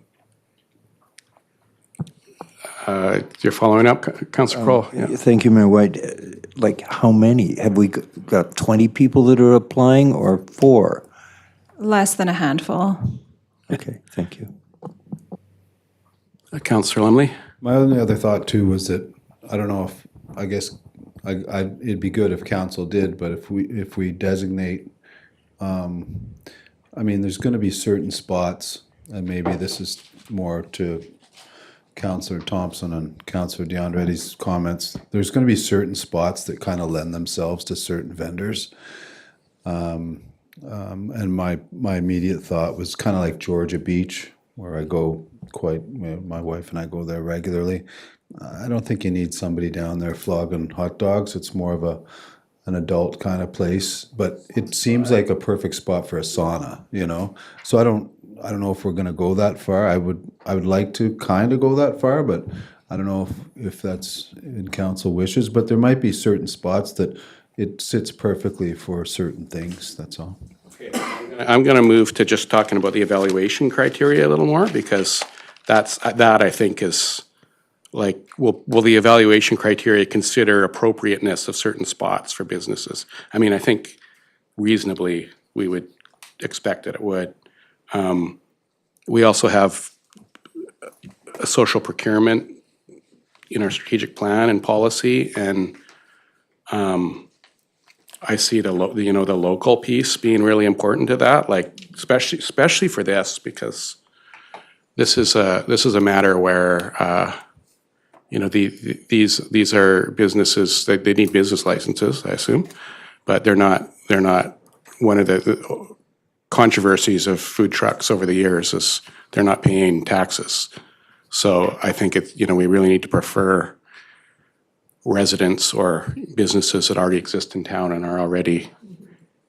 You're following up, Councillor Kroll? Yeah. Thank you, Mayor White. Like, how many? Have we got 20 people that are applying, or 4? Less than a handful. Okay, thank you. Councillor Lumley? My only other thought too was that, I don't know if, I guess, it'd be good if council did, but if we designate, I mean, there's gonna be certain spots, and maybe this is more to Councillor Thompson and Councillor DeAndretti's comments. There's gonna be certain spots that kind of lend themselves to certain vendors. And my immediate thought was kind of like Georgia Beach, where I go my wife and I go there regularly. I don't think you need somebody down there flogging hot dogs. It's more of an adult kind of place, but it seems like a perfect spot for a sauna, you know? So I don't know if we're gonna go that far. I would like to kind of go that far, but I don't know if that's in council wishes, but there might be certain spots that it sits perfectly for certain things, that's all. Okay. I'm going to move to just talking about the evaluation criteria a little more, because that I think is like, will the evaluation criteria consider appropriateness of certain spots for businesses? I mean, I think reasonably we would expect that it would. We also have a social procurement in our strategic plan and policy, and I see the local piece being really important to that, like especially for this, because this is a matter where these are businesses that they need business licenses, I assume, but they're not one of the controversies of food trucks over the years is they're not paying taxes. So I think we really need to prefer residents or businesses that already exist in town and are already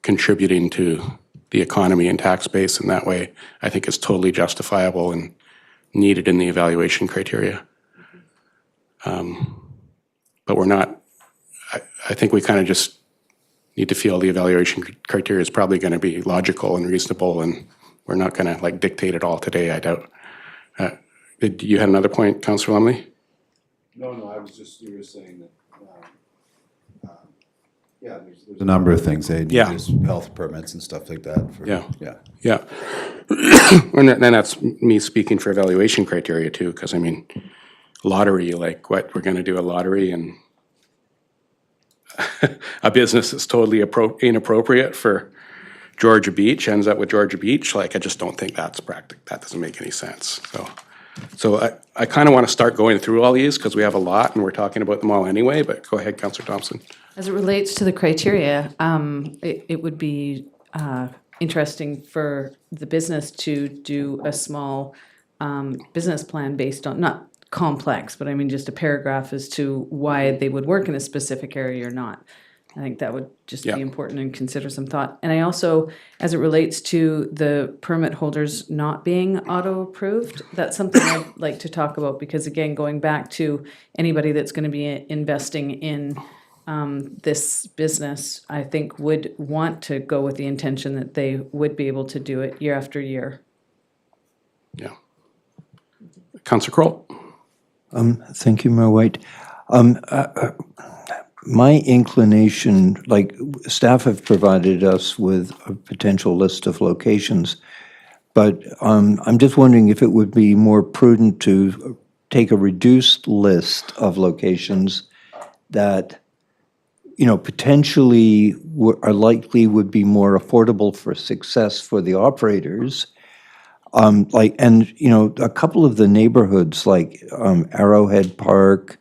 contributing to the economy and tax base in that way. I think it's totally justifiable and needed in the evaluation criteria. But we're not, I think we kind of just need to feel the evaluation criteria is probably going to be logical and reasonable, and we're not going to like dictate it all today, I doubt. You had another point, Councillor Lumley? No, I was just, you were saying that, there's a number of things they need, Yeah. there's health permits and stuff like that. Yeah. And then that's me speaking for evaluation criteria too, because I mean, lottery, like what, we're going to do a lottery and a business that's totally inappropriate for Georgia Beach ends up with Georgia Beach, like, I just don't think that's practical. That doesn't make any sense. So I kind of want to start going through all these because we have a lot and we're talking about them all anyway, but go ahead, Councillor Thompson. As it relates to the criteria, it would be interesting for the business to do a small business plan based on, not complex, but I mean just a paragraph as to why they would work in a specific area or not. I think that would just be important and consider some thought. And I also, as it relates to the permit holders not being auto-approved, that's something I'd like to talk about because, again, going back to anybody that's going to be investing in this business, I think would want to go with the intention that they would be able to do it year after year. Yeah. Councillor Kroll. Thank you, Mayor White. My inclination, like staff have provided us with a potential list of locations, but I'm just wondering if it would be more prudent to take a reduced list of locations that, you know, potentially are likely would be more affordable for success for the operators. And you know, a couple of the neighborhoods like Arrowhead Park,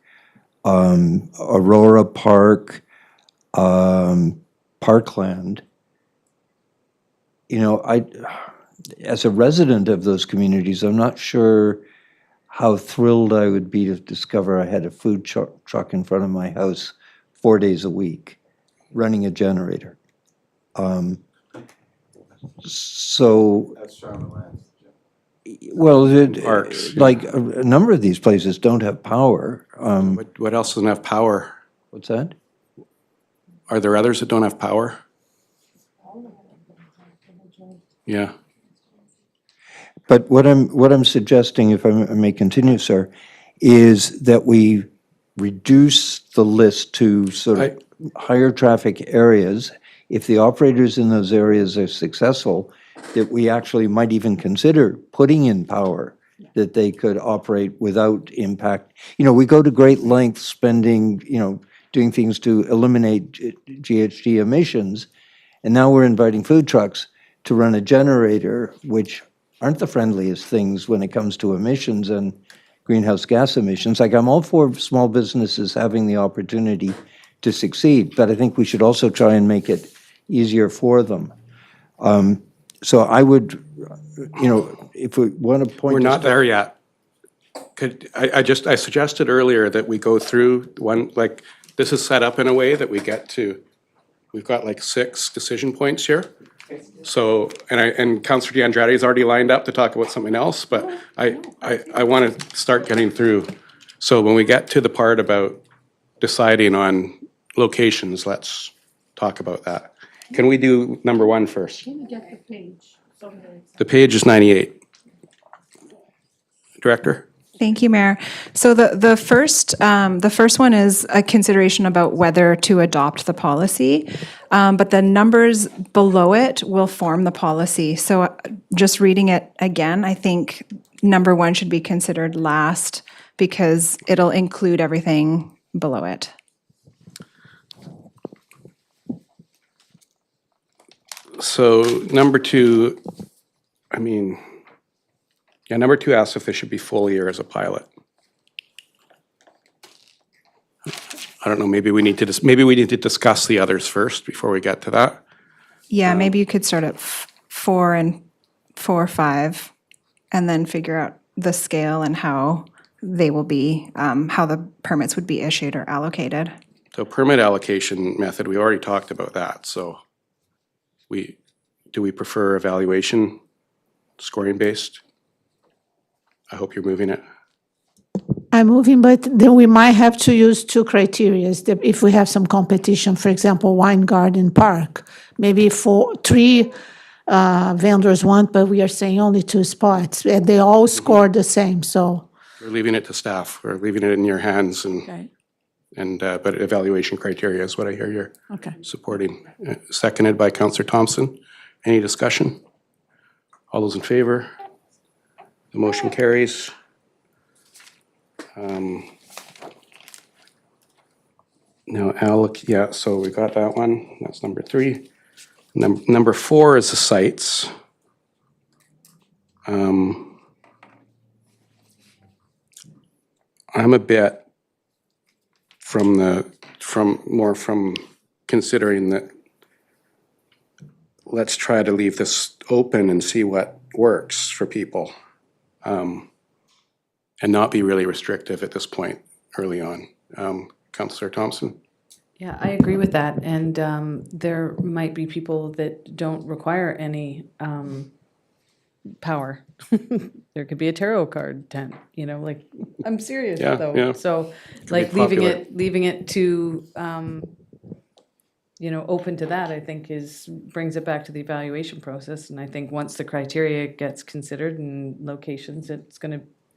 Aurora Park, Parkland. You know, as a resident of those communities, I'm not sure how thrilled I would be to discover I had a food truck in front of my house 4 days a week, running a generator. Well, Parks, like a number of these places don't have power. What else doesn't have power? What's that? Are there others that don't have power? Yeah. But what I'm suggesting, if I may continue, sir, is that we reduce the list to sort of higher traffic areas. If the operators in those areas are successful, that we actually might even consider putting in power that they could operate without impact. You know, we go to great lengths spending, you know, doing things to eliminate GHG emissions, and now we're inviting food trucks to run a generator, which aren't the friendliest things when it comes to emissions and greenhouse gas emissions. Like, I'm all for small businesses having the opportunity to succeed, but I think we should also try and make it easier for them. So I would, you know, if we want to point. We're not there yet. I suggested earlier that we go through one, like, this is set up in a way that we get to, we've got like 6 decision points here. So, and Councillor D'Andrade is already lined up to talk about something else, but I want to start getting through. So when we get to the part about deciding on locations, let's talk about that. Can we do number 1 first? Can you get the page? The page is 98. Director? Thank you, Mayor. So the first one is a consideration about whether to adopt the policy, but the numbers below it will form the policy. So just reading it again, I think number 1 should be considered last because it'll include everything below it. So number 2, I mean, yeah, number 2 asks if there should be full year as a pilot. I don't know, maybe we need to discuss the others first before we get to that. Yeah, maybe you could start at 4 and 4, 5, and then figure out the scale and how they will be, how the permits would be issued or allocated. So permit allocation method, we already talked about that, so do we prefer evaluation, scoring based? I hope you're moving it. I'm moving, but then we might have to use 2 criteria. If we have some competition, for example, Wine Garden Park, maybe 3 vendors want, but we are saying only 2 spots, and they all score the same, so. We're leaving it to staff, we're leaving it in your hands, Okay. but evaluation criteria is what I hear you're Okay. supporting. Seconded by Councillor Thompson. Any discussion? All those in favor? The motion carries. Now, yeah, so we got that one. That's number 3. Number 4 is the sites. I'm a bit from considering that let's try to leave this open and see what works for people, and not be really restrictive at this point early on. Councillor Thompson? Yeah, I agree with that. And there might be people that don't require any power. There could be a tarot card tent, like, I'm serious Yeah, though. yeah. So be like popular. leaving it to, open to that, I think brings it back to the evaluation process. And I think once the criteria gets considered and locations,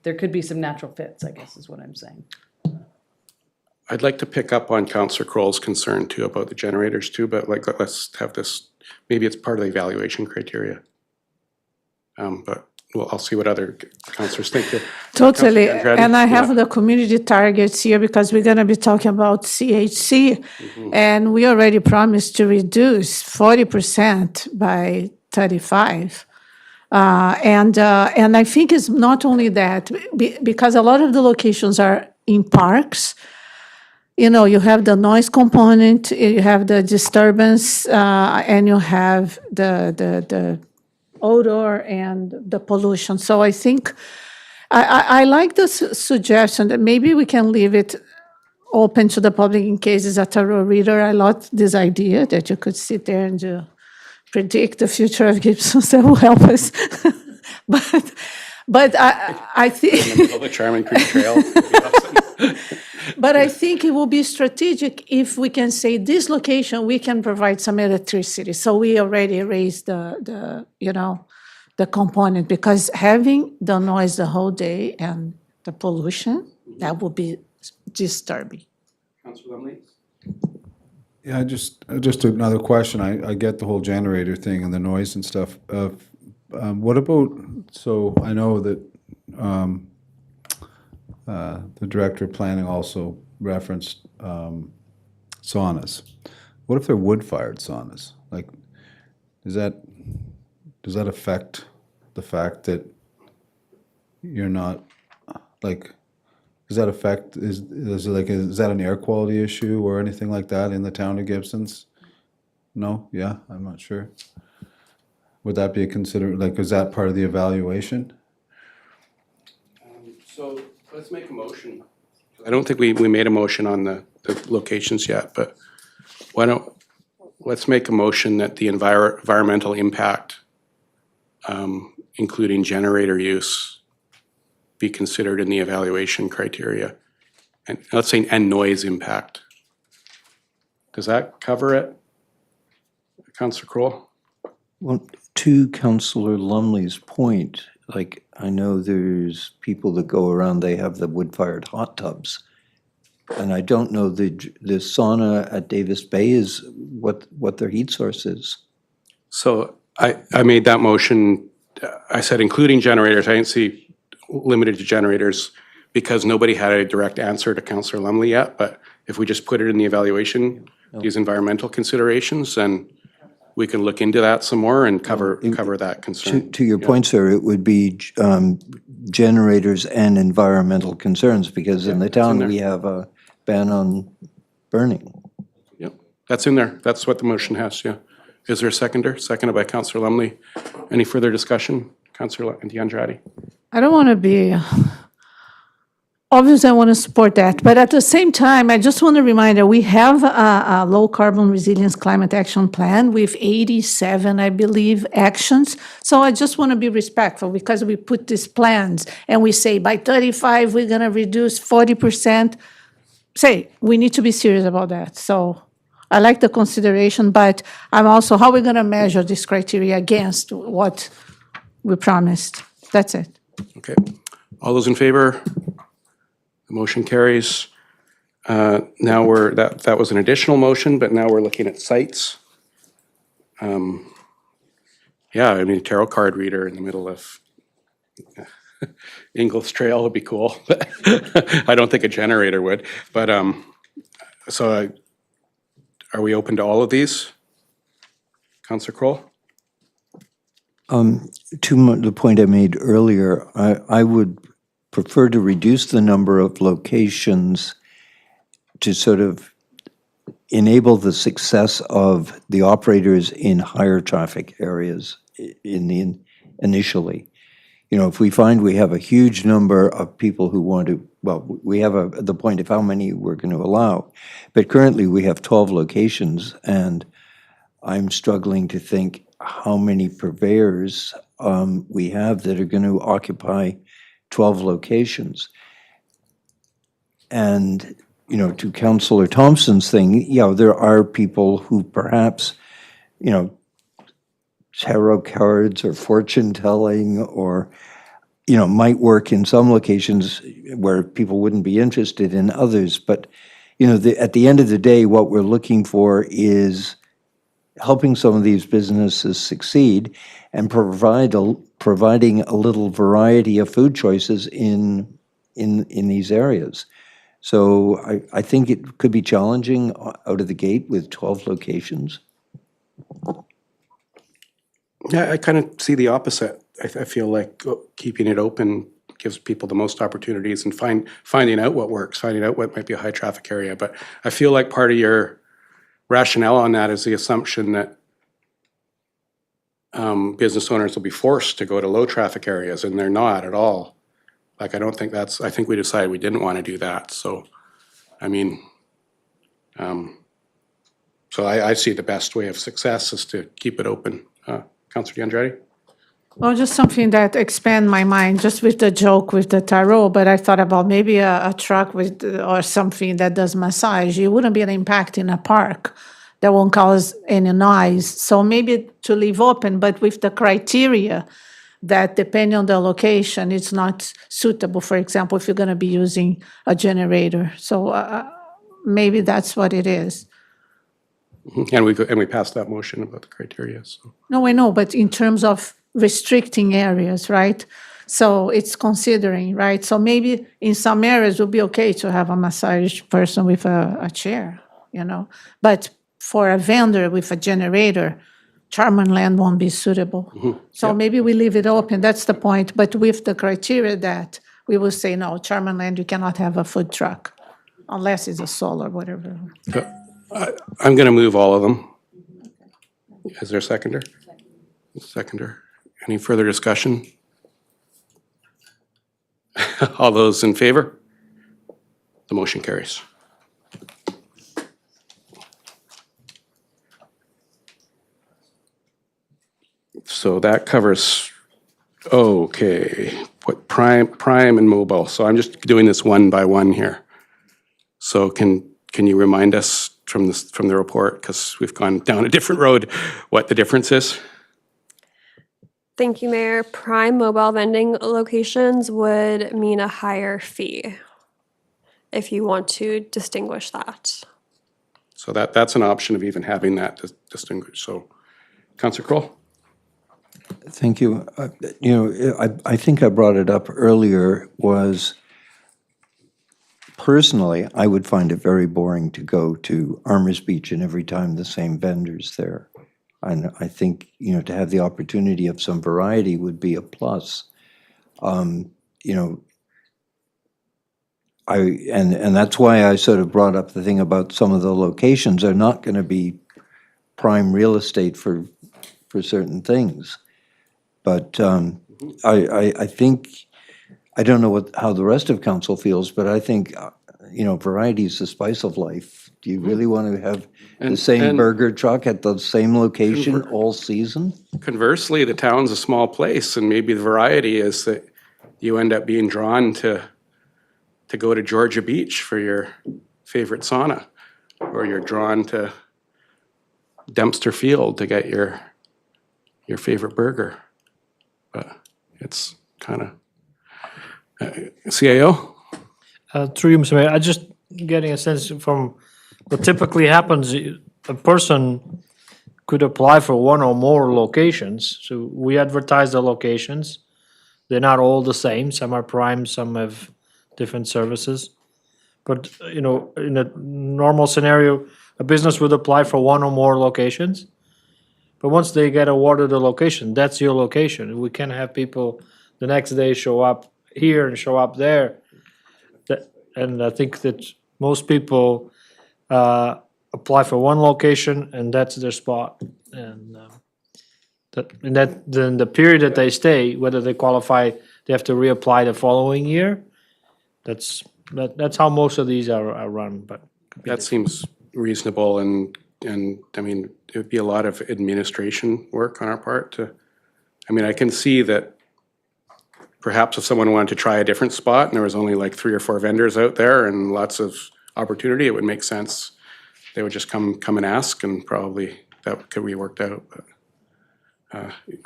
there could be some natural fits, I guess is what I'm saying. I'd like to pick up on Councillor Kroll's concern too about the generators too, but let's have this, maybe it's part of the evaluation criteria. But I'll see what other councillors think. Totally, Councillor Andretti? and I have Yeah. the community targets here because we're gonna be talking about CHC. And we already promised to reduce 40% by 35. And I think it's not only that, because a lot of the locations are in parks. You have the noise component, you have the disturbance, and you have the odor and the pollution. So I think, I like the suggestion that maybe we can leave it open to the public in case it's a tarot reader. I like this idea that you could sit there and predict the future of Gibsons. That will help us. But I think, The Charming Creek Trail. but I think it will be strategic if we can say this location, we can provide some electricity. So we already raised the component, because having the noise the whole day and the pollution, that would be disturbing. Councillor Lumley? Yeah, just another question. I get the whole generator thing and the noise and stuff. What about, so I know that the director of planning also referenced saunas. What if they're wood-fired saunas? Like, does that affect the fact that you're not, like, does that affect, is that an air quality issue or anything like that in the town of Gibsons? No? Yeah? I'm not sure. Would that be is that part of the evaluation? So let's make a motion. I don't think we made a motion on the locations yet, but let's make a motion that the environmental impact, including generator use, be considered in the evaluation criteria. And let's say, and noise impact. Does that cover it? Councillor Kroll? Well, to Councillor Lumley's point, like, I know there's people that go around, they have the wood-fired hot tubs. And I don't know the sauna at Davis Bay is what their heat source is. So I made that motion, I said including generators, I didn't see limited to generators because nobody had a direct answer to Councillor Lumley yet, but if we just put it in the evaluation, these environmental considerations, then we can look into that some more and cover that concern. To your point, sir, it would be generators and environmental concerns, because in the town, we have a ban on burning. Yep, that's in there. That's what the motion has, yeah. Is there a seconder? Seconded by Councillor Lumley. Any further discussion? Councillor Andrade? I don't want to be, obviously I want to support that, but at the same time, I just want to remind that we have a low carbon resilience climate action plan with 87, I believe, actions. So I just want to be respectful, because we put these plans and we say by 35, we're going to reduce 40%. Say, we need to be serious about that. So I like the consideration, but I'm also, how are we going to measure this criteria against what we promised? That's it. Okay. All those in favor? The motion carries. Now that was an additional motion, but now we're looking at sites. Yeah, I mean, tarot card reader in the middle of Ingles Trail would be cool. I don't think a generator would, but So are we open to all of these? Councillor Kroll? The point I made earlier, I would prefer to reduce the number of locations to sort of enable the success of the operators in higher traffic areas initially. You know, if we find we have a huge number of people who want to, well, we have the point of how many we're going to allow, but currently we have 12 locations, and I'm struggling to think how many purveyors we have that are going to occupy 12 locations. And, you know, to Councillor Thompson's thing, yeah, there are people who perhaps, you know, tarot cards or fortune telling or, you know, might work in some locations where people wouldn't be interested in others. But, you know, at the end of the day, what we're looking for is helping some of these businesses succeed and providing a little variety of food choices in these areas. So I think it could be challenging out of the gate with 12 locations. Yeah, I kind of see the opposite. I feel like keeping it open gives people the most opportunities and finding out what works, finding out what might be a high traffic area. But I feel like part of your rationale on that is the assumption that business owners will be forced to go to low traffic areas, and they're not at all. Like, I think we decided we didn't want to do that. So, I mean, so I see the best way of success is to keep it open. Councillor D'Andretti? Well, just something that expand my mind, just with the joke with the tarot, but I thought about maybe a truck with, or something that does massage. It wouldn't be an impact in a park that won't cause any noise. So maybe to leave open, but with the criteria that depending on the location, it's not suitable, for example, if you're going to be using a generator. So maybe that's what it is. And we passed that motion about the criteria, so. No, I know, but in terms of restricting areas, right? So it's considering, right? So maybe in some areas it would be okay to have a massage person with a chair, you know? But for a vendor with a generator, Charman Land won't be suitable. So maybe we leave it open, that's the point, but with the criteria that we will say, no, Charman Land, you cannot have a food truck unless it's a solar, whatever. I'm going to move all of them. Is there a seconder? Seconder. Any further discussion? All those in favor? The motion carries. So that covers, okay, what prime and mobile. So I'm just doing this one by one here. So can you remind us from the report, because we've gone down a different road, what the difference is? Thank you, Mayor. Prime mobile vending locations would mean a higher fee if you want to distinguish that. So that's an option of even having that distinguished. So, Councillor Kroll? Thank you. You know, I think I brought it up earlier, was personally, I would find it very boring to go to Armours Beach and every time the same vendors there. And I think, you know, to have the opportunity of some variety would be a plus. You know, and that's why I sort of brought up the thing about some of the locations are not going to be prime real estate for certain things. But I think, I don't know how the rest of council feels, but I think, you know, variety is the spice of life. Do you really want to have the same burger truck at the same location all season? Conversely, the town's a small place, and maybe the variety is that you end up being drawn to go to Georgia Beach for your favorite sauna, or you're drawn to Dempster Field to get your favorite burger. But it's kind of CAO? Through you, Mr. Mayor, I just getting a sense from what typically happens, a person could apply for one or more locations. So we advertise the locations. They're not all the same. Some are prime, some have different services. But, you know, in a normal scenario, a business would apply for one or more locations. But once they get awarded a location, that's your location. We can't have people the next day show up here and show up there. And I think that most people apply for one location and that's their spot. And then the period that they stay, whether they qualify, they have to reapply the following year. That's how most of these are run, but. That seems reasonable, and I mean, it would be a lot of administration work on our part to, I mean, I can see that perhaps if someone wanted to try a different spot and there was only like 3 or 4 vendors out there and lots of opportunity, it would make sense. They would just come and ask, and probably that could be worked out. But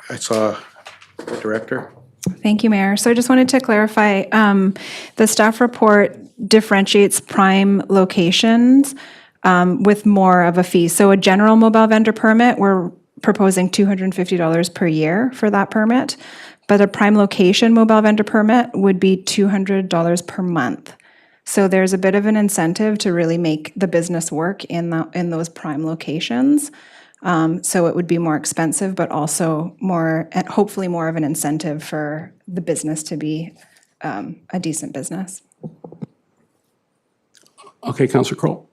I saw the director. Thank you, Mayor. So I just wanted to clarify, the staff report differentiates prime locations with more of a fee. So a general mobile vendor permit, we're proposing $250 per year for that permit. But a prime location mobile vendor permit would be $200 per month. So there's a bit of an incentive to really make the business work in those prime locations. So it would be more expensive, but also more, and hopefully more of an incentive for the business to be a decent business. Okay, Councillor Kroll.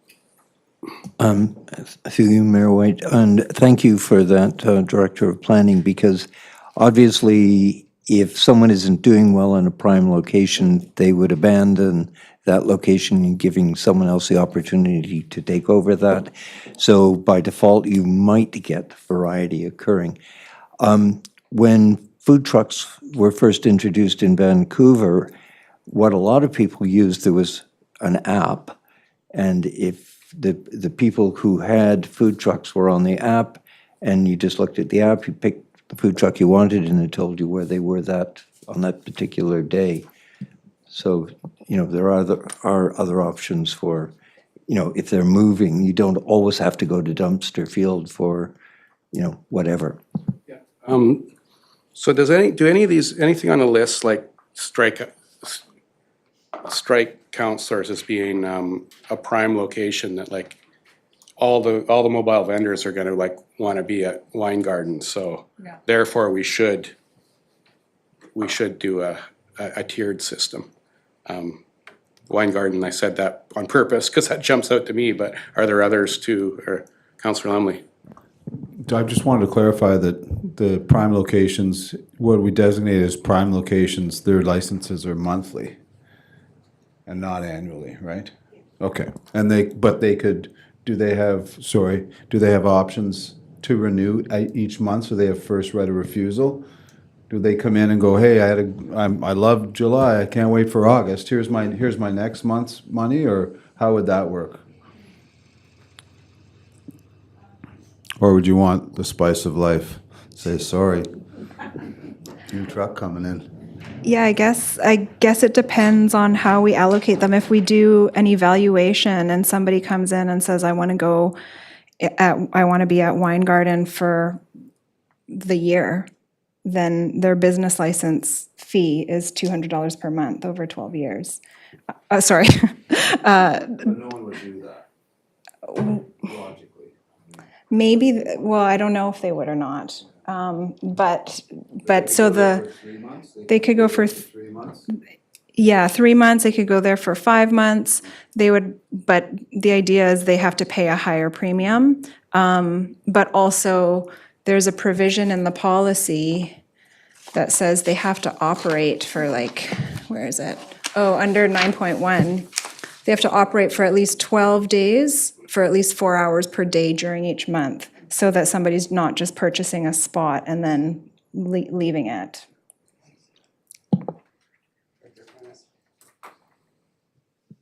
Through you, Mayor White, and thank you for that, Director of Planning, because obviously, if someone isn't doing well in a prime location, they would abandon that location and giving someone else the opportunity to take over that. So by default, you might get variety occurring. When food trucks were first introduced in Vancouver, what a lot of people used, there was an app, and if the people who had food trucks were on the app, and you just looked at the app, you picked the food truck you wanted, and it told you where they were on that particular day. So, you know, there are other options for, you know, if they're moving, you don't always have to go to dumpster field for, you know, whatever. So do any of these, anything on the list, like strike counselors as being a prime location that like all the mobile vendors are gonna like wanna be at Wine Garden, so therefore we should do a tiered system. Wine Garden, I said that on purpose because that jumps out to me, but are there others too, or Councillor Lumley? I just wanted to clarify that the prime locations, what we designate as prime locations, their licenses are monthly and not annually, right? Okay, and do they have options to renew each month, so they have first right of refusal? Do they come in and go, hey, I love July, I can't wait for August, here's my next month's money, or how would that work? Or would you want the spice of life? Say, sorry, new truck coming in. Yeah, I guess it depends on how we allocate them. If we do an evaluation and somebody comes in and says, I want to be at Wine Garden for the year, then their business license fee is $200 per month over 12 years. Sorry. But no one would do that, logically. Maybe, well, I don't know if they would or not. But so they could go for 3 months? Yeah, 3 months, they could go there for 5 months. But the idea is they have to pay a higher premium. But also, there's a provision in the policy that says they have to operate for where is it? Oh, under 9.1, they have to operate for at least 12 days, for at least 4 hours per day during each month, so that somebody's not just purchasing a spot and then leaving it.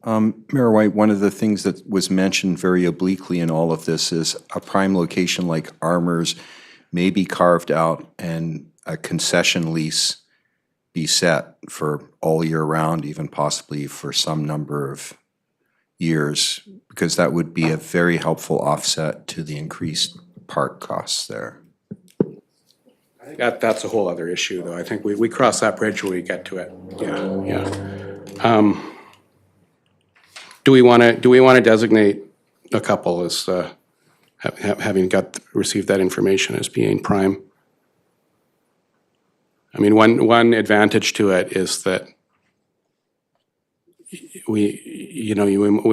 Mayor White, one of the things that was mentioned very obliquely in all of this is a prime location like Armour's may be carved out and a concession lease be set for all year round, even possibly for some number of years, because that would be a very helpful offset to the increased park costs there. I think that's a whole other issue, though. I think we cross that bridge when we get to it. Yeah. do we want to designate a couple as having received that information as being prime? I mean, one advantage to it is that we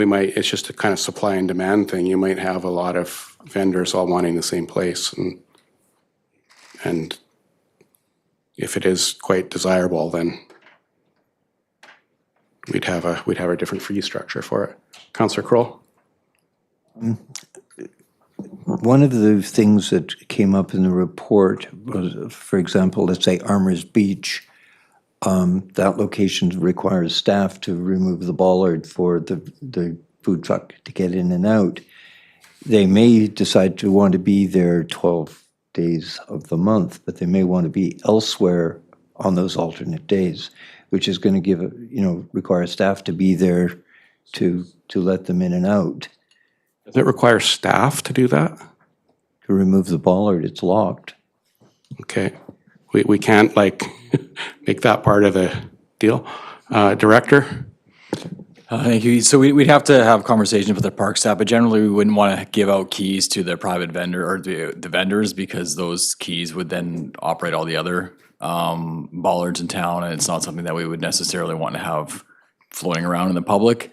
might, it's just a kind of supply and demand thing. You might have a lot of vendors all wanting the same place, and if it is quite desirable, then we'd have a different fee structure for it. Councillor Kroll? One of the things that came up in the report was, for example, let's say Armour's Beach, that location requires staff to remove the bollard for the food truck to get in and out. They may decide to want to be there 12 days of the month, but they may want to be elsewhere on those alternate days, which is going to require staff to be there to let them in and out. Does it require staff to do that? To remove the bollard, it's locked. Okay. We can't make that part of the deal. Director? Thank you. So we'd have to have conversations with the park staff, but generally we wouldn't want to give out keys to the private vendor or the vendors, because those keys would then operate all the other bollards in town, and it's not something that we would necessarily want to have floating around in the public.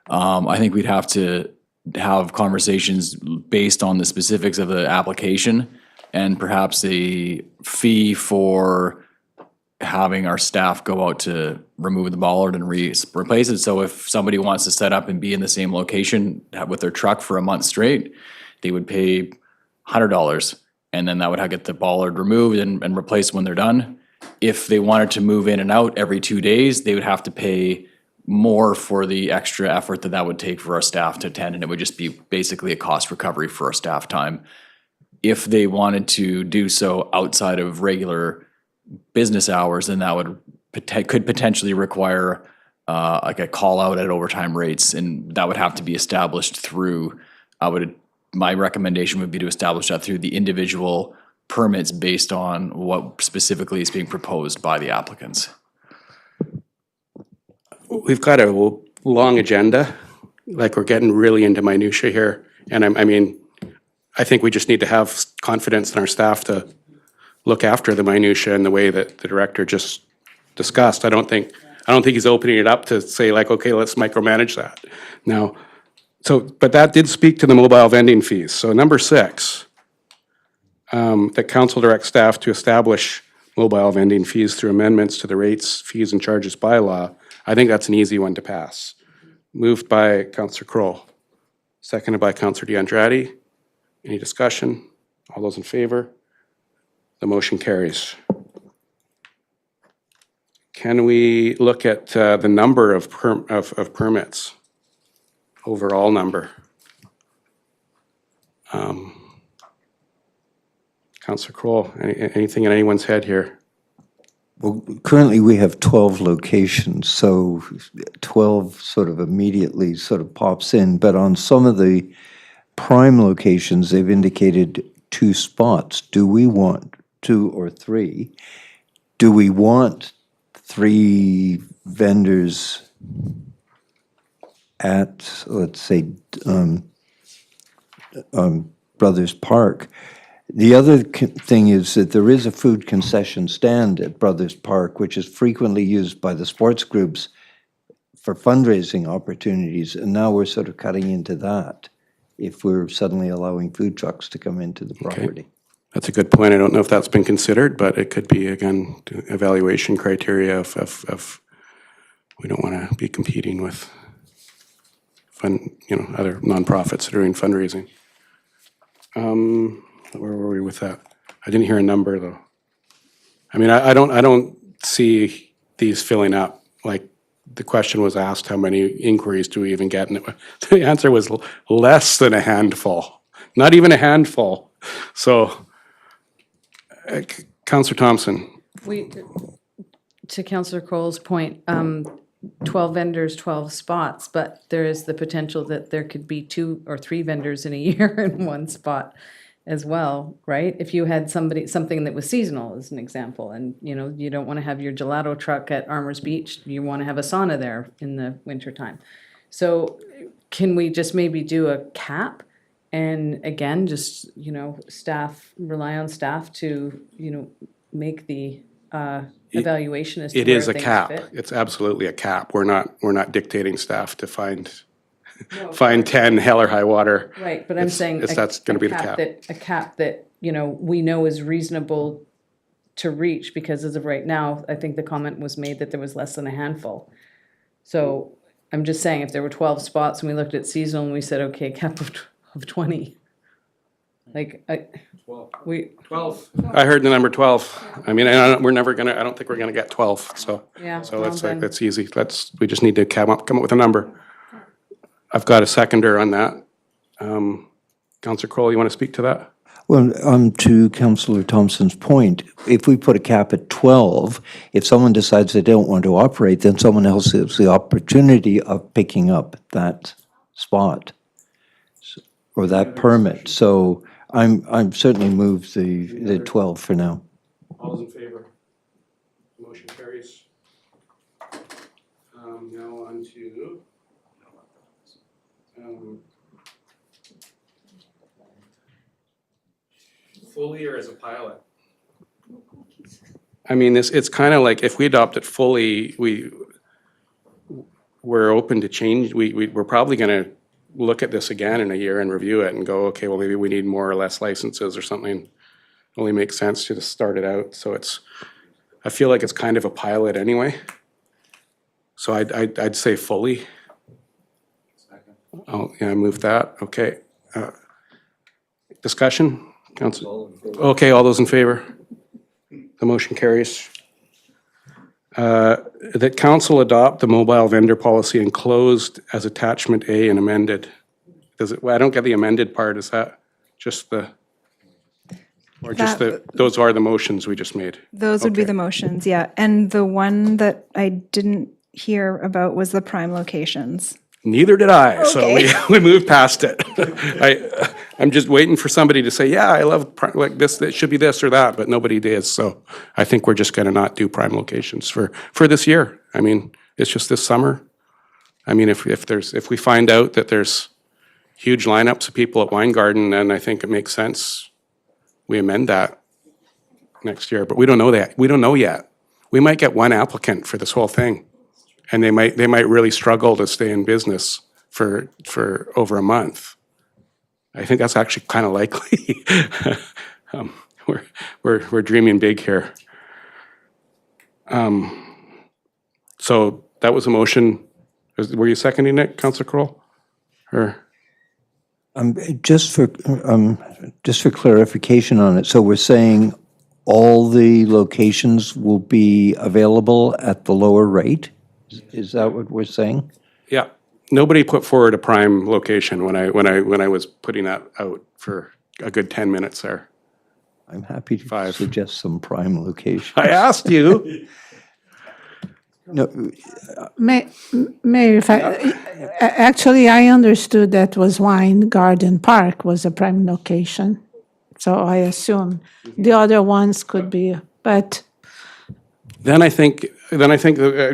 I think we'd have to have conversations based on the specifics of the application, and perhaps a fee for having our staff go out to remove the bollard and replace it. So if somebody wants to set up and be in the same location with their truck for a month straight, they would pay $100, and then that would get the bollard removed and replaced when they're done. If they wanted to move in and out every 2 days, they would have to pay more for the extra effort that would take for our staff to attend, and it would just be basically a cost recovery for our staff time. If they wanted to do so outside of regular business hours, then that could potentially require a call out at overtime rates, and that would have to be established through, my recommendation would be to establish that through the individual permits based on what specifically is being proposed by the applicants. We've got a long agenda, we're getting really into minutia here, and I think we just need to have confidence in our staff to look after the minutia in the way that the director just discussed. I don't think he's opening it up to say okay, let's micromanage that. Now, but that did speak to the mobile vending fees. So number 6, that council directs staff to establish mobile vending fees through amendments to the rates, fees, and charges bylaw. I think that's an easy one to pass. Moved by Councillor Kroll, seconded by Councillor DeAndrade. Any discussion? All those in favor? The motion carries. Can we look at the number of permits? Overall number. Councillor Kroll, anything in anyone's head here? Well, currently we have 12 locations, so 12 sort of immediately sort of pops in, but on some of the prime locations, they've indicated 2 spots. Do we want 2 or 3? Do we want 3 vendors at, let's say, Brothers Park? The other thing is that there is a food concession stand at Brothers Park, which is frequently used by the sports groups for fundraising opportunities, and now we're sort of cutting into that if we're suddenly allowing food trucks to come into the property. That's a good point. I don't know if that's been considered, but it could be, again, evaluation criteria of we don't want to be competing with other nonprofits that are doing fundraising. Where were we with that? I didn't hear a number though. I don't see these filling up. The question was asked, how many inquiries do we even get? And the answer was less than a handful, not even a handful. So, Councillor Thompson. To Councillor Kroll's point, 12 vendors, 12 spots, but there is the potential that there could be 2 or 3 vendors in a year in one spot as well, right? If you had something that was seasonal, as an example, and you don't want to have your gelato truck at Armour's Beach, you want to have a sauna there in the wintertime. So can we just maybe do a cap? And again, just, staff, rely on staff to, make the evaluation as to It where is a things cap. fit? It's absolutely a cap. We're not dictating staff to find 10 hell or high water. Right, but I'm saying. That's gonna be the cap. A cap that, we know is reasonable to reach, because as of right now, I think the comment was made that there was less than a handful. So I'm just saying, if there were 12 spots and we looked at seasonal and we said, okay, cap of 20. Like, we, 12. I heard the number 12. I mean, I don't think we're gonna get 12, so. Yeah, So well it's then. it's easy. We just need to come up with a number. I've got a seconder on that. Councillor Crowell, you want to speak to that? Well, to Councillor Thompson's point, if we put a cap at 12, if someone decides they don't want to operate, then someone else has the opportunity of picking up that spot or that permit. So I'm certainly moved the 12 for now. All those in favor? Motion carries. Now on to fully or as a pilot? I mean, it's kind of like if we adopt it fully, we're open to change. We're probably going to look at this again in a year and review it and go, okay, well, maybe we need more or less licenses or something. Only makes sense to just start it out. So I feel like it's kind of a pilot anyway. So I'd say fully. Oh, yeah, I moved that. Okay. Discussion? Council? Okay, all those in favor? The motion carries. That council adopt the mobile vendor policy enclosed as attachment A and amended. I don't get the amended part. Is that just the, or just those are the motions we just made? Those would be Okay. the motions, yeah. And the one that I didn't hear about was the prime locations. Neither did I, so Okay. we moved past it. I'm just waiting for somebody to say, yeah, I love, like this, it should be this or that, but nobody did, so I think we're just gonna not do prime locations for this year. I mean, it's just this summer. I mean, if we find out that there's huge lineups of people at Wine Garden, then I think it makes sense we amend that next year, but we don't know that. We don't know yet. We might get one applicant for this whole thing. And they might really struggle to stay in business for over a month. I think that's actually kind of likely. We're dreaming big here. So that was a motion. Were you seconding it, Councillor Crowell? Or Just for clarification on it, so we're saying all the locations will be available at the lower rate? Is that what we're saying? yeah, nobody put forward a prime location when I was putting that out for a good 10 minutes there. I'm happy to 5. suggest some prime locations. I asked you. No, Mayor, if actually, I understood that was Wine Garden Park was a prime location. So I assume the other ones could be, but Then I think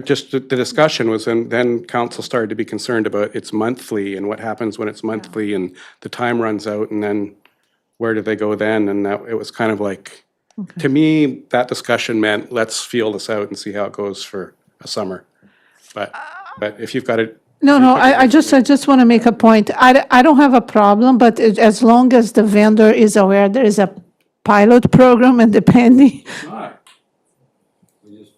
just the discussion was, and then council started to be concerned about it's monthly and what happens when it's monthly and the time runs out and then where do they go then? And that, it was kind of like, to me, that discussion meant let's feel this out and see how it goes for a summer. But if you've got it. no, I just want to make a point. I don't have a problem, but as long as the vendor is aware there is a pilot program and depending.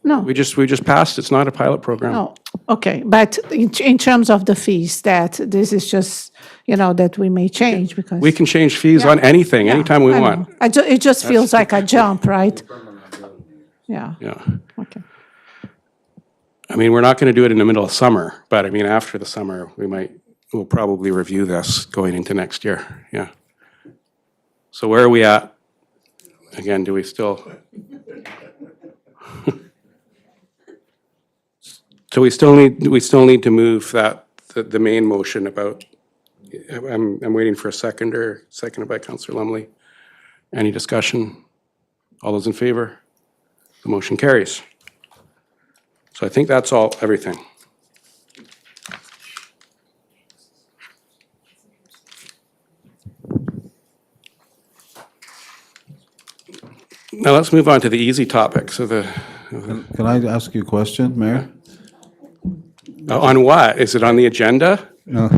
No. We just passed, it's not a pilot program. Oh, okay, but in terms of the fees, that this is just, that we may change because. We can change fees on anything, anytime we I want. know. It just feels like a jump, right? Yeah, Yeah. okay. I mean, we're not going to do it in the middle of summer, but I mean, after the summer, we'll probably review this going into next year, yeah. So where are we at? Again, do we still? So we still need to move the main motion about, I'm waiting for a seconded by Councillor Lumley. Any discussion? All those in favor? The motion carries. So I think that's everything. Now let's move on to the easy topics of the, Can I ask you a question, Mayor? on what? Is it on the agenda? No,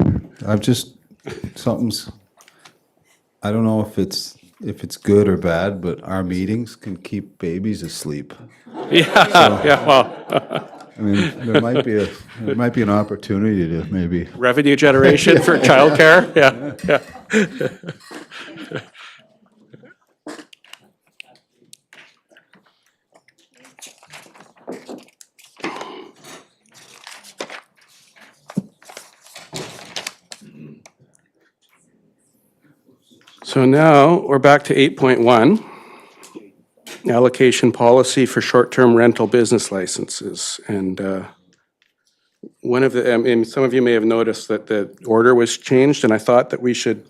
I've just, something's, I don't know if it's good or bad, but our meetings can keep babies asleep. Yeah, well, I mean, there might be an opportunity to maybe, revenue generation for childcare, yeah. So now we're back to 8.1, allocation policy for short-term rental business licenses. And one of the, I mean, some of you may have noticed that the order was changed, and I thought that we should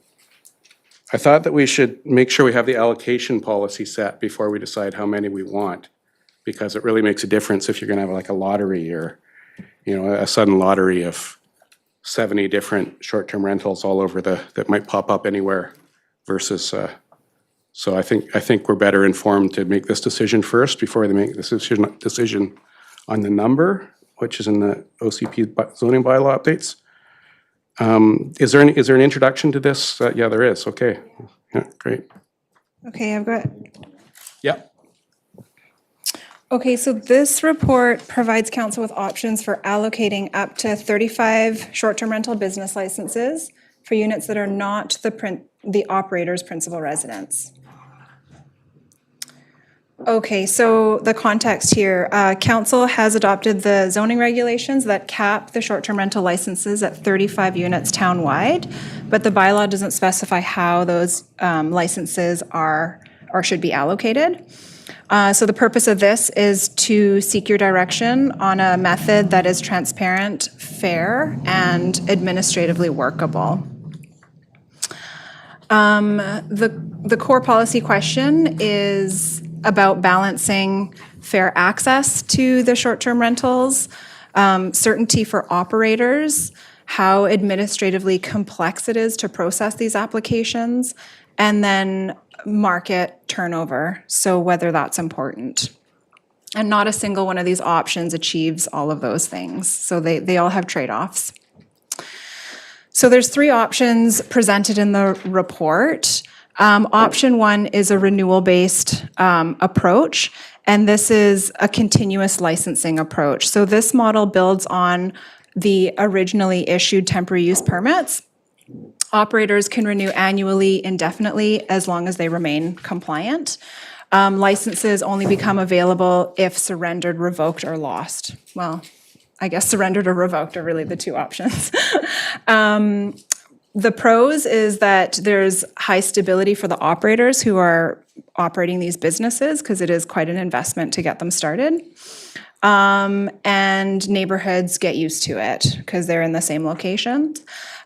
make sure we have the allocation policy set before we decide how many we want, because it really makes a difference if you're gonna have like a lottery or, a sudden lottery of 70 different short-term rentals all over that might pop up anywhere versus, so I think we're better informed to make this decision first before they make this decision on the number, which is in the OCP zoning bylaw updates. Is there an introduction to this? Yeah, there is. Okay. Yeah, great. Okay, I've got. Yeah. Okay, so this report provides council with options for allocating up to 35 short-term rental business licenses for units that are not the operator's principal residence. Okay, so the context here, council has adopted the zoning regulations that cap the short-term rental licenses at 35 units townwide, but the bylaw doesn't specify how those licenses are or should be allocated. So the purpose of this is to seek your direction on a method that is transparent, fair, and administratively workable. The core policy question is about balancing fair access to the short-term rentals, certainty for operators, how administratively complex it is to process these applications, and then market turnover, so whether that's important. And not a single one of these options achieves all of those things, so they all have trade-offs. So there's 3 options presented in the report. Option 1 is a renewal-based approach, and this is a continuous licensing approach. So this model builds on the originally issued temporary use permits. Operators can renew annually indefinitely as long as they remain compliant. Licenses only become available if surrendered, revoked, or lost. Well, I guess surrendered or revoked are really the 2 options. The pros is that there's high stability for the operators who are operating these businesses, because it is quite an investment to get them started. And neighborhoods get used to it because they're in the same location.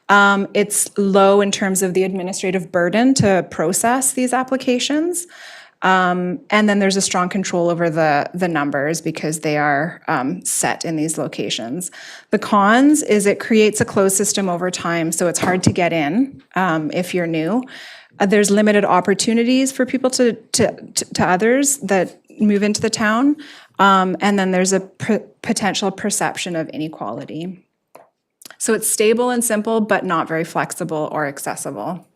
It's low in terms of the administrative burden to process these applications. And then there's a strong control over the numbers because they are set in these locations. The cons is it creates a closed system over time, so it's hard to get in if you're new. There's limited opportunities for people to others that move into the town. And then there's a potential perception of inequality. So it's stable and simple, but not very flexible or accessible.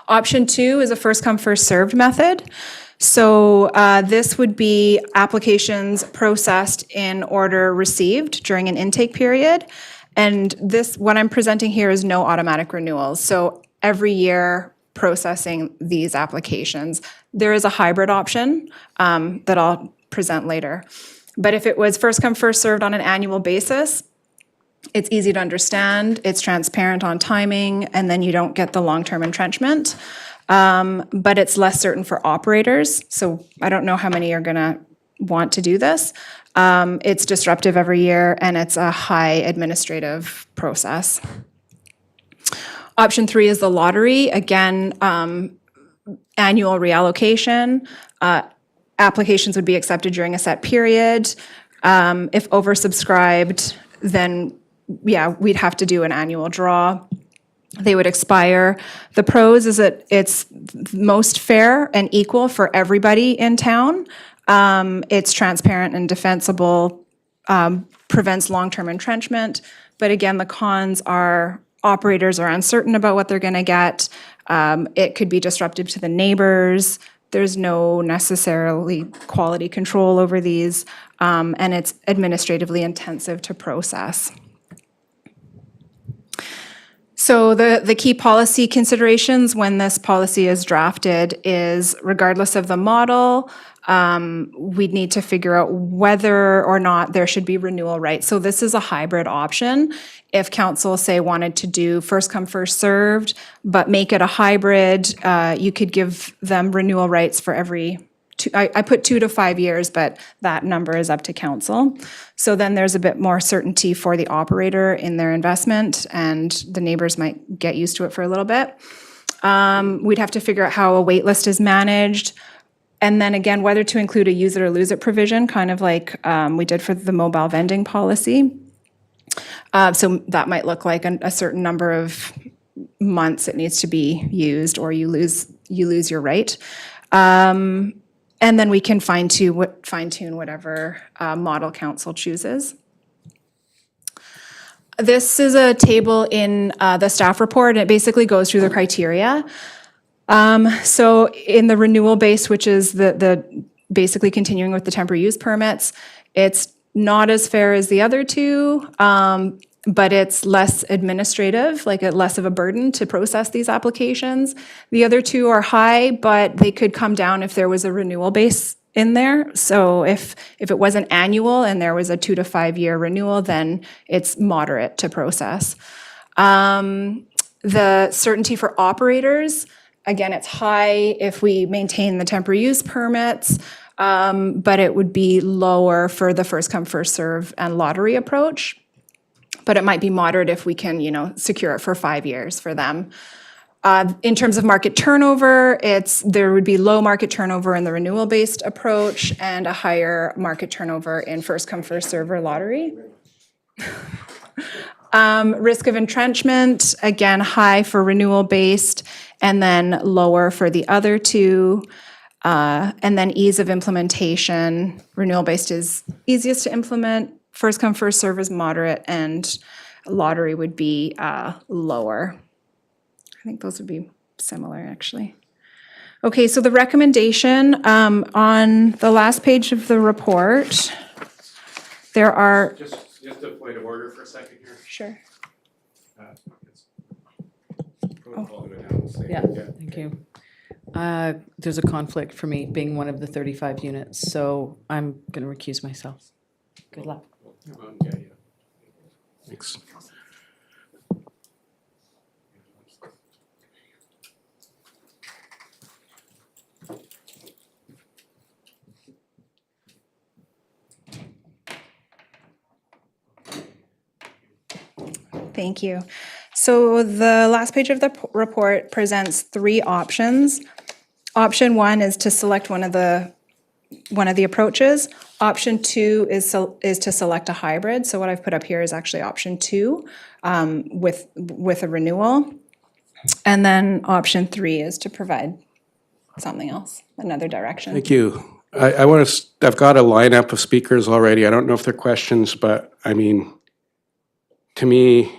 Option 2 is a first-come, first-served method. So this would be applications processed in order received during an intake period. And this, what I'm presenting here, is no automatic renewals. So every year processing these applications. There is a hybrid option that I'll present later. But if it was first-come, first-served on an annual basis, it's easy to understand, it's transparent on timing, and then you don't get the long-term entrenchment. But it's less certain for operators, so I don't know how many are gonna want to do this. It's disruptive every year, and it's a high administrative process. Option 3 is the lottery. Again, annual reallocation. Applications would be accepted during a set period. If oversubscribed, then yeah, we'd have to do an annual draw. They would expire. The pros is that it's most fair and equal for everybody in town. It's transparent and defensible, prevents long-term entrenchment. But again, the cons are operators are uncertain about what they're going to get. It could be disruptive to the neighbors. There's no necessarily quality control over these, and it's administratively intensive to process. So the key policy considerations when this policy is drafted is regardless of the model, we'd need to figure out whether or not there should be renewal rights. So this is a hybrid option. If council, say, wanted to do first come, first served, but make it a hybrid, you could give them renewal rights for every I put 2 to 5 years, but that number is up to council. So then there's a bit more certainty for the operator in their investment, and the neighbors might get used to it for a little bit. We'd have to figure out how a wait list is managed. And then again, whether to include a use it or lose it provision, kind of like we did for the mobile vending policy. So that might look like a certain number of months it needs to be used, or you lose your right. And then we can fine-tune whatever model council chooses. This is a table in the staff report. It basically goes through the criteria. So in the renewal base, which is the basically continuing with the temporary use permits, it's not as fair as the other two, but it's less administrative, like less of a burden to process these applications. The other two are high, but they could come down if there was a renewal base in there. So if it wasn't annual and there was a 2 to 5 year renewal, then it's moderate to process. The certainty for operators, again, it's high if we maintain the temporary use permits, but it would be lower for the first come, first serve and lottery approach. But it might be moderate if we can, secure it for 5 years for them. In terms of market turnover, there would be low market turnover in the renewal-based approach and a higher market turnover in first come, first serve or lottery. Risk of entrenchment, again, high for renewal-based and then lower for the other two. And then ease of implementation, renewal-based is easiest to implement. First come, first serve is moderate, and lottery would be lower. I think those would be similar, actually. Okay, so the recommendation on the last page of the report, there are. Just a point of order for a second here. Sure. Yeah, thank you. There's a conflict for me being one of the 35 units, so I'm going to recuse myself. Good luck. Thanks. Thank you. So the last page of the report presents 3 options. Option 1 is to select one of the approaches. Option 2 is to select a hybrid. So what I've put up here is actually option 2 with a renewal. And then option 3 is to provide something else, another direction. Thank you. I've got a lineup of speakers already. I don't know if they're questions, but I mean, to me,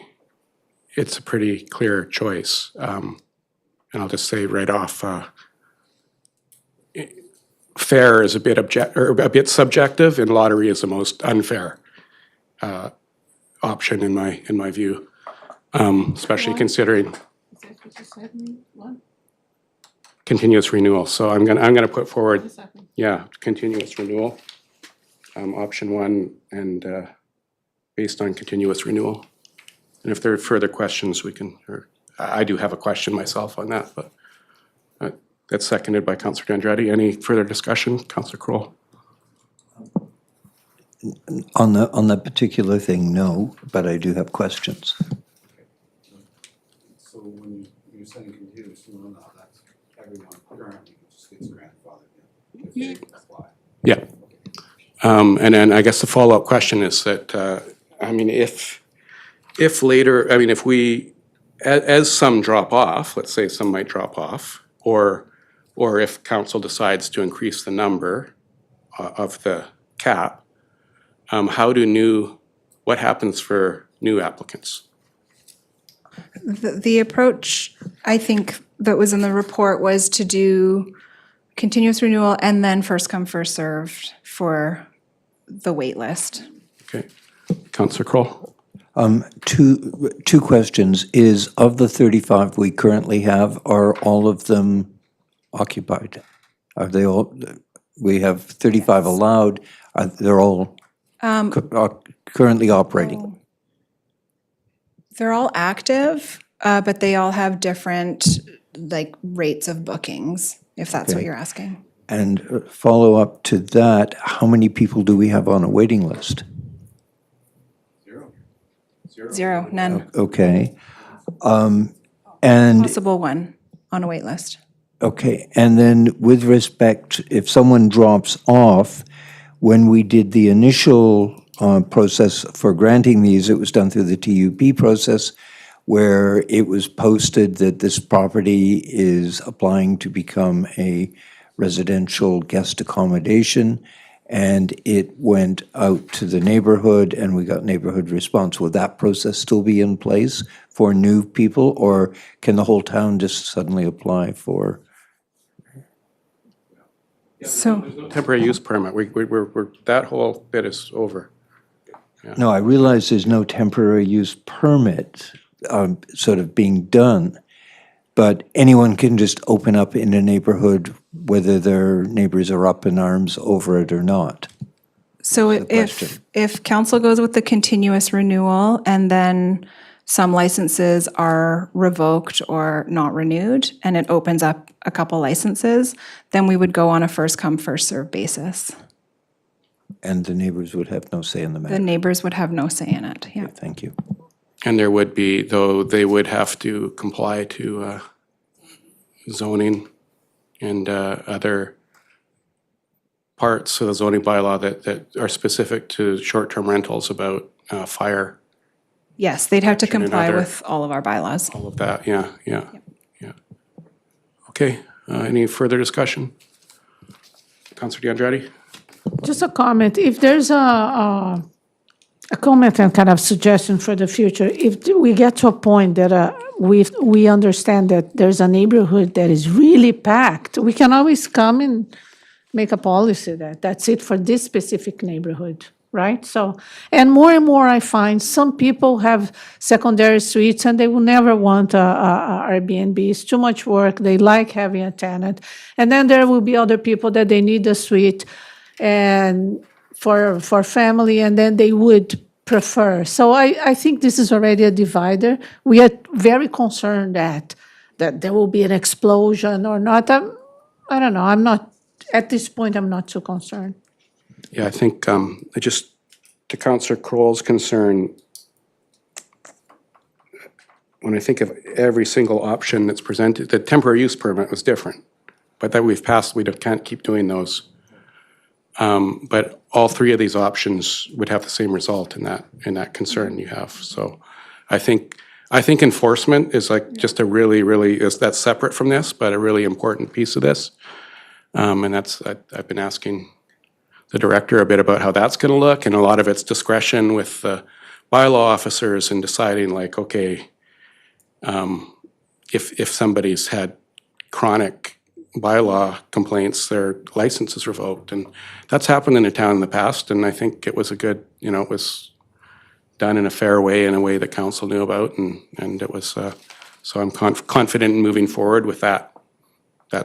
it's a pretty clear choice. And I'll just say right off, fair is a bit subjective, and lottery is the most unfair option in my view, especially considering continuous renewal. So I'm gonna put forward, continuous renewal, option 1, and based on continuous renewal. And if there are further questions, I do have a question myself on that, but that's seconded by Councillor Andretti. Any further discussion, Councillor Kroll? On that particular thing, no, but I do have questions. So when you're saying continuous renewal, now that's everyone currently just gets grandfathered in if they apply. Yeah. And then I guess the follow-up question is that, if later, if we as some drop off, let's say some might drop off, or if council decides to increase the number of the cap, what happens for new applicants? The approach, I think, that was in the report was to do continuous renewal and then first come, first served for the wait list. Okay. Councillor Kroll? Two questions. Is of the 35 we currently have, are all of them occupied? Are they all, we have 35 allowed, they're all currently operating? They're all active, but they all have different, like, rates of bookings, if that's what Okay. you're asking. And follow up to that, how many people do we have on a waiting list? Zero, none. Okay. And Possible one on a wait list. okay, and then with respect, if someone drops off, when we did the initial process for granting these, it was done through the TUP process, where it was posted that this property is applying to become a residential guest accommodation, and it went out to the neighborhood, and we got neighborhood response. Will that process still be in place for new people, or can the whole town just suddenly apply for? So, Temporary use permit, we're, that whole bit is over. No, I realize there's no temporary use permit sort of being done, but anyone can just open up in a neighborhood whether their neighbors are up in arms over it or not. so if council goes with the continuous renewal and then some licenses are revoked or not renewed, and it opens up a couple licenses, then we would go on a first come, first served basis. And the neighbors would have no say in the The matter. neighbors would have no say in it, yeah. Thank you. And there would be, though, they would have to comply to zoning and other parts of the zoning bylaw that are specific to short-term rentals about fire, Yes, they'd have to and comply other- with all of our bylaws. all of that, yeah. Okay, any further discussion? Councillor DeAndretti? Just a comment, if there's a comment and kind of suggestion for the future, if we get to a point that we understand that there's a neighborhood that is really packed, we can always come and make a policy that that's it for this specific neighborhood, right? So, and more I find some people have secondary suites and they will never want a Airbnb. It's too much work. They like having a tenant. And then there will be other people that they need a suite and for family, and then they would prefer. So I think this is already a divider. We are very concerned that there will be an explosion or not. I don't know. I'm not, at this point, I'm not too concerned. Yeah, I think, just to Councillor Kroll's concern, when I think of every single option that's presented, the temporary use permit was different, but that we've passed, can't keep doing those. But all three of these options would have the same result in that concern you have. So I think enforcement is like just a really, that's separate from this, but a really important piece of this. And I've been asking the director a bit about how that's going to look, and a lot of it's discretion with the bylaw officers in deciding like, okay, if somebody's had chronic bylaw complaints, their license is revoked, and that's happened in a town in the past, and I think it was a good, it was done in a fair way, in a way that council knew about, and it was, so I'm confident in moving forward with that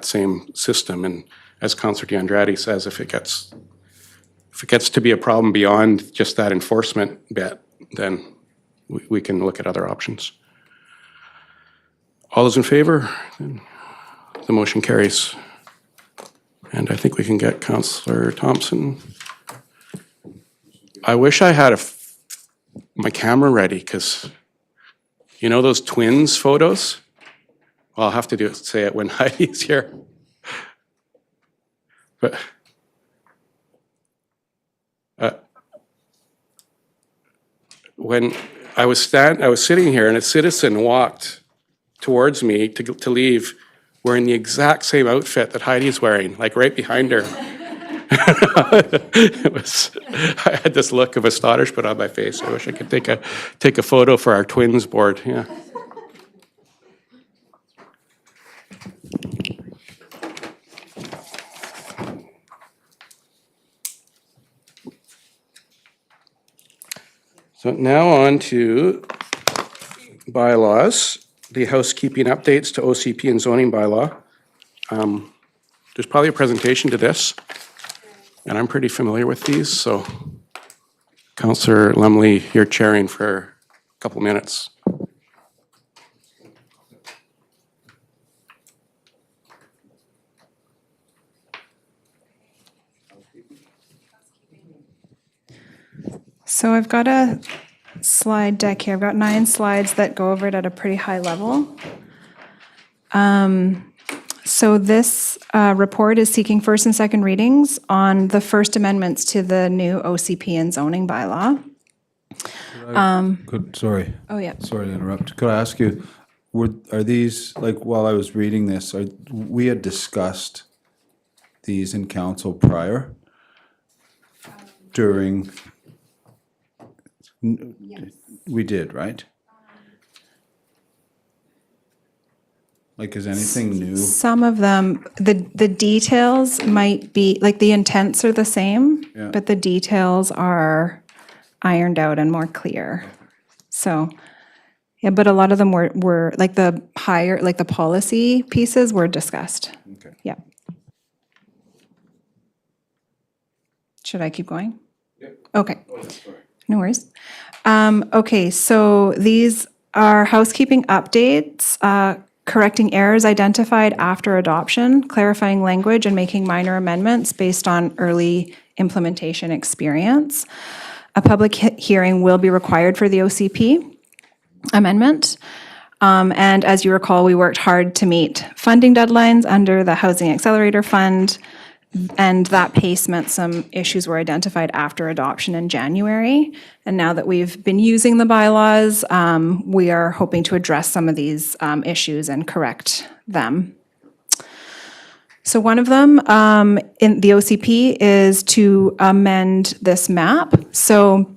same system, and as Councillor DeAndretti says, if it gets to be a problem beyond just that enforcement bit, then we can look at other options. All those in favor? The motion carries. And I think we can get Councillor Thompson. I wish I had my camera ready, because you know those twins photos? Well, I'll have to say it when Heidi's here. But when I was sitting here and a citizen walked towards me to leave wearing the exact same outfit that Heidi's wearing, like right behind her. I had this look of astonishment on my face. I wish I could take a photo for our twins board, yeah. So now on to bylaws, the housekeeping updates to OCP and zoning bylaw. There's probably a presentation to this, and I'm pretty familiar with these, so Councillor Lumley, you're chairing for a couple minutes. So I've got a slide deck here. I've got 9 slides that go over it at a pretty high level. So this report is seeking first and second readings on the first amendments to the new OCP and zoning bylaw. Sorry. Oh, yeah. Sorry to interrupt. Could I ask you, are these, like, while I was reading this, we had discussed these in council prior? During, we did, right? Like, is anything new? Some of them, the details might be, like, the intents are the same, Yeah. but the details are ironed out and more clear. So, yeah, but a lot of them were like the higher, like the policy pieces were discussed. Okay. Yeah. Should I keep going? Okay. No worries. Okay, so these are housekeeping updates, correcting errors identified after adoption, clarifying language, and making minor amendments based on early implementation experience. A public hearing will be required for the OCP amendment. And as you recall, we worked hard to meet funding deadlines under the Housing Accelerator Fund, and that pace meant some issues were identified after adoption in January. And now that we've been using the bylaws, we are hoping to address some of these issues and correct them. So one of them in the OCP is to amend this map. So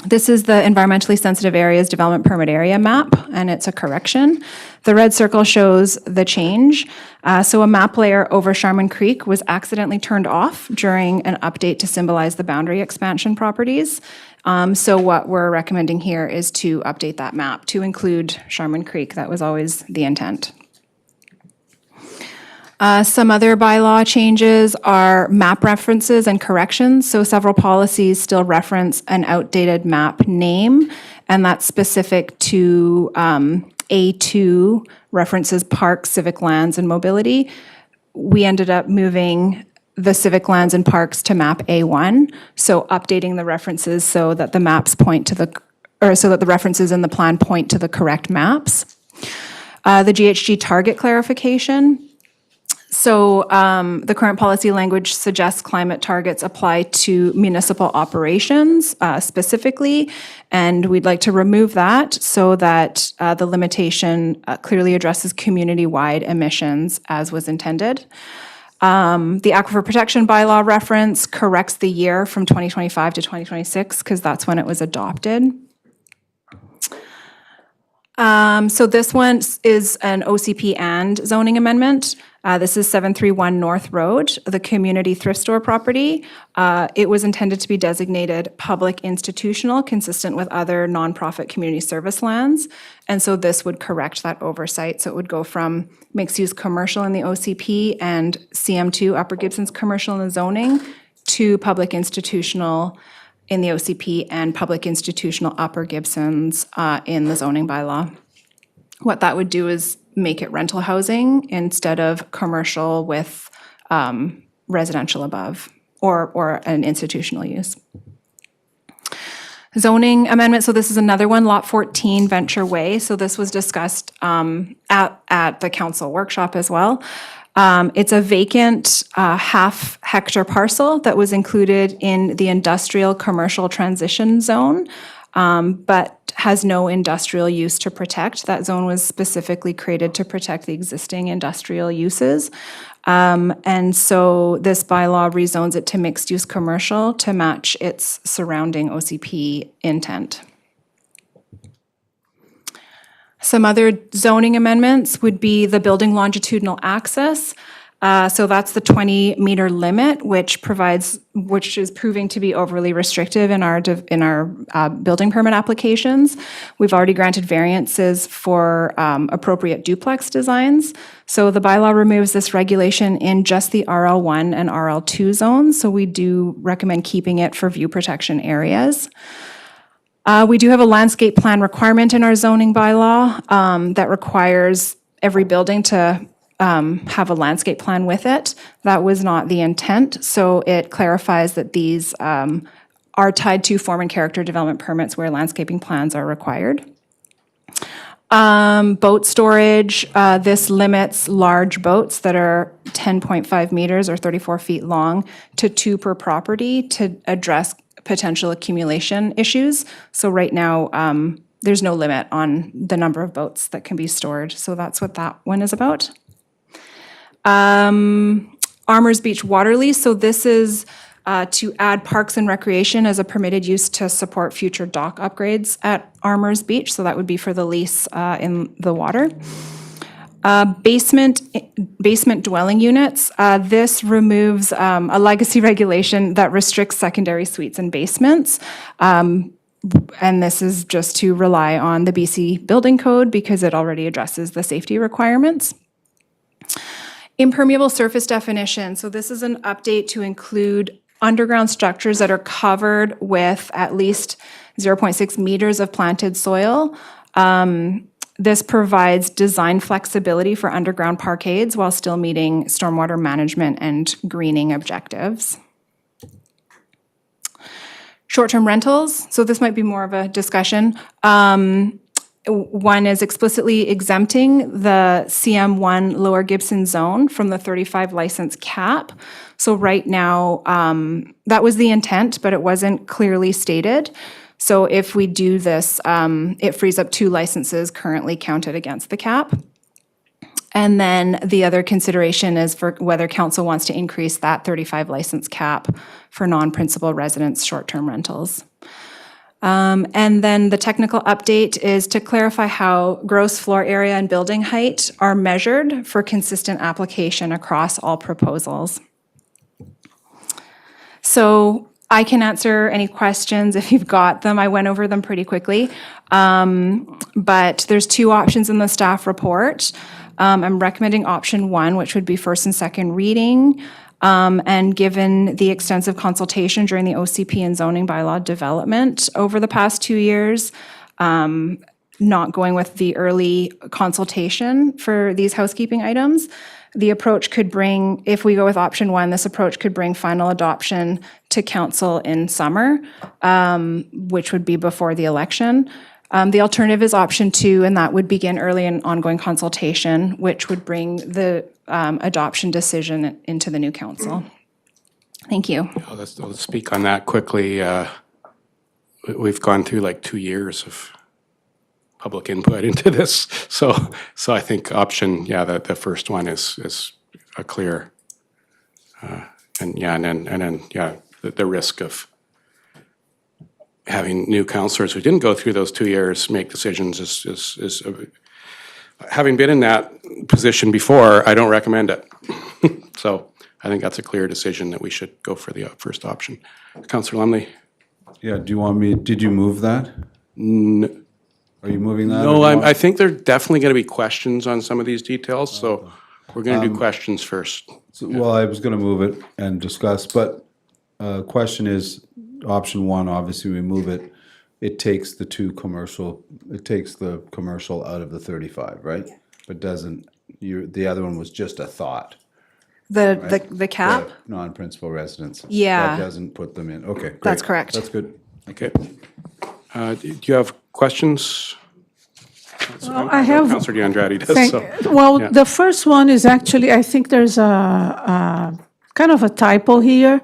this is the Environmentally Sensitive Areas Development Permit Area map, and it's a correction. The red circle shows the change. So a map layer over Sharman Creek was accidentally turned off during an update to symbolize the boundary expansion properties. So what we're recommending here is to update that map to include Sharman Creek. That was always the intent. Some other bylaw changes are map references and corrections. So several policies still reference an outdated map name, and that's specific to A2 references parks, civic lands, and mobility. We ended up moving the civic lands and parks to map A1, so updating the references so that the maps point to the, or so that the references in the plan point to the correct maps. The GHG target clarification. So the current policy language suggests climate targets apply to municipal operations specifically, and we'd like to remove that so that the limitation clearly addresses community-wide emissions as was intended. The Aquifer Protection Bylaw reference corrects the year from 2025 to 2026 because that's when it was adopted. So this one is an OCP and zoning amendment. This is 731 North Road, the community thrift store property. It was intended to be designated public institutional, consistent with other nonprofit community service lands. And so this would correct that oversight. So it would go from mixed-use commercial in the OCP and CM2 Upper Gibsons commercial in the zoning to public institutional in the OCP and public institutional Upper Gibsons in the zoning bylaw. What that would do is make it rental housing instead of commercial with residential above or an institutional use. Zoning amendment, so this is another one, Lot 14 Venture Way. So this was discussed at the council workshop as well. It's a vacant half-hectare parcel that was included in the industrial commercial transition zone, but has no industrial use to protect. That zone was specifically created to protect the existing industrial uses. And so this bylaw rezones it to mixed-use commercial to match its surrounding OCP intent. Some other zoning amendments would be the building longitudinal access. So that's the 20-meter limit, which is proving to be overly restrictive in our building permit applications. We've already granted variances for appropriate duplex designs. So the bylaw removes this regulation in just the RL1 and RL2 zones. So we do recommend keeping it for view protection areas. We do have a landscape plan requirement in our zoning bylaw that requires every building to have a landscape plan with it. That was not the intent, so it clarifies that these are tied to form and character development permits where landscaping plans are required. Boat storage, this limits large boats that are 10.5 meters or 34 feet long to 2 per property to address potential accumulation issues. So right now, there's no limit on the number of boats that can be stored. So that's what that one is about. Armours Beach water lease. So this is to add parks and recreation as a permitted use to support future dock upgrades at Armours Beach. So that would be for the lease in the water. Basement dwelling units. This removes a legacy regulation that restricts secondary suites and basements. And this is just to rely on the BC Building Code because it already addresses the safety requirements. Impermeable surface definition. So this is an update to include underground structures that are covered with at least 0.6 meters of planted soil. This provides design flexibility for underground parkades while still meeting stormwater management and greening objectives. Short-term rentals, so this might be more of a discussion. One is explicitly exempting the CM1 Lower Gibson zone from the 35 license cap. So right now, that was the intent, but it wasn't clearly stated. So if we do this, it frees up 2 licenses currently counted against the cap. And then the other consideration is for whether council wants to increase that 35 license cap for non-principal residents short-term rentals. And then the technical update is to clarify how gross floor area and building height are measured for consistent application across all proposals. So I can answer any questions if you've got them. I went over them pretty quickly. But there's 2 options in the staff report. I'm recommending option 1, which would be first and second reading. And given the extensive consultation during the OCP and zoning bylaw development over the past 2 years, not going with the early consultation for these housekeeping items, the approach could bring, if we go with option 1, this approach could bring final adoption to council in summer, which would be before the election. The alternative is option 2, and that would begin early and ongoing consultation, which would bring the adoption decision into the new council. Thank you. Let's speak on that quickly. We've gone through like 2 years of public input into this, so I think option, the first one is a clear, and then the risk of having new councillors who didn't go through those 2 years make decisions is having been in that position before, I don't recommend it. So I think that's a clear decision that we should go for the first option. Councillor Lumley? Yeah, did you move that? No. Are you moving that? No, I think there are definitely going to be questions on some of these details, so we're going to do questions first. Well, I was going to move it and discuss, but question is, option 1, obviously we move it. It takes the commercial out of the 35, right? But doesn't, the other one was just a thought. The cap? The non-principal residents. Yeah. That doesn't put them in. Okay, great. That's correct. That's good. Okay. Do you have questions? Well, I have. Councillor DeAndrade does, so. Well, the first one is actually, I think there's a kind of a typo here,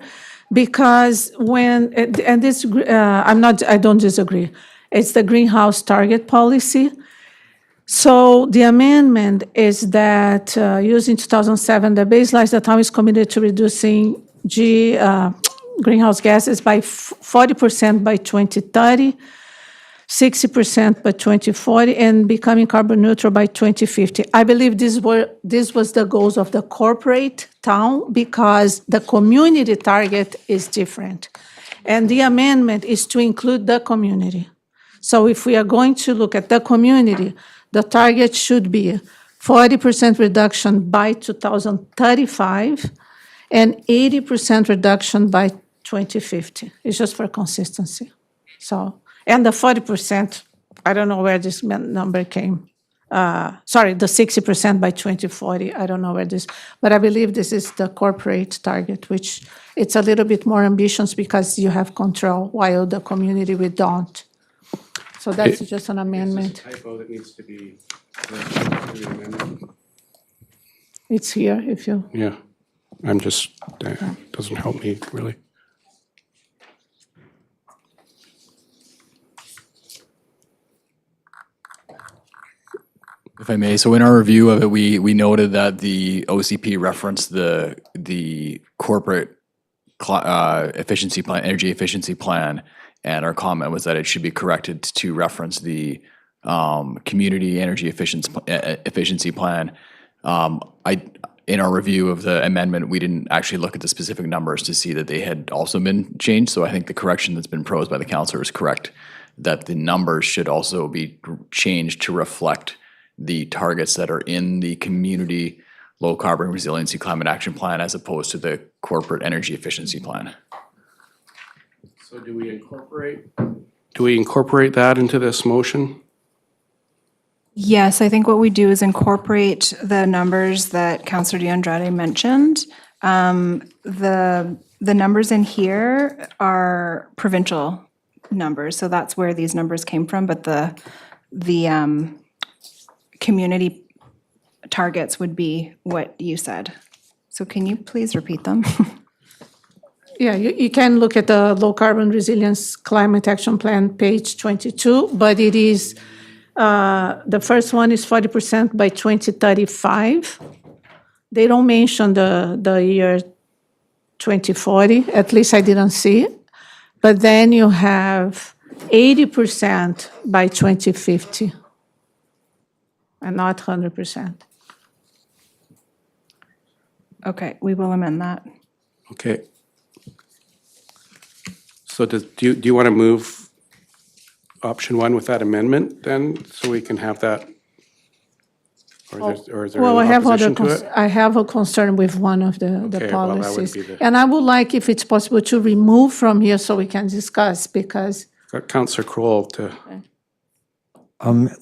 because when, and this, I don't disagree. It's the greenhouse target policy. So the amendment is that using 2007, the baseline, the town is committed to reducing greenhouse gases by 40% by 2030, 60% by 2040, and becoming carbon neutral by 2050. I believe this was the goals of the corporate town because the community target is different. And the amendment is to include the community. So if we are going to look at the community, the target should be 40% reduction by 2035 and 80% reduction by 2050. It's just for consistency. So, and the 40%, I don't know where this number came. Sorry, the 60% by 2040, I don't know where this, but I believe this is the corporate target, which it's a little bit more ambitious because you have control while the community we don't. So that's just an amendment. Typo that needs to be. It's here if you. Yeah, I'm just, doesn't help me really. If I may, so in our review of it, we noted that the OCP referenced the corporate efficiency plan, energy efficiency plan, and our comment was that it should be corrected to reference the community energy efficiency plan. In our review of the amendment, we didn't actually look at the specific numbers to see that they had also been changed. So I think the correction that's been proposed by the councillor is correct, that the numbers should also be changed to reflect the targets that are in the community low carbon resiliency climate action plan as opposed to the corporate energy efficiency plan. So do we incorporate that into this motion? Yes, I think what we do is incorporate the numbers that Councillor DeAndrade mentioned. The numbers in here are provincial numbers, so that's where these numbers came from, but the community targets would be what you said. So can you please repeat them? Yeah, you can look at the low carbon resilience climate action plan, page 22, but it is, the first one is 40% by 2035. They don't mention the year 2040, at least I didn't see it. But then you have 80% by 2050. And not 100%. Okay, we will amend that. Okay. So do you want to move option one with that amendment then, so we can have that? Or is there Well, an opposition to it? I have a concern with one of the Okay, well, that would policies. be the- And I would like, if it's possible, to remove from here so we can discuss, because Got Councillor Kroll to,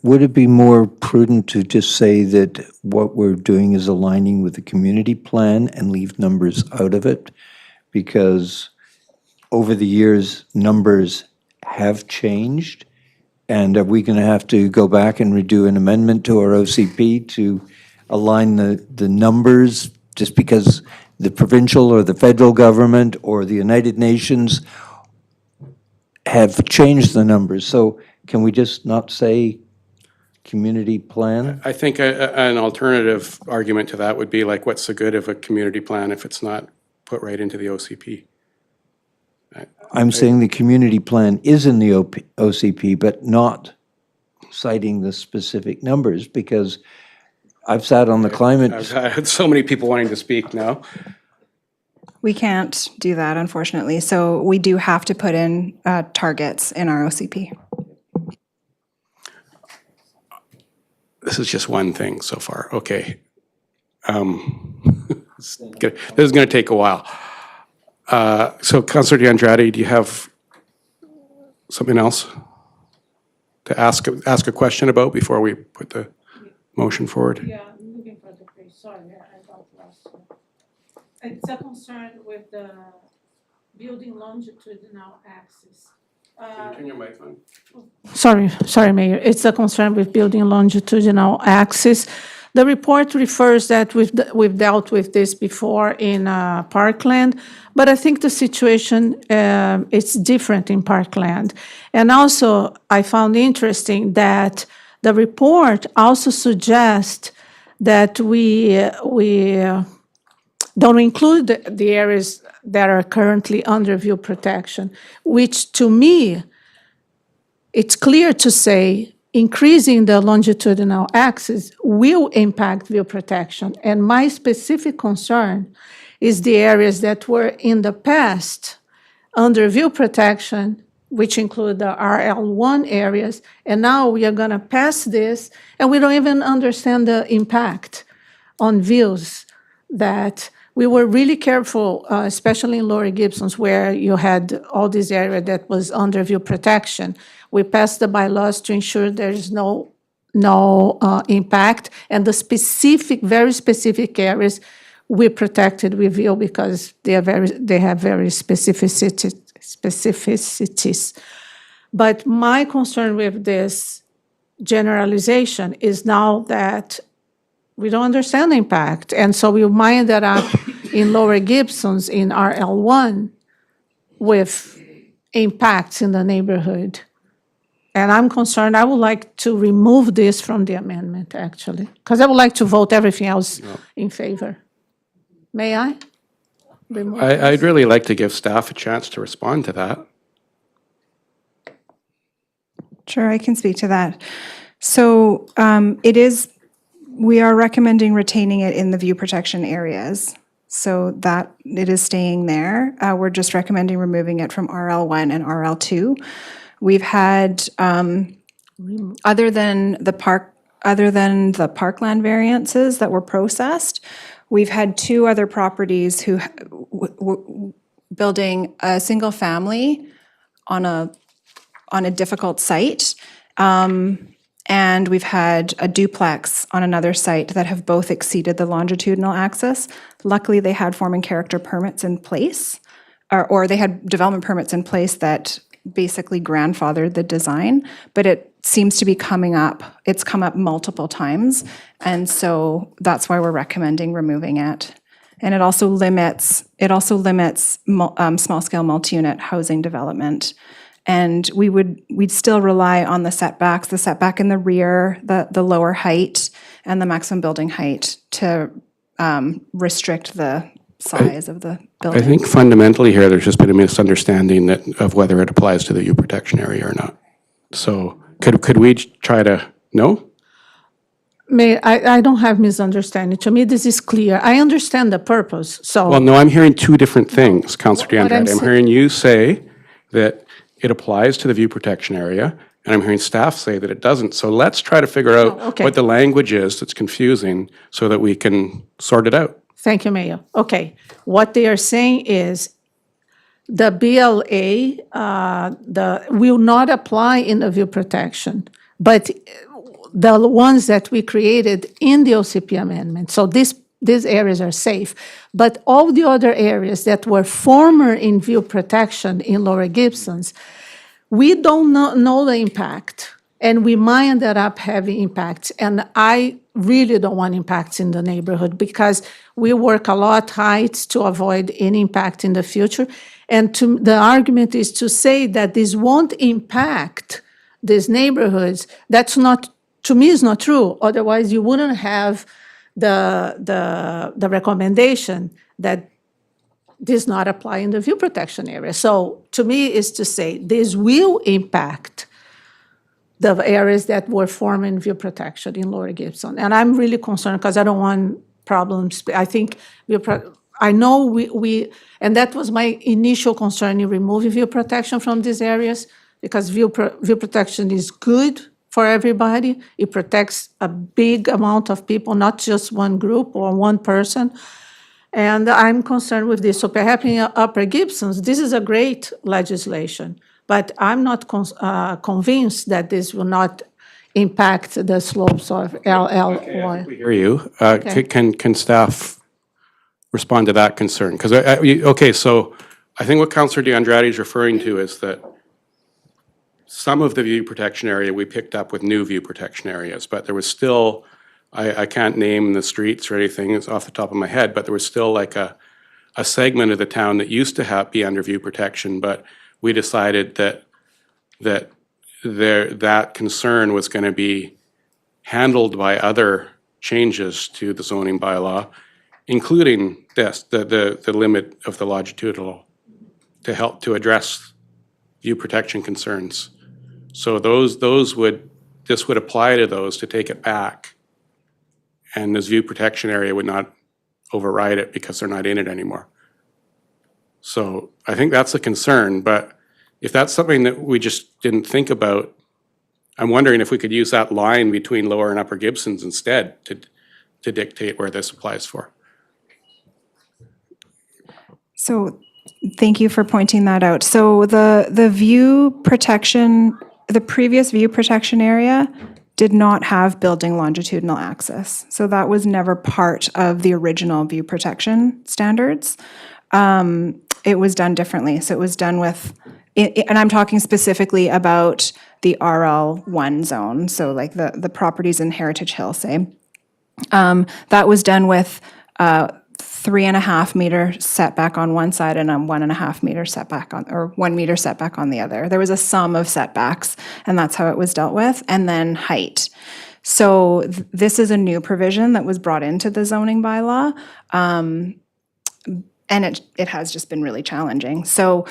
Would it be more prudent to just say that what we're doing is aligning with the community plan and leave numbers out of it? Because over the years, numbers have changed. And are we going to have to go back and redo an amendment to our OCP to align the numbers just because the provincial or the federal government or the United Nations have changed the numbers? So can we just not say community plan? I think an alternative argument to that would be like, what's the good of a community plan if it's not put right into the OCP? I'm saying the community plan is in the OCP, but not citing the specific numbers, because I've sat on the climate. I've had so many people wanting to speak now. We can't do that, unfortunately. So we do have to put in targets in our OCP. This is just one thing so far. Okay. This is going to take a while. So Councillor DeAndrade, do you have something else to ask a question about before we put the motion forward? Yeah, I'm looking for the page, sorry, I got lost. It's a concern with the building longitudinal axis. Can you turn your mic on? Sorry, Mayor. It's a concern with building longitudinal axis. The report refers that we've dealt with this before in Parkland, but I think the situation it's different in Parkland. And also, I found interesting that the report also suggests that we don't include the areas that are currently under view protection, which to me, it's clear to say increasing the longitudinal axis will impact view protection. And my specific concern is the areas that were in the past under view protection, which include the RL1 areas, and now we are going to pass this, and we don't even understand the impact on views that we were really careful, especially in Lower Gibsons, where you had all this area that was under view protection. We passed the bylaws to ensure there is no impact, and the specific, very specific areas we protected with view because they have very specificities. But my concern with this generalization is now that we don't understand the impact. And so we might end up in Lower Gibsons in RL1 with impacts in the neighborhood. And I'm concerned, I would like to remove this from the amendment, actually, because I would like to vote everything else in favor. May I? I'd really like to give staff a chance to respond to that. Sure, I can speak to that. So we are recommending retaining it in the view protection areas, so that it is staying there. We're just recommending removing it from RL1 and RL2. We've had, other than the parkland variances that were processed, we've had two other properties who building a single family on a difficult site. And we've had a duplex on another site that have both exceeded the longitudinal axis. Luckily, they had form and character permits in place, or they had development permits in place that basically grandfathered the design, but it seems to be coming up. It's come up multiple times, and so that's why we're recommending removing it. And it also limits small-scale multi-unit housing development. And we'd still rely on the setback in the rear, the lower height, and the maximum building height to restrict the size of the building. I think fundamentally here, there's just been a misunderstanding of whether it applies to the view protection area or not. So could we try to, no? I don't have misunderstanding. To me, this is clear. I understand the purpose, so. Well, no, I'm hearing two different things, Councillor What I'm DeAndrade. I'm hearing you say that it applies to the view protection area, and I'm hearing staff say that it doesn't. So let's try to figure out okay. what the language is that's confusing so that we can sort it out. Thank you, Mayor. Okay, what they are saying is the BLA will not apply in the view protection, but the ones that we created in the OCP amendment, so these areas are safe, but all the other areas that were former in view protection in Lower Gibsons, we don't know the impact, and we might end up having impacts. And I really don't want impacts in the neighborhood because we work a lot heights to avoid any impact in the future. And the argument is to say that this won't impact these neighborhoods. That's not, to me, is not true. Otherwise, you wouldn't have the recommendation that does not apply in the view protection area. So to me, is to say this will impact the areas that were formed in view protection in Lower Gibson. And I'm really concerned because I don't want problems. I think I know we and that was my initial concern in removing view protection from these areas, because view protection is good for everybody. It protects a big amount of people, not just one group or one person. And I'm concerned with this. So perhaps in Upper Gibsons, this is a great legislation, but I'm not convinced that this will not impact the slopes of LL1. We hear you. Can staff respond to that concern? Because, okay, so I think what Councillor DeAndrade is referring to is that some of the view protection area we picked up with new view protection areas, but there was still I can't name the streets or anything, it's off the top of my head, but there was still like a segment of the town that used to be under view protection, but we decided that concern was going to be handled by other changes to the zoning bylaw, including this, the limit of the longitudinal, to help to address view protection concerns. So this would apply to those to take it back. And this view protection area would not override it because they're not in it anymore. So I think that's a concern, but if that's something that we just didn't think about, I'm wondering if we could use that line between Lower and Upper Gibsons instead to dictate where this applies for. So thank you for pointing that out. So the previous view protection area did not have building longitudinal access. So that was never part of the original view protection standards. It was done differently. So it was done with, and I'm talking specifically about the RL1 zone, so like the properties in Heritage Hill, say. That was done with 3.5 meter setback on one side and a 1.5 meter setback or 1 meter setback on the other. There was a sum of setbacks, and that's how it was dealt with, and then height. So this is a new provision that was brought into the zoning bylaw, and it has just been really challenging. So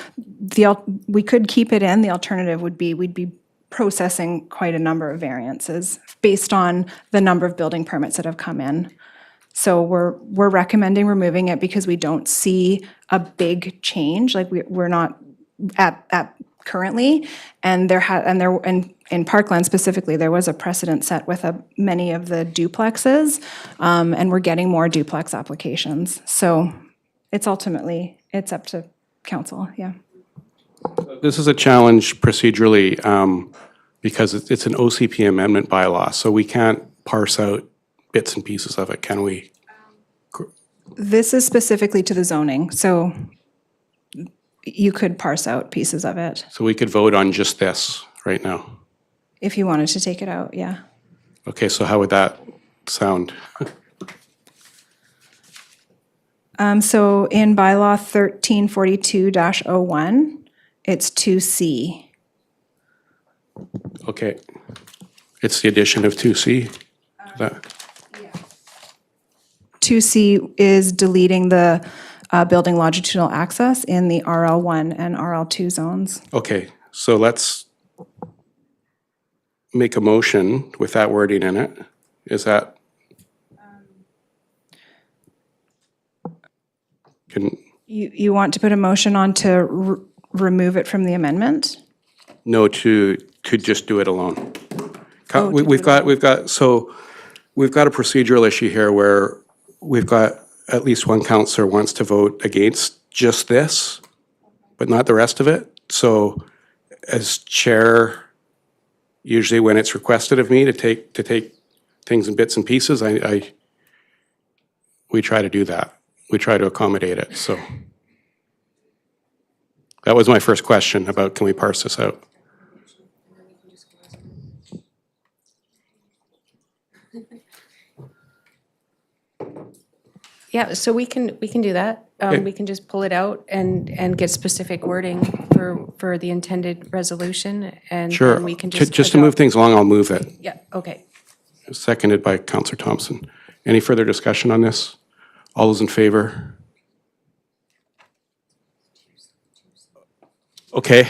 we could keep it in. The alternative would be we'd be processing quite a number of variances based on the number of building permits that have come in. So we're recommending removing it because we don't see a big change. Like we're not at currently, and in Parkland specifically, there was a precedent set with many of the duplexes, and we're getting more duplex applications. So it's up to council. Yeah. This is a challenge procedurally because it's an OCP amendment bylaw, so we can't parse out bits and pieces of it, can we? This is specifically to the zoning, so you could parse out pieces of it. So we could vote on just this right now. If you wanted to take it out, yeah. Okay, so how would that sound? So in bylaw 1342-01, it's 2C. Okay. It's the addition of 2C? That. 2C is deleting the building longitudinal access in the RL1 and RL2 zones. Okay, so let's make a motion with that wording in it. Is that? You want to put a motion on to remove it from the amendment? No, to just do it alone. Oh, We've got a procedural issue here where we've got at least one counselor wants to vote against just this, but not the rest of it. So as chair, usually when it's requested of me to take things in bits and pieces, we try to do that. We try to accommodate it, so. That was my first question about, can we parse this out? Yeah, so we can do that. Okay. We can just pull it out and get specific wording for the intended resolution, and Sure. then we can just. Just to move things along, I'll move it. Yeah, okay. Seconded by Councillor Thompson. Any further discussion on this? All those in favor? Okay.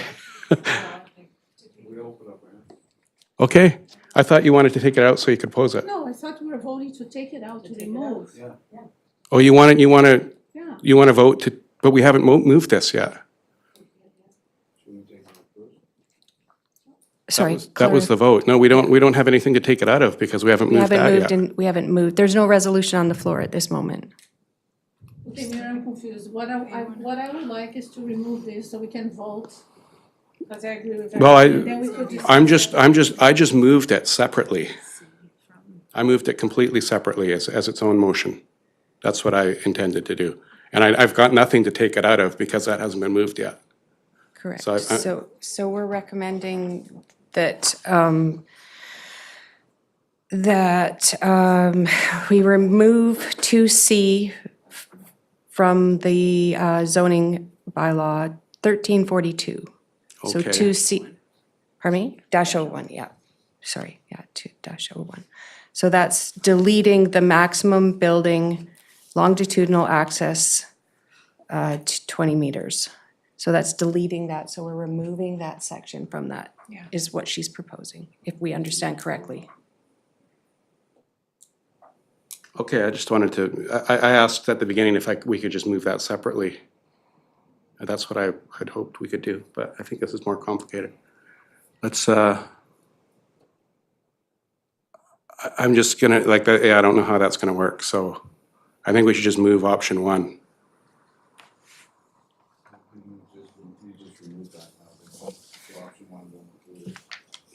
Okay. I thought you wanted to take it out so you could pose it. No, I thought we were voting to take it out to remove. Oh, you want to Yeah. vote to, but we haven't moved this yet. Sorry. That was the vote. No, we don't have anything to take it out of because we haven't We moved haven't that moved yet. and we haven't moved. There's no resolution on the floor at this moment. Okay, Mayor, I'm confused. What I would like is to remove this so we can vote, because I agree with that. Well, Then we could decide. I just moved it separately. I moved it completely separately as its own motion. That's what I intended to do. And I've got nothing to take it out of because that hasn't been moved yet. Correct. So So we're recommending that that we remove 2C from the zoning bylaw 1342. So Okay. 2C, pardon me, -01, yeah. Sorry, yeah, 2-01. So that's deleting the maximum building longitudinal access to 20 meters. So that's deleting that, so we're removing that section from that, is what she's proposing, if we understand correctly. Okay, I just wanted to, I asked at the beginning if we could just move that separately. That's what I had hoped we could do, but I think this is more complicated. Let's, I'm just gonna, like, yeah, I don't know how that's gonna work, so I think we should just move option 1.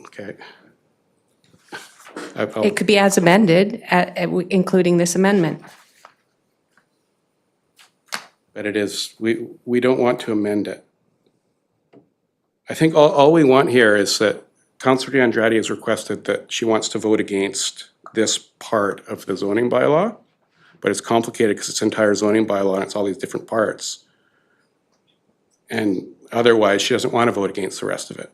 Okay. It could be as amended, including this amendment. But it is, we don't want to amend it. I think all we want here is that Councillor DeAndrade has requested that she wants to vote against this part of the zoning bylaw, but it's complicated because it's entire zoning bylaw and it's all these different parts. And otherwise, she doesn't want to vote against the rest of it.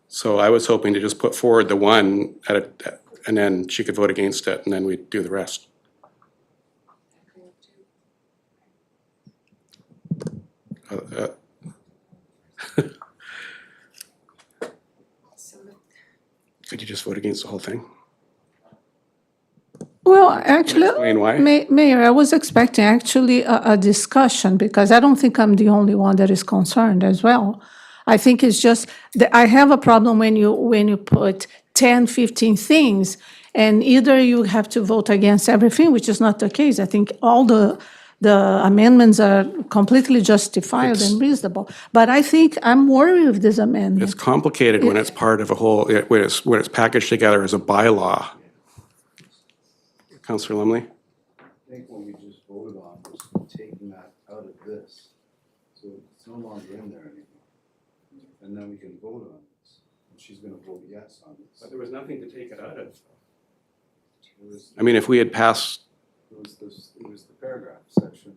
So I was hoping to just put forward the one and then she could vote against it and then we'd do the rest. Could you just vote against the whole thing? Well, actually, Explain why? Mayor, I was expecting actually a discussion because I don't think I'm the only one that is concerned as well. I think it's just that I have a problem when you put 10, 15 things and either you have to vote against everything, which is not the case. I think all the amendments are completely justified and reasonable. But I think I'm worried with this amendment. It's complicated when it's part of a whole, when it's packaged together as a bylaw. Councillor Lumley? I think what we just voted on was taking that out of this. So it's no longer in there anymore. And then we can vote on this. And she's gonna vote yes on this. But there was nothing to take it out of. I mean, if we had passed, It was the paragraph section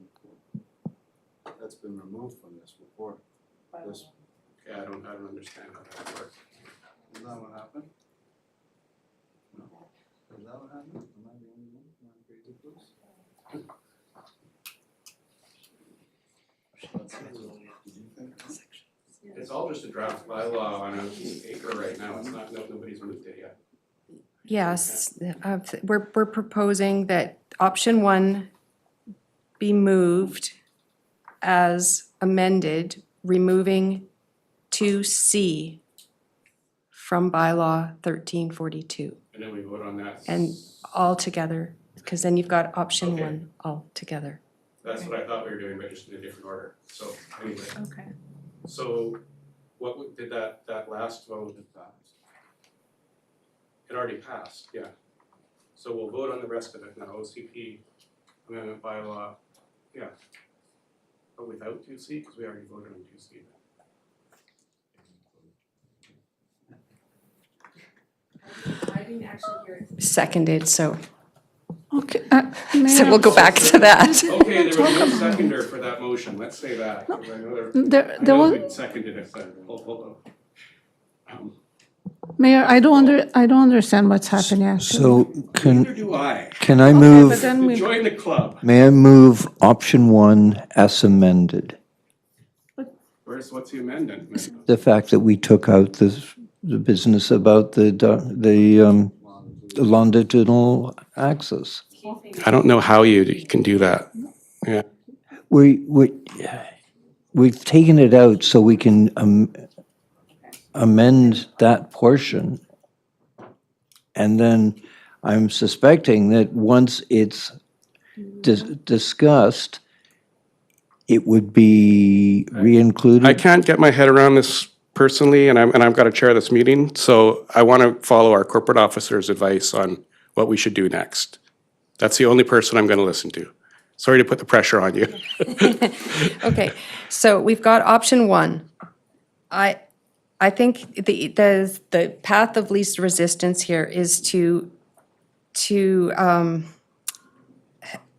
that's been removed from this report. This, yeah, I don't understand how that works. isn't that what happened? No? Is that what happened? Am I the only one? Am I crazy, please? It's all just a draft bylaw on an acre right now. It's not, nobody's moved it yet. Yes, we're proposing that option 1 be moved as amended, removing 2C from bylaw 1342. And then we vote on that. And all together, because then you've got option Okay. 1 all together. That's what I thought we were doing, but just in a different order. So anyway, Okay. so what did that last vote? It already passed, yeah. So we'll vote on the rest of it now, OCP amendment bylaw, yeah. But without 2C, because we already voted on 2C. I didn't actually hear it seconded, so Okay, so we'll go back to that. Okay, there was no seconder for that motion, let's say that. 'Cause I know there I know was, we seconded it, but hold on. Mayor, I don't understand what's happening actually. So Neither do I. can I Okay, move, but then we, Join the club. may I move option 1 as amended? What's the amendment? The fact that we took out the business about the longitudinal axis. I don't know how you can do that. Yeah. We've taken it out so we can amend that portion. And then I'm suspecting that once it's discussed, it would be re-included. I can't get my head around this personally, and I've got to chair this meeting, so I want to follow our corporate officer's advice on what we should do next. That's the only person I'm going to listen to. Sorry to put the pressure on you. Okay, so we've got option 1. I think the path of least resistance here is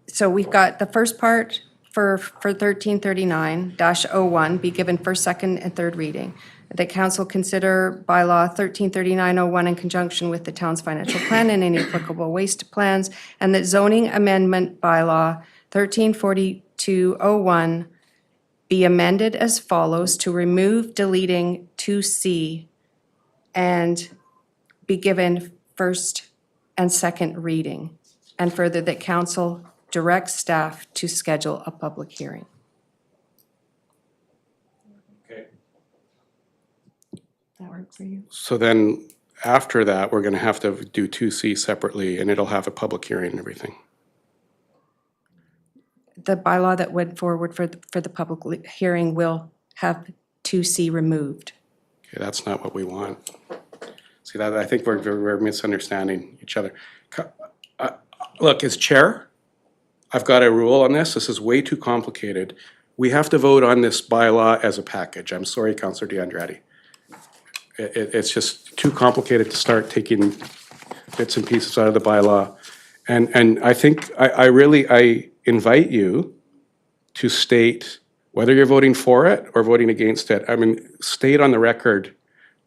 so we've got the first part for 1339-01 be given first, second, and third reading. That council consider bylaw 1339-01 in conjunction with the town's financial plan and any applicable waste plans, and that zoning amendment bylaw 1342-01 be amended as follows to remove deleting 2C and be given first and second reading. And further, that council directs staff to schedule a public hearing. Okay. That work for you? So then, after that, we're gonna have to do 2C separately, and it'll have a public hearing and everything. The bylaw that went forward for the public hearing will have 2C removed. Okay, that's not what we want. See, that, I think we're misunderstanding each other. Look, as chair, I've got a rule on this. This is way too complicated. We have to vote on this bylaw as a package. I'm sorry, Councillor DeAndrade. It's just too complicated to start taking bits and pieces out of the bylaw. And I think, I really invite you to state whether you're voting for it or voting against it. I mean, state on the record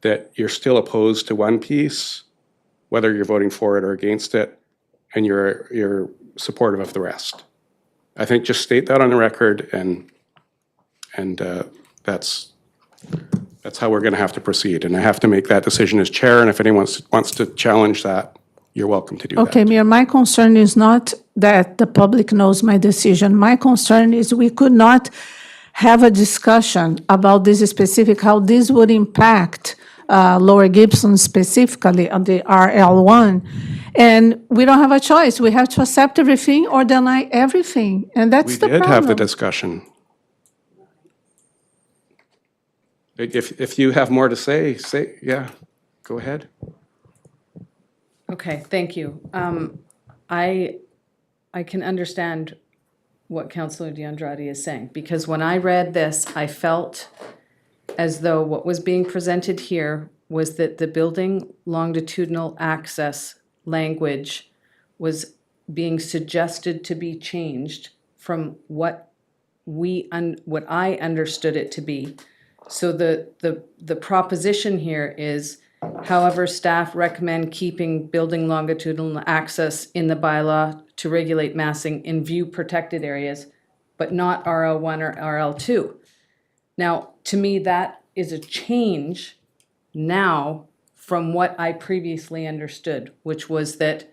that you're still opposed to one piece, whether you're voting for it or against it, and you're supportive of the rest. I think just state that on the record, and that's how we're gonna have to proceed. And I have to make that decision as chair, and if anyone wants to challenge that, you're welcome to do that. Okay, Mayor, my concern is not that the public knows my decision. My concern is we could not have a discussion about this specific, how this would impact Lower Gibson specifically on the RL1. And we don't have a choice. We have to accept everything or deny everything. And that's the We problem. did have the discussion. If you have more to say, yeah, go ahead. Okay, thank you. I can understand what Councillor DeAndrade is saying, because when I read this, I felt as though what was being presented here was that the building longitudinal access language was being suggested to be changed from what I understood it to be. So the proposition here is, however, staff recommend keeping building longitudinal access in the bylaw to regulate massing in view protected areas, but not RL1 or RL2. Now, to me, that is a change now from what I previously understood, which was that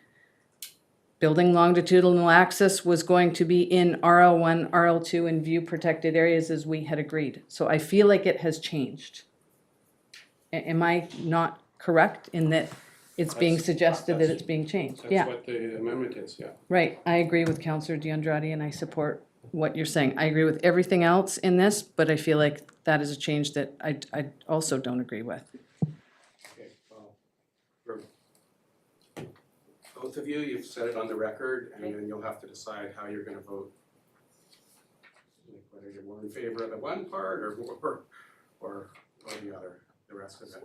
building longitudinal access was going to be in RL1, RL2, and view protected areas as we had agreed. So I feel like it has changed. Am I not correct in that it's being suggested that it's being changed? Yeah, That's what the amendment is, yeah. right. I agree with Councillor DeAndrade, and I support what you're saying. I agree with everything else in this, but I feel like that is a change that I also don't agree with. Okay, well, both of you, you've said it on the record, and then you'll have to decide how you're gonna vote. Like whether you're more in favor of the one part or the other, the rest of it.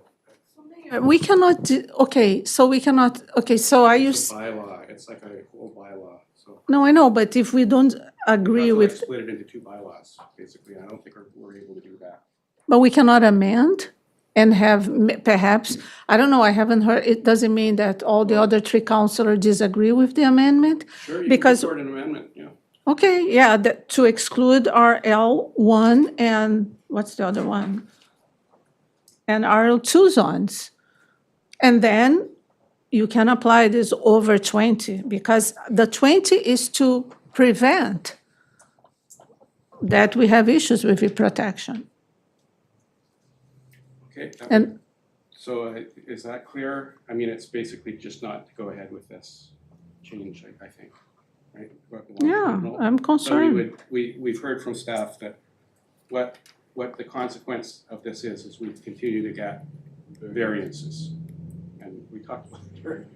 We cannot, so are you, It's a bylaw, it's like a whole bylaw, so. no, I know, but if we don't agree That's why I with, split it into two bylaws, basically. I don't think we're able to do that. but we cannot amend and have perhaps, I don't know, I haven't heard, it doesn't mean that all the other three councilors disagree with the amendment? Sure, you can Because, support an amendment, yeah. okay, yeah, to exclude RL1 and, what's the other one? And RL2 zones. And then you can apply this over 20, because the 20 is to prevent that we have issues with the protection. Okay, And so is that clear? I mean, it's basically just not to go ahead with this change, I think, right? yeah, I'm So concerned. we've heard from staff that what the consequence of this is we continue to get variances. And we talked about it earlier.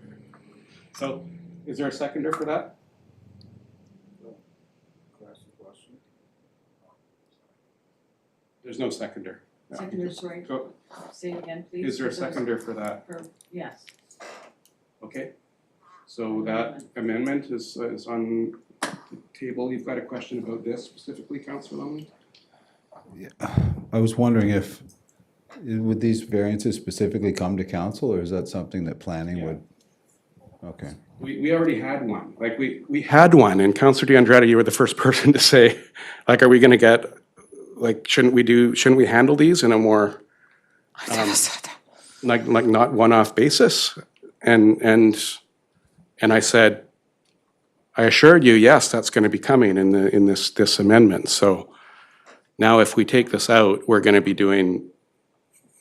So is there a seconder for that? There's no seconder. Seconder, sorry. Oh, Say it again, please. is there a seconder for that? Yes. Okay. So that amendment is on the table. You've got a question about this specifically, Councillor Lumley? I was wondering if, would these variances specifically come to council, or is that something that planning would? Okay. We already had one. Like, we had one, and Councillor DeAndrade, you were the first person to say, like, are we gonna get, like, shouldn't we handle these in a more, like not one-off basis? And I said, I assured you, yes, that's gonna be coming in this amendment. So now if we take this out, we're gonna be doing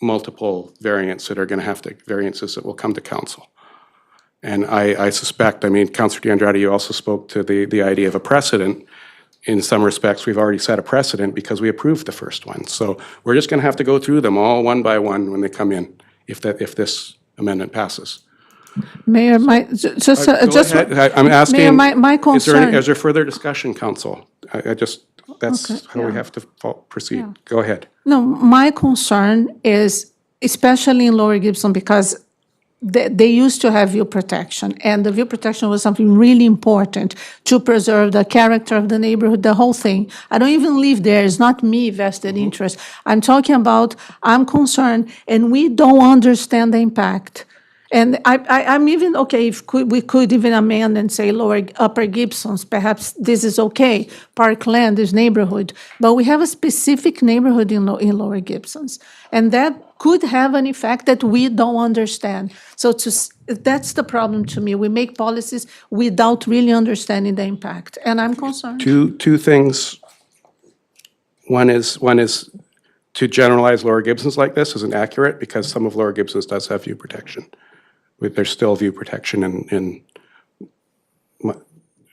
multiple variants that are gonna variances that will come to council. And I suspect, I mean, Councillor DeAndrade, you also spoke to the idea of a precedent. In some respects, we've already set a precedent because we approved the first one. So we're just gonna have to go through them all one by one when they come in, if this amendment passes. Mayor, just. Go ahead. I'm asking. Mayor, my concern. Is there further discussion, council? That's Okay, how we yeah. have to proceed. Go ahead. No, my concern is, especially in Lower Gibson, because they used to have view protection, and the view protection was something really important to preserve the character of the neighborhood, the whole thing. I don't even live there. It's not me vested interest. I'm talking about, I'm concerned, and we don't understand the impact. And I'm even, okay, if we could even amend and say Upper Gibsons, perhaps this is okay. Parkland is neighborhood, but we have a specific neighborhood in Lower Gibsons. And that could have an effect that we don't understand. So that's the problem to me. We make policies without really understanding the impact, and I'm concerned. Two things. One is to generalize Lower Gibsons like this isn't accurate, because some of Lower Gibsons does have view protection. There's still view protection in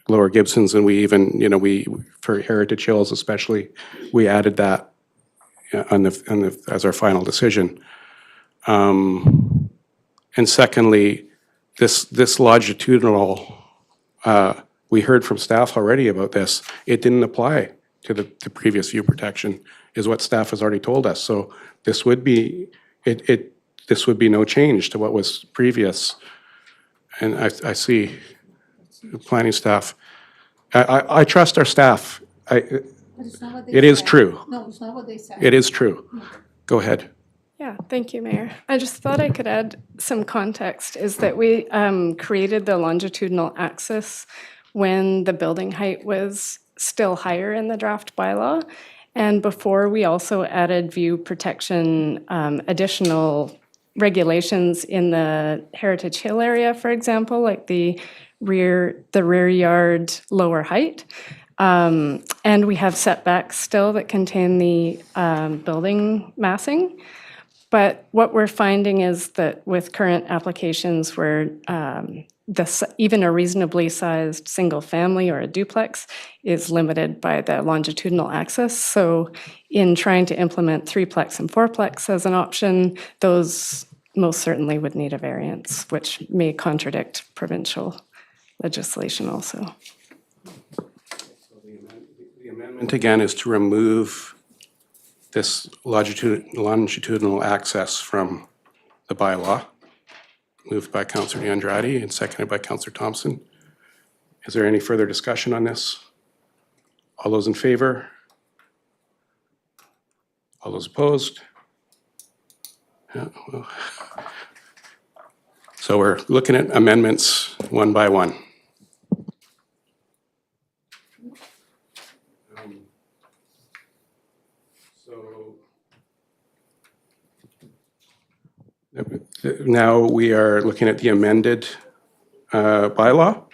Lower Gibsons, and we even, for Heritage Hills especially, we added that as our final decision. And secondly, this longitudinal, we heard from staff already about this. It didn't apply to the previous view protection, is what staff has already told us. So this would be this would be no change to what was previous. And I see planning staff. I trust our staff. It is true. No, it's not what they said. It is true. Go ahead. Yeah, thank you, Mayor. I just thought I could add some context, is that we created the longitudinal axis when the building height was still higher in the draft bylaw. And before, we also added view protection, additional regulations in the Heritage Hill area, for example, like the rear yard lower height. And we have setbacks still that contain the building massing. But what we're finding is that with current applications where even a reasonably sized single family or a duplex is limited by the longitudinal axis. So in trying to implement threeplex and fourplex as an option, those most certainly would need a variance, which may contradict provincial legislation also. The amendment again is to remove this longitudinal access from the bylaw, moved by Councillor DeAndrade and seconded by Councillor Thompson. Is there any further discussion on this? All those in favor? All those opposed? Yeah, well. So we're looking at amendments one by one. Now we are looking at the amended bylaw.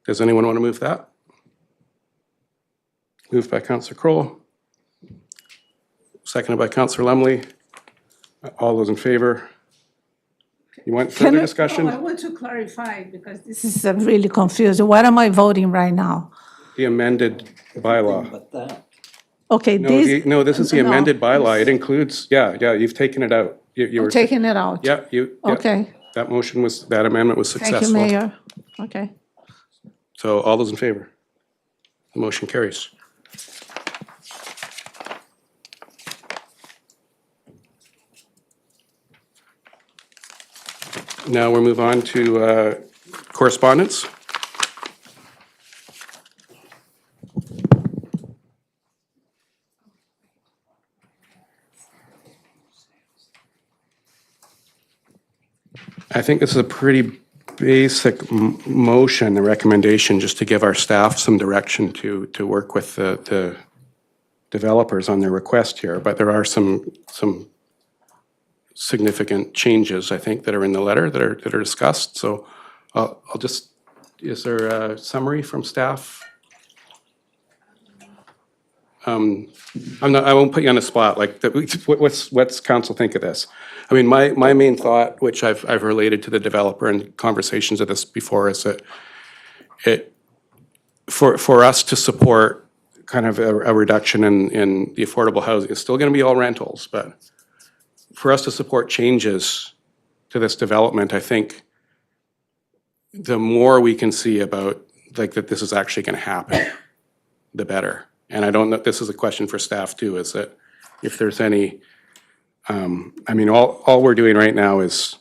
Does anyone want to move that? Moved by Councillor Kroll. Seconded by Councillor Lumley. All those in favor? You want further discussion? I want to clarify, because this is really confusing. What am I voting right now? The amended bylaw. But that, Okay, No, this is the no. amended bylaw. It includes, you've taken it out. You were I'm taking it out. Yeah, yeah, Okay, that amendment was thank you, successful. Mayor. Okay. So all those in favor? The motion carries. Now we'll move on to correspondence. I think this is a pretty basic motion, the recommendation, just to give our staff some direction to work with the developers on their request here. But there are some significant changes, I think, that are in the letter that are discussed. So I'll just, is there a summary from staff? I won't put you on the spot. Like, what's council think of this? I mean, my main thought, which I've related to the developer in conversations of this before, is that for us to support kind of a reduction in the affordable housing, it's still going to be all rentals, but for us to support changes to this development, I think the more we can see about like that this is actually going to happen, the better. And I don't know, this is a question for staff too, is that if there's any, I mean, all we're doing right now is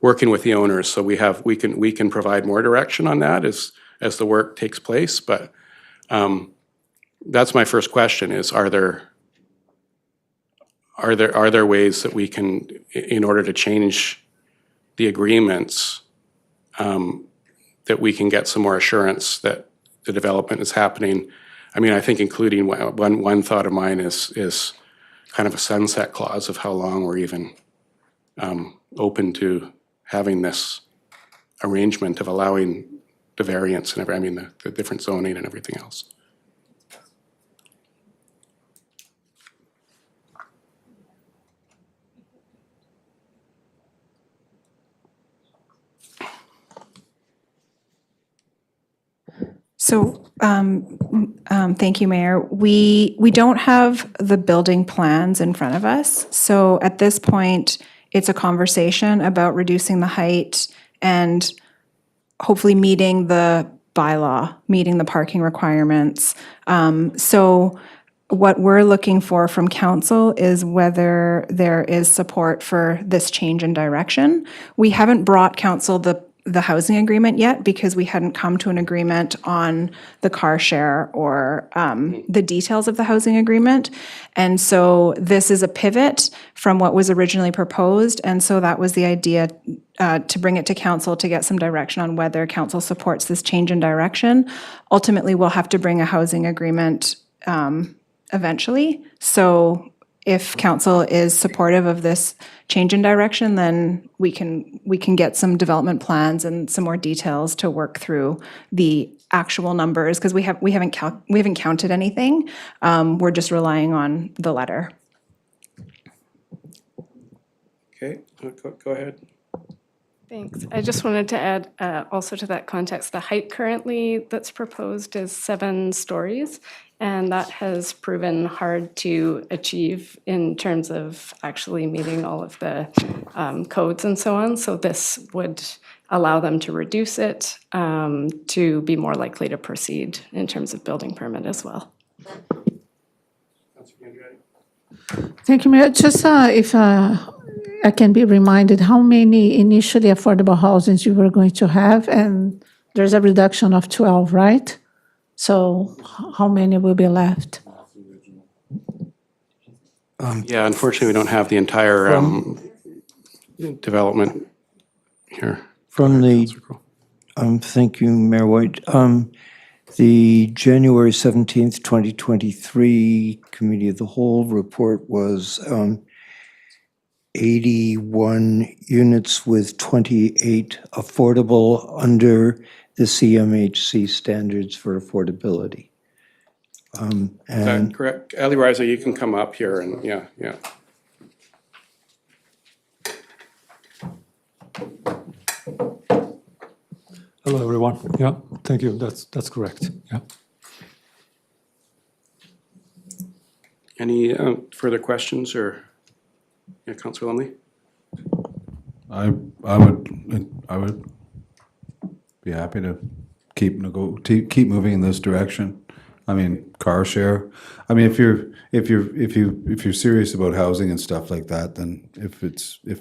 working with the owners, so we can provide more direction on that as the work takes place. But that's my first question: is are there ways that we can, in order to change the agreements, that we can get some more assurance that the development is happening? I mean, I think including one thought of mine is kind of a sunset clause of how long we're even open to having this arrangement of allowing the variance and I mean the different zoning and everything else. So, thank you, Mayor. We don't have the building plans in front of us. So at this point, it's a conversation about reducing the height and hopefully meeting the bylaw, meeting the parking requirements. So what we're looking for from council is whether there is support for this change in direction. We haven't brought council the housing agreement yet because we hadn't come to an agreement on the car share or the details of the housing agreement. And so this is a pivot from what was originally proposed. And so that was the idea, to bring it to council to get some direction on whether council supports this change in direction. Ultimately, we'll have to bring a housing agreement eventually. So if council is supportive of this change in direction, then we can get some development plans and some more details to work through the actual numbers, because we haven't counted anything. We're just relying on the letter. Okay, go ahead. Thanks. I just wanted to add also to that context, the height currently that's proposed is 7 stories, and that has proven hard to achieve in terms of actually meeting all of the codes and so on. So this would allow them to reduce it to be more likely to proceed in terms of building permit as well. Thank you, Mayor. Just if I can be reminded how many initially affordable housings you were going to have, and there's a reduction of 12, right? So how many will be left? Yeah, unfortunately, we don't have the entire development here. From the, thank you, Mayor White. The January 17th, 2023 Committee of the Whole report was 81 units with 28 affordable under the CMHC standards for affordability. Is that correct? Ali Riza, you can come up here and, yeah. Hello, everyone. Yeah, thank you. That's correct. Yeah. Any further questions or, yeah, Councillor Lumley? I would be happy to keep moving in this direction. I mean, car share. I mean, if you're serious about housing and stuff like that, then if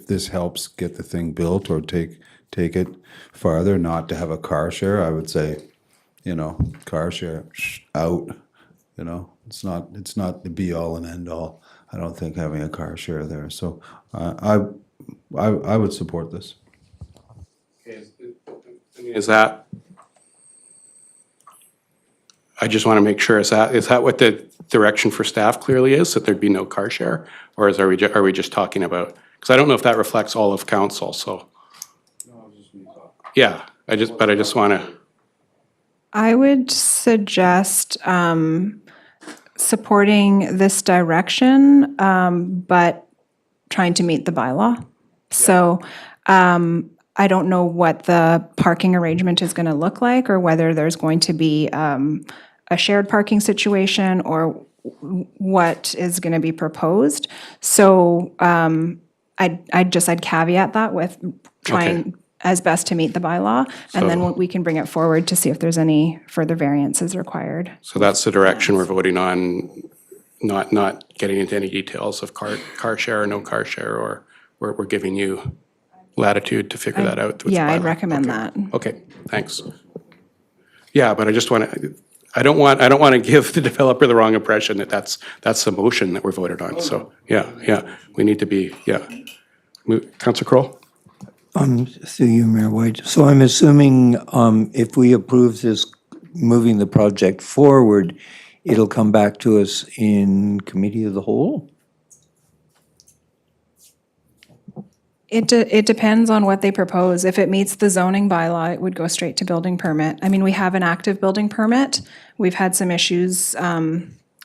this helps get the thing built or take it farther, not to have a car share, I would say, car share out. It's not the be all and end all. I don't think having a car share there. So I would support this. Is that, I just want to make sure, is that what the direction for staff clearly is, that there'd be no car share? Or are we just talking about, because I don't know if that reflects all of council, so. Yeah, I just want to. I would suggest supporting this direction, but trying to meet the bylaw. So I don't know what the parking arrangement is going to look like, or whether there's going to be a shared parking situation, or what is going to be proposed. So I'd caveat that with trying as best to meet the bylaw, and then we can bring it forward to see if there's any further variances required. So that's the direction we're voting on, not getting into any details of car share or no car share, or we're giving you latitude to figure that out. with the Yeah, I'd bylaw. recommend Okay. that. Okay, thanks. Yeah, but I just want to, I don't want to give the developer the wrong impression that that's the motion that we're voted on. So, yeah, we need to be, Councillor Kroll? Through you, Mayor White. So I'm assuming if we approve this, moving the project forward, it'll come back to us in committee of the whole? It depends on what they propose. If it meets the zoning bylaw, it would go straight to building permit. I mean, we have an active building permit. We've had some issues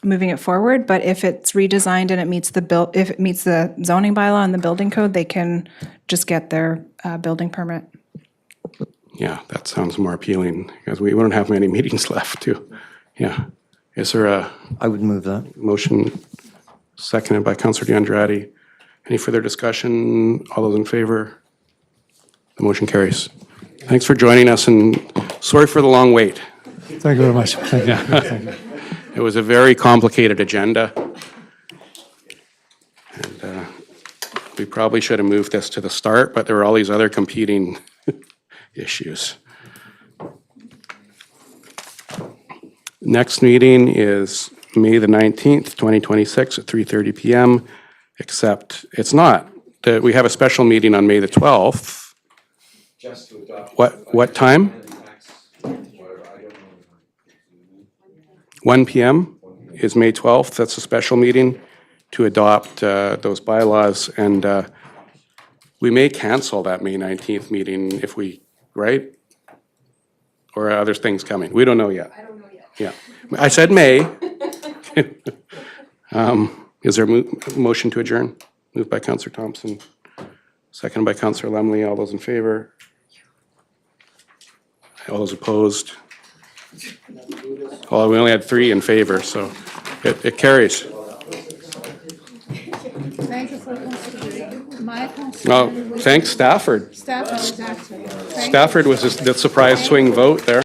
moving it forward, but if it's redesigned and it meets if it meets the zoning bylaw and the building code, they can just get their building permit. Yeah, that sounds more appealing, because we don't have many meetings left, too. Yeah. Is there a I would move that. motion seconded by Councillor DeAndrade? Any further discussion? All those in favor? The motion carries. Thanks for joining us, and sorry for the long wait. Thank you very much. Thank you. Thank you. It was a very complicated agenda. And we probably should have moved this to the start, but there were all these other competing issues. Next meeting is May the 19th, 2026 at 3:30 p.m., except it's not. We have a special meeting on May the 12th. What time? 1 p.m. is May 12th. That's a special meeting to adopt those bylaws. And we may cancel that May 19th meeting if we, right? Or are other things coming? We don't know yet. I don't know yet. Yeah. I said May. Is there a motion to adjourn? Moved by Councillor Thompson, seconded by Councillor Lemley. All those in favor? All those opposed? Well, we only had 3 in favor, so it carries. Thank you for considering my concern. Well, thanks, Stafford. Stafford, exactly. Thank you. Stafford was the surprise swing vote there.